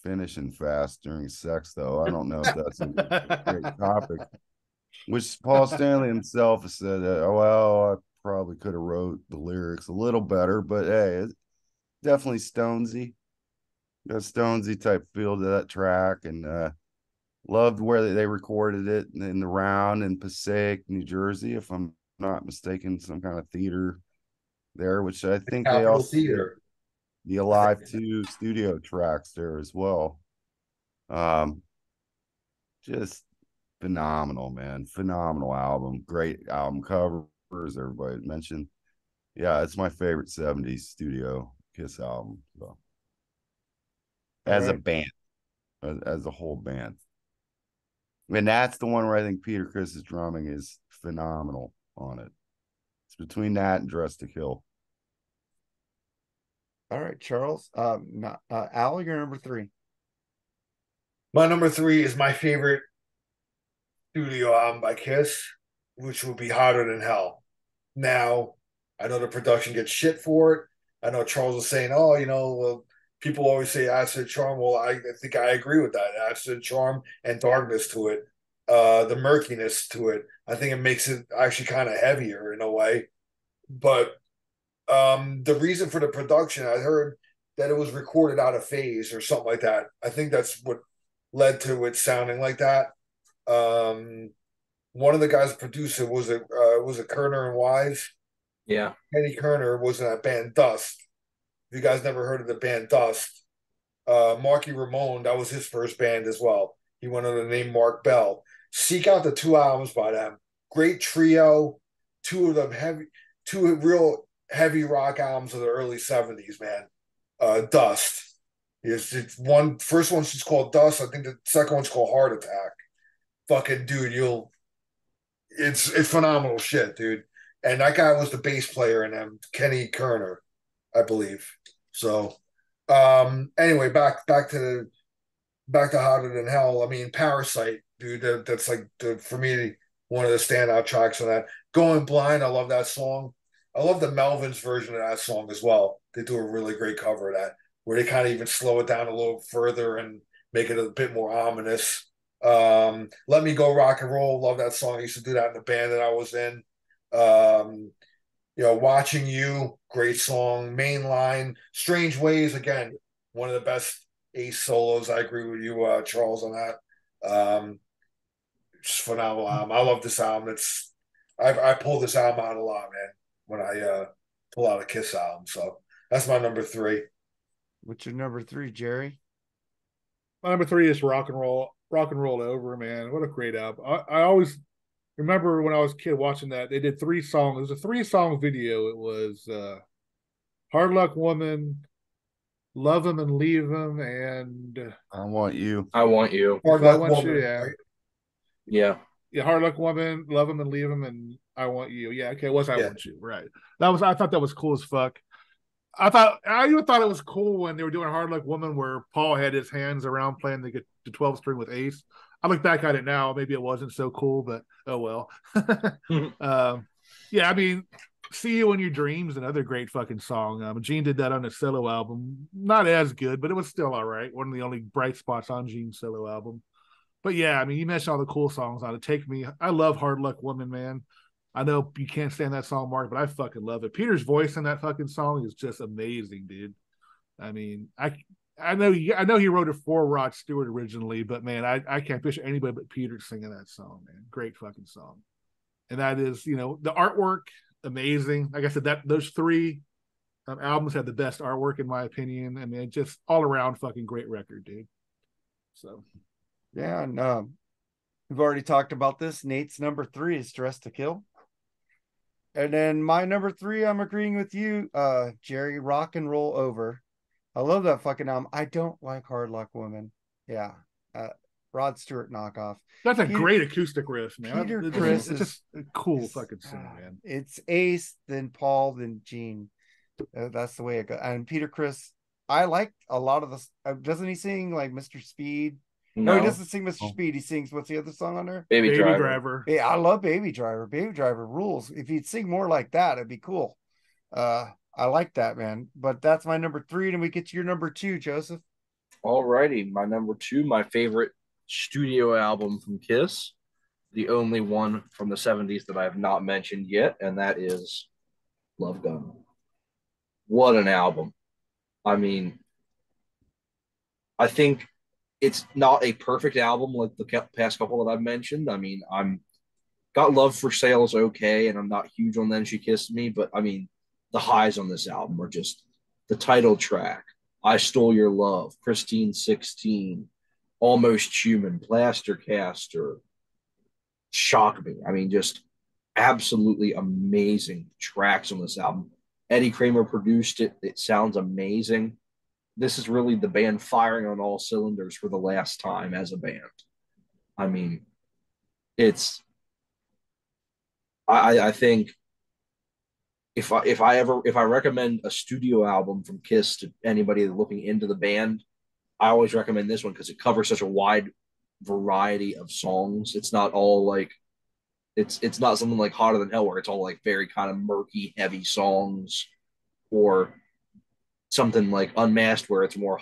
finishing fast during sex, though. I don't know if that's a great topic. Which Paul Stanley himself has said, well, I probably could have wrote the lyrics a little better, but hey, it's definitely Stonesy. Got a Stonesy type feel to that track, and loved where they recorded it in the Round in Passaic, New Jersey, if I'm not mistaken, some kind of theater there, which I think they Capitol also did Theater. the Alive 2 studio tracks there as well. Just phenomenal, man. Phenomenal album. Great album covers, everybody mentioned. Yeah, it's my favorite 70s studio Kiss album. So as a band, as a whole band. And that's the one where I think Peter Criss's drumming is phenomenal on it. It's between that and Dress to Kill. All right, Charles. Al, you're number 3. My number 3 is my favorite studio album by Kiss, which would be Hotter Than Hell. Now, I know the production gets shit for it. I know Charles was saying, oh, well, people always say acid charm. Well, I think I agree with that. Acid charm and darkness to it, the murkiness to it. I think it makes it actually kind of heavier in a way. But the reason for the production, I heard that it was recorded out of phase or something like that. I think that's what led to it sounding like that. One of the guys produced it was a Kerner and Wise. Yeah. Kenny Kerner was in that band Dust. If you guys never heard of the band Dust, Marky Ramone, that was his first band as well. He went under the name Mark Bell. Seek out the 2 albums by them. Great trio. 2 of them two real heavy rock albums of the early 70s, man. Dust. It's first one's just called Dust. I think the second one's called Heart Attack. Fucking dude, it's phenomenal shit, dude. And that guy was the bass player in them, Kenny Kerner, I believe. So, anyway, back to Hotter Than Hell. I mean, Parasite, dude. That's like for me one of the standout tracks on that. Going Blind, I love that song. I love the Melvins version of that song as well. They do a really great cover of that, where they kind of even slow it down a little further and make it a bit more ominous. Let Me Go Rock and Roll, love that song. I used to do that in the band that I was in. Watching You, great song. Mainline, Strange Ways, again, one of the best Ace solos. I agree with you, Charles, on that. Just phenomenal album. I love this album. I pull this album out a lot, man, when I pull out a Kiss album. So that's my number 3. What's your number 3, Jerry? My number 3 is Rock and Roll Over, man. What a great album. I always remember when I was a kid watching that. They did 3 songs. It was a 3-song video. It was Hard Luck Woman, Love Him and Leave Him, and I Want You. I Want You. Hard I Luck Want Woman, You, yeah. right? Yeah. Yeah, Hard Luck Woman, Love Him and Leave Him, and I Want You. Yeah, okay, it was I Yeah. Want You, right. I thought that was cool as fuck. I even thought it was cool when they were doing Hard Luck Woman where Paul had his hands around playing the 12-string with Ace. I look back at it now, maybe it wasn't so cool, but oh well. Yeah, I mean, See You in Your Dreams, another great fucking song. Gene did that on a solo album. Not as good, but it was still all right. One of the only bright spots on Gene's solo album. But yeah, I mean, you mentioned all the cool songs on it. Take Me. I love Hard Luck Woman, man. I know you can't stand that song, Mark, but I fucking love it. Peter's voice in that fucking song is just amazing, dude. I mean, I know he wrote it for Rod Stewart originally, but man, I can't picture anybody but Peter singing that song, man. Great fucking song. And that is, the artwork, amazing. Like I said, those 3 albums had the best artwork in my opinion. I mean, just all around fucking great record, dude. So, yeah, and we've already talked about this. Nate's number 3 is Dress to Kill. And then my number 3, I'm agreeing with you, Jerry, Rock and Roll Over. I love that fucking album. I don't like Hard Luck Woman. Yeah. Uh, Rod Stewart knockoff. That's a Peter, great acoustic riff, man. Peter It's Criss just, it's just a cool fucking song, man. It's Ace, then Paul, then Gene. That's the way it goes. And Peter Criss, I like a lot of the. Doesn't he sing like Mr. Speed? No, he doesn't sing Mr. Speed. He sings, what's the other song on there? Baby Driver. Yeah, I love Baby Driver. Baby Driver rules. If he'd sing more like that, it'd be cool. I like that, man. But that's my number 3, and we get to your number 2, Joseph. Alrighty, my number 2, my favorite studio album from Kiss, the only one from the 70s that I have not mentioned yet, and that is Love Gun. What an album. I mean, I think it's not a perfect album like the past couple that I've mentioned. I mean, I'm got Love for Sale is okay, and I'm not huge on Then She Kissed Me, but I mean, the highs on this album are just the title track, I Stole Your Love, Christine 16, Almost Human, Plaster Caster, Shock Me. I mean, just absolutely amazing tracks on this album. Eddie Kramer produced it. It sounds amazing. This is really the band firing on all cylinders for the last time as a band. I mean, it's. I think if I recommend a studio album from Kiss to anybody looking into the band, I always recommend this one because it covers such a wide variety of songs. It's not all like it's not something like Hotter Than Hell where it's all like very kind of murky, heavy songs, or something like Unmasked where it's more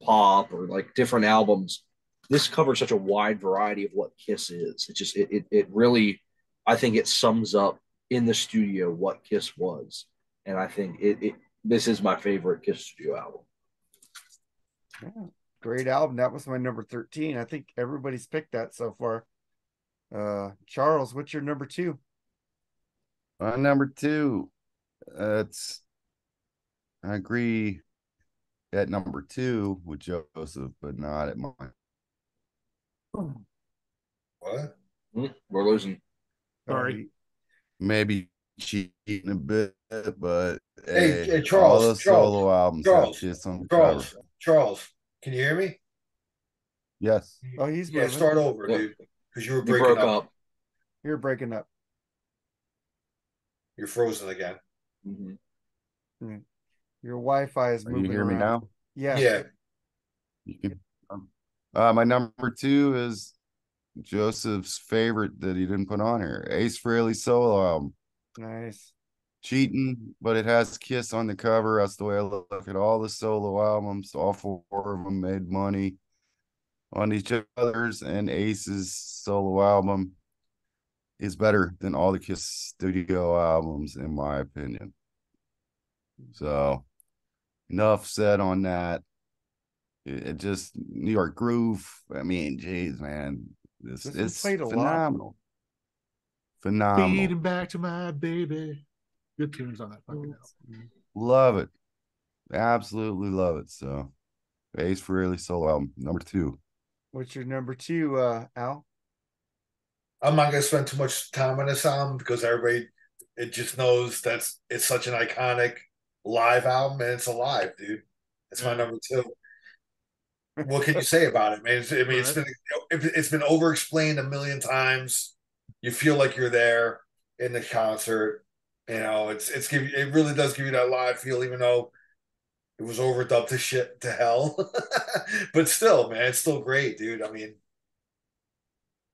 pop or like different albums. This covers such a wide variety of what Kiss is. It just it really, I think it sums up in the studio what Kiss was, and I think this is my favorite Kiss studio album. Yeah, great album. That was my number 13. I think everybody's picked that so far. Charles, what's your number 2? Number 2, it's I agree at number 2 with Joseph, but not at mine. What? We're losing. Sorry. Maybe cheating a bit, but Hey, Charles, all the Charles, solo albums Charles, have Kiss on the Charles, cover. Charles, can you hear me? Yes. Oh, he's Yeah, moving. start over, dude, because you were You breaking broke up. up. You're breaking up. You're frozen again. Mm-hmm. Your Wi-Fi is moving. You hear me around. now? Yeah. You can. My number 2 is Joseph's favorite that he didn't put on here, Ace Frehley solo album. Nice. Cheating, but it has Kiss on the cover. That's the way I look at all the solo albums. All 4 of them made money on each other's, and Ace's solo album is better than all the Kiss studio albums, in my opinion. So, enough said on that. It just New York Groove. I mean, geez, man, it's played a phenomenal. lot. Phenomenal. Feeding back to my baby. Good tunes on that fucking album. Love it. Absolutely love it. So, Ace Frehley solo album, number 2. What's your number 2, Al? I'm not gonna spend too much time on this album because everybody it just knows it's such an iconic live album, and it's alive, dude. It's my number 2. What can you say about it, man? It's been over explained a million times. You feel like you're there in the concert. You know, it really does give you that live feel, even though it was overdubbed to shit to hell. But still, man, it's still great, dude. I mean,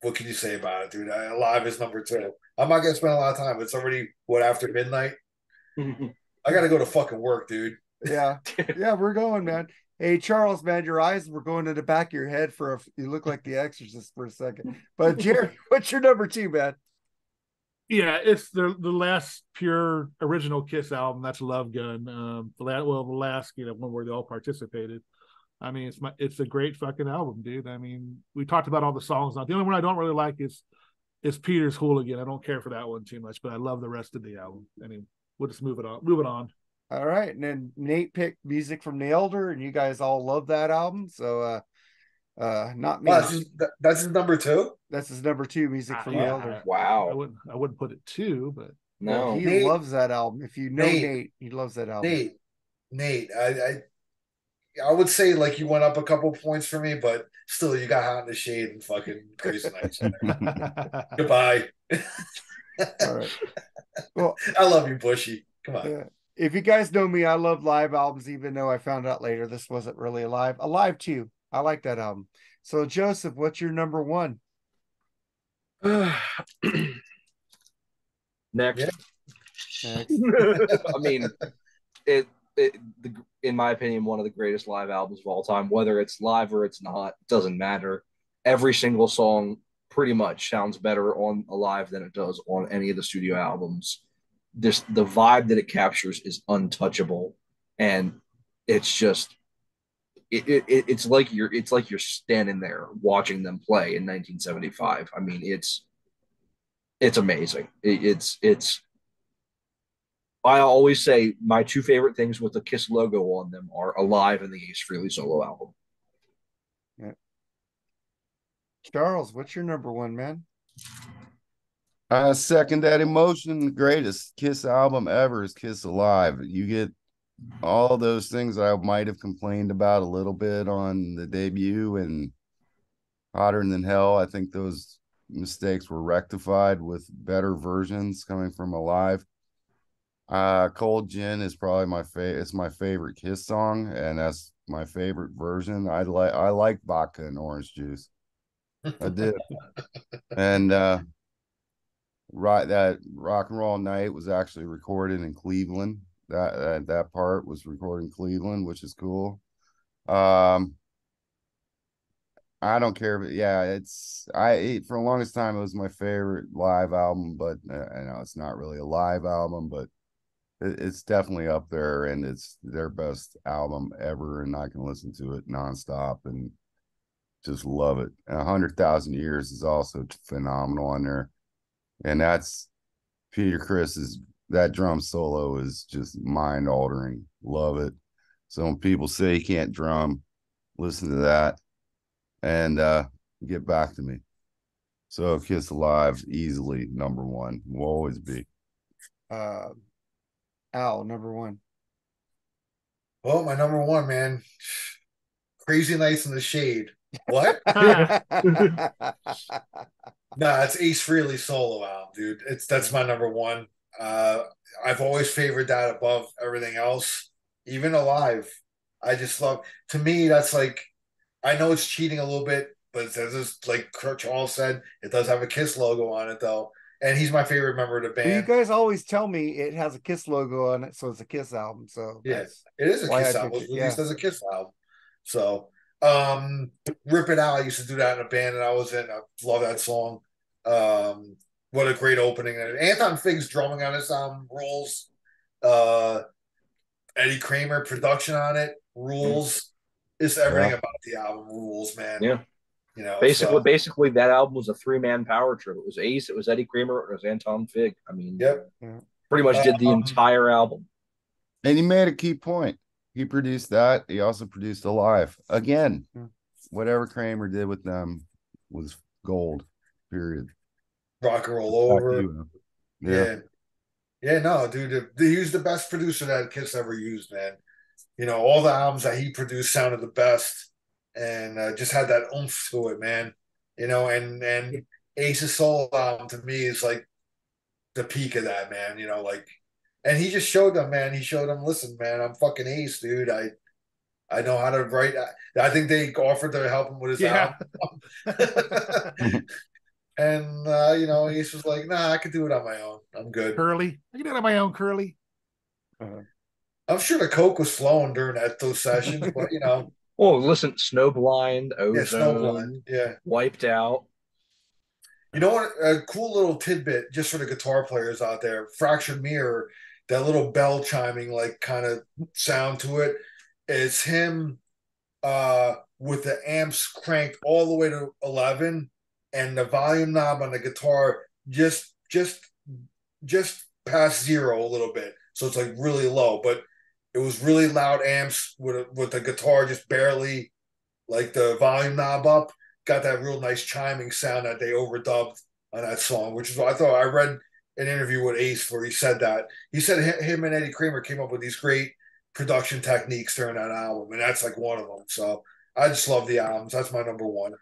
what can you say about it, dude? Live is number 2. I'm not gonna spend a lot of time. It's already after midnight. I gotta go to fucking work, dude. Yeah, we're going, man. Hey, Charles, man, your eyes were going to the back of your head you look like the Exorcist for a second. But Jerry, what's your number 2, man? Yeah, it's the last pure original Kiss album. That's Love Gun. The last one where they all participated. I mean, it's a great fucking album, dude. I mean, we talked about all the songs. Now, the only one I don't really like is Peter's Hooligan. I don't care for that one too much, but I love the rest of the album. I mean, we'll just move it on. All right, and then Nate picked music from the Elder, and you guys all love that album. So, not me. That's his number 2. That's his number 2, music from the Elder. Wow. I wouldn't put it 2, but Yeah, No. he Nate, loves that album. If you know Nate, Nate, he loves that album. Nate. I would say like you went up a couple points for me, but still, you got Hot in the Shade and fucking Crazy Nights in there. Goodbye. All right. Well, I love you, Bushy. Come on. if you guys know me, I love live albums, even though I found out later this wasn't really alive. Alive too. I like that album. So, Joseph, what's your number one? Next. Yeah. Next. I mean, it, in my opinion, one of the greatest live albums of all time. Whether it's live or it's not, doesn't matter. Every single song pretty much sounds better on a live than it does on any of the studio albums. This the vibe that it captures is untouchable, and it's just it's like you're standing there watching them play in 1975. I mean, it's amazing. It's I always say my two favorite things with the Kiss logo on them are Alive and the Ace Frehley solo album. Yeah. Charles, what's your number one, man? Second that emotion. The greatest Kiss album ever is Kiss Alive. You get all those things I might have complained about a little bit on the debut and Hotter Than Hell. I think those mistakes were rectified with better versions coming from Alive. Cold Gin is probably it's my favorite Kiss song, and that's my favorite version. I like vodka and orange juice. I did. And that Rock and Roll Night was actually recorded in Cleveland. That part was recorded in Cleveland, which is cool. I don't care, but yeah, for the longest time it was my favorite live album, but I know it's not really a live album, but it's definitely up there, and it's their best album ever, and I can listen to it nonstop and just love it. 100,000 Years is also phenomenal on there, and that's Peter Chris's. That drum solo is just mind altering. Love it. So when people say he can't drum, listen to that and get back to me. So Kiss Alive, easily number one, will always be. Al, number one. Well, my number one, man. Crazy Nights in the Shade. What? Nah, it's Ace Frehley solo album, dude. That's my number one. I've always favored that above everything else, even Alive. I just love. To me, that's like, I know it's cheating a little bit, but it's just like Kurt Charles said, it does have a Kiss logo on it though, and he's my favorite member of the Well, you band. guys always tell me it has a Kiss logo on it, so it's a Kiss album. So Yeah, it is a why Kiss I album. It picked was it. released Yeah. as a Kiss album. So, Rip It Out. I used to do that in a band that I was in. I love that song. What a great opening. And Anton Fig's drumming on this album rules. Eddie Kramer production on it rules. It's everything Yeah. about the album rules, man. Yeah. You know, Basically, that album was a three-man power trip. It was Ace, it was Eddie Kramer, it was Anton Fig. I mean, yep. pretty much did the entire album. And he made a key point. He produced that. He also produced Alive. Again, whatever Kramer did with them was gold, period. Rock and Roll Over. Yeah. Yeah, no, dude. He was the best producer that Kiss ever used, man. You know, all the albums that he produced sounded the best, and just had that oomph to it, man. You know, and Ace's solo album to me is like the peak of that, man. You know, like, and he just showed them, man. He showed them, listen, man, I'm fucking Ace, dude. I know how to write. I think they offered to help him with his album. And you know, Ace was like, "Nah, I can do it on my own. I'm good." Curly, I can do it on my own. Curly. I'm sure the coke was flowing during those sessions, but you know. Oh, listen, Snowblind, Ozone, Snowblind, yeah, Wiped Out. You know what? A cool little tidbit just for the guitar players out there: Fractured Mirror, that little bell chiming like kind of sound to it. It's him with the amps cranked all the way to 11, and the volume knob on the guitar just past zero a little bit, so it's like really low, but it was really loud amps with the guitar just barely like the volume knob up. Got that real nice chiming sound that they overdubbed on that song, which is what I thought. I read an interview with Ace where he said that. He said him and Eddie Kramer came up with these great production techniques during that album, and that's like one of them. So I just love the albums. That's my number one.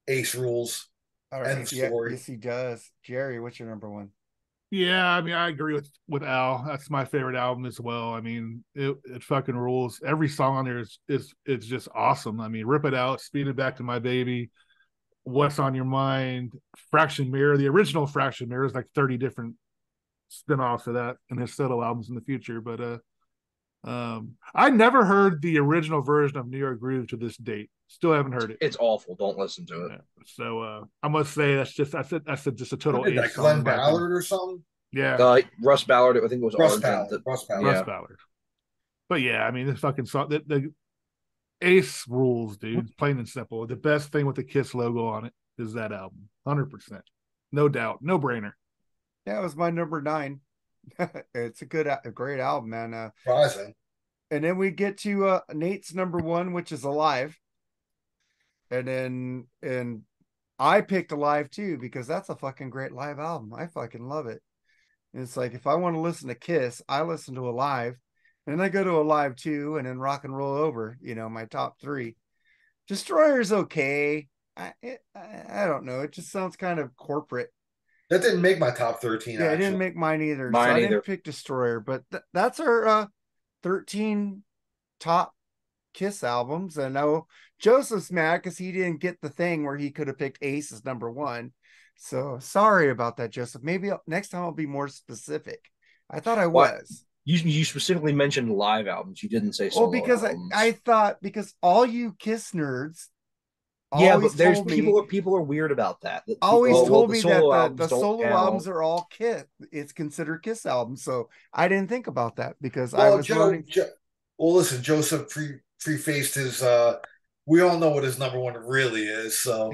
Ace rules. All End right. of Yeah. story. Yes, he does. Jerry, what's your number one? Yeah, I mean, I agree with Al. That's my favorite album as well. I mean, it fucking rules. Every song on there is just awesome. I mean, Rip It Out, Speed It Back to My Baby, What's on Your Mind, Fraction Mirror. The original Fraction Mirror is like 30 different spin-offs of that in his solo albums in the future. But I never heard the original version of New York Groove to this date. Still haven't heard it. It's awful. Don't listen to it. Yeah. So I must say that's just a total Who did that? ace song Glenn in my opinion. Ballard or something? Yeah, Russ Ballard, I think it was Russ Argent. Ballard. Russ Ballard. Yeah. Russ Ballard. But yeah, I mean, this fucking song, the Ace rules, dude. It's plain and simple. The best thing with the Kiss logo on it is that album, 100%, no doubt, no brainer. Yeah, it was my number 9. It's a great album, man. Surprising. And then we get to Nate's number 1, which is Alive. And I picked Alive too because that's a fucking great live album. I fucking love it. And it's like if I want to listen to Kiss, I listen to Alive, and then I go to Alive 2, and then Rock and Roll Over. My top 3. Destroyer's okay. I don't know. It just sounds kind of corporate. That didn't make my top 13. Yeah, actually. it didn't make mine either. Mine so I either. didn't pick Destroyer, but that's our 13 top Kiss albums. And no, Joseph's mad because he didn't get the thing where he could have picked Ace as number 1. So sorry about that, Joseph. Maybe next time I'll be more specific. I thought I was. You specifically mentioned live albums. You didn't say solo because albums. I thought because all you Kiss nerds yeah, but there's told people are weird about that. Always told me that the albums solo count. albums are all Kiss. It's considered Kiss albums. So I didn't think about that because Well, I was learning. Well, listen, Joseph prefaced his. We all know what his number 1 really is. So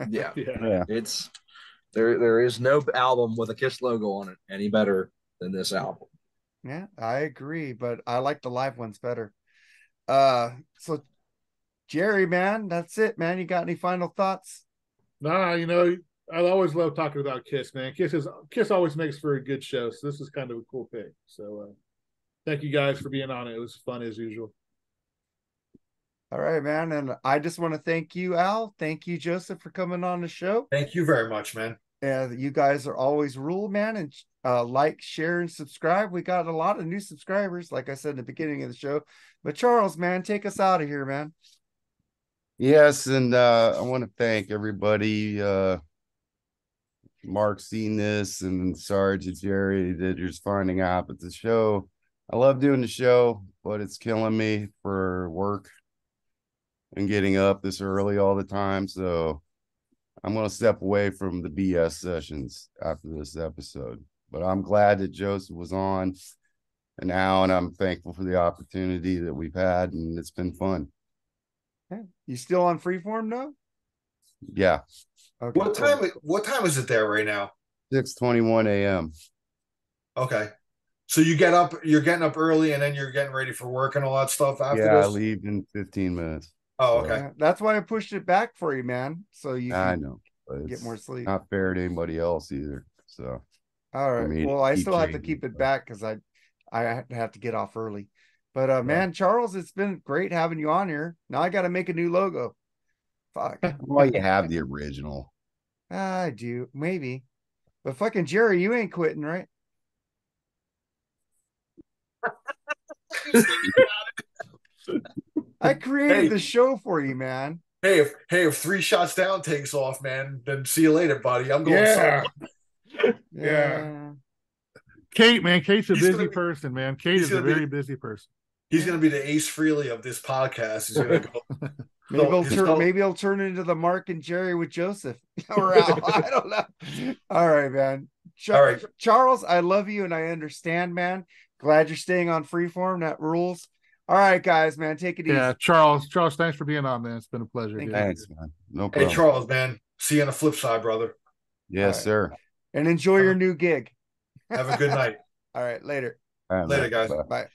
Yeah. Yeah. It's there is no album with a Kiss logo on it any better than this album. Yeah, I agree, but I like the live ones better. So Jerry, man, that's it, man. You got any final thoughts? Nah, I always love talking about Kiss, man. Kiss always makes for a good show, so this is kind of a cool pick. So thank you guys for being on it. It was fun as usual. All right, man. And I just want to thank you, Al. Thank you, Joseph, for coming on the show. thank you very much, man. You guys are always rule, man. And like, share, and subscribe. We got a lot of new subscribers, like I said in the beginning of the show. But Charles, man, take us out of here, man. Yes, and I want to thank everybody. Mark seen this, and sorry to Jerry that you're finding out. But the show, I love doing the show, but it's killing me for work and getting up this early all the time. So I'm going to step away from the BS sessions after this episode. But I'm glad that Joseph was on and now, and I'm thankful for the opportunity that we've had, and it's been fun. Okay. You still on Freeform now? Yeah. Okay. What time is it there right now? 6:21 a.m. Okay. So you're getting up early, and then you're getting ready for work and all that stuff after Yeah, this? I leave in 15 minutes. Oh, okay. That's why I pushed it back for you, man. So you I can know. But get it's more sleep. not fair to anybody else either. So All right. me to Well, I keep still have to changing, keep it but- back because I have to get off early. But man, Charles, it's been great having you on here. Now I got to make a new logo. Fuck. Well, you have the original. I do, maybe. But fucking Jerry, you ain't quitting, right? I created the show for you, man. Hey, if 3 Shots Down takes off, man, then see you later, buddy. I'm going Yeah. somewhere. Yeah. Kate, man. Kate's a He's busy gonna be- person, man. Kate he's is a gonna be- very busy person. He's going to be the Ace Frehley of this podcast. He's going to go. Maybe he'll turn into the Mark and Jerry with Joseph or Al. I don't know. All right, man. All right. Charles, I love you and I understand, man. Glad you're staying on Freeform. That rules. All right, guys, man. Take it easy. Yeah, Charles, thanks for being on, man. It's been a pleasure. Thank dude. you. Thanks, man. No Hey, problem. Charles, man. See you on the flip side, brother. Yes, All sir. And enjoy your new gig. Have a good night. All right, later. All right, Later, man. guys. Bye. Bye.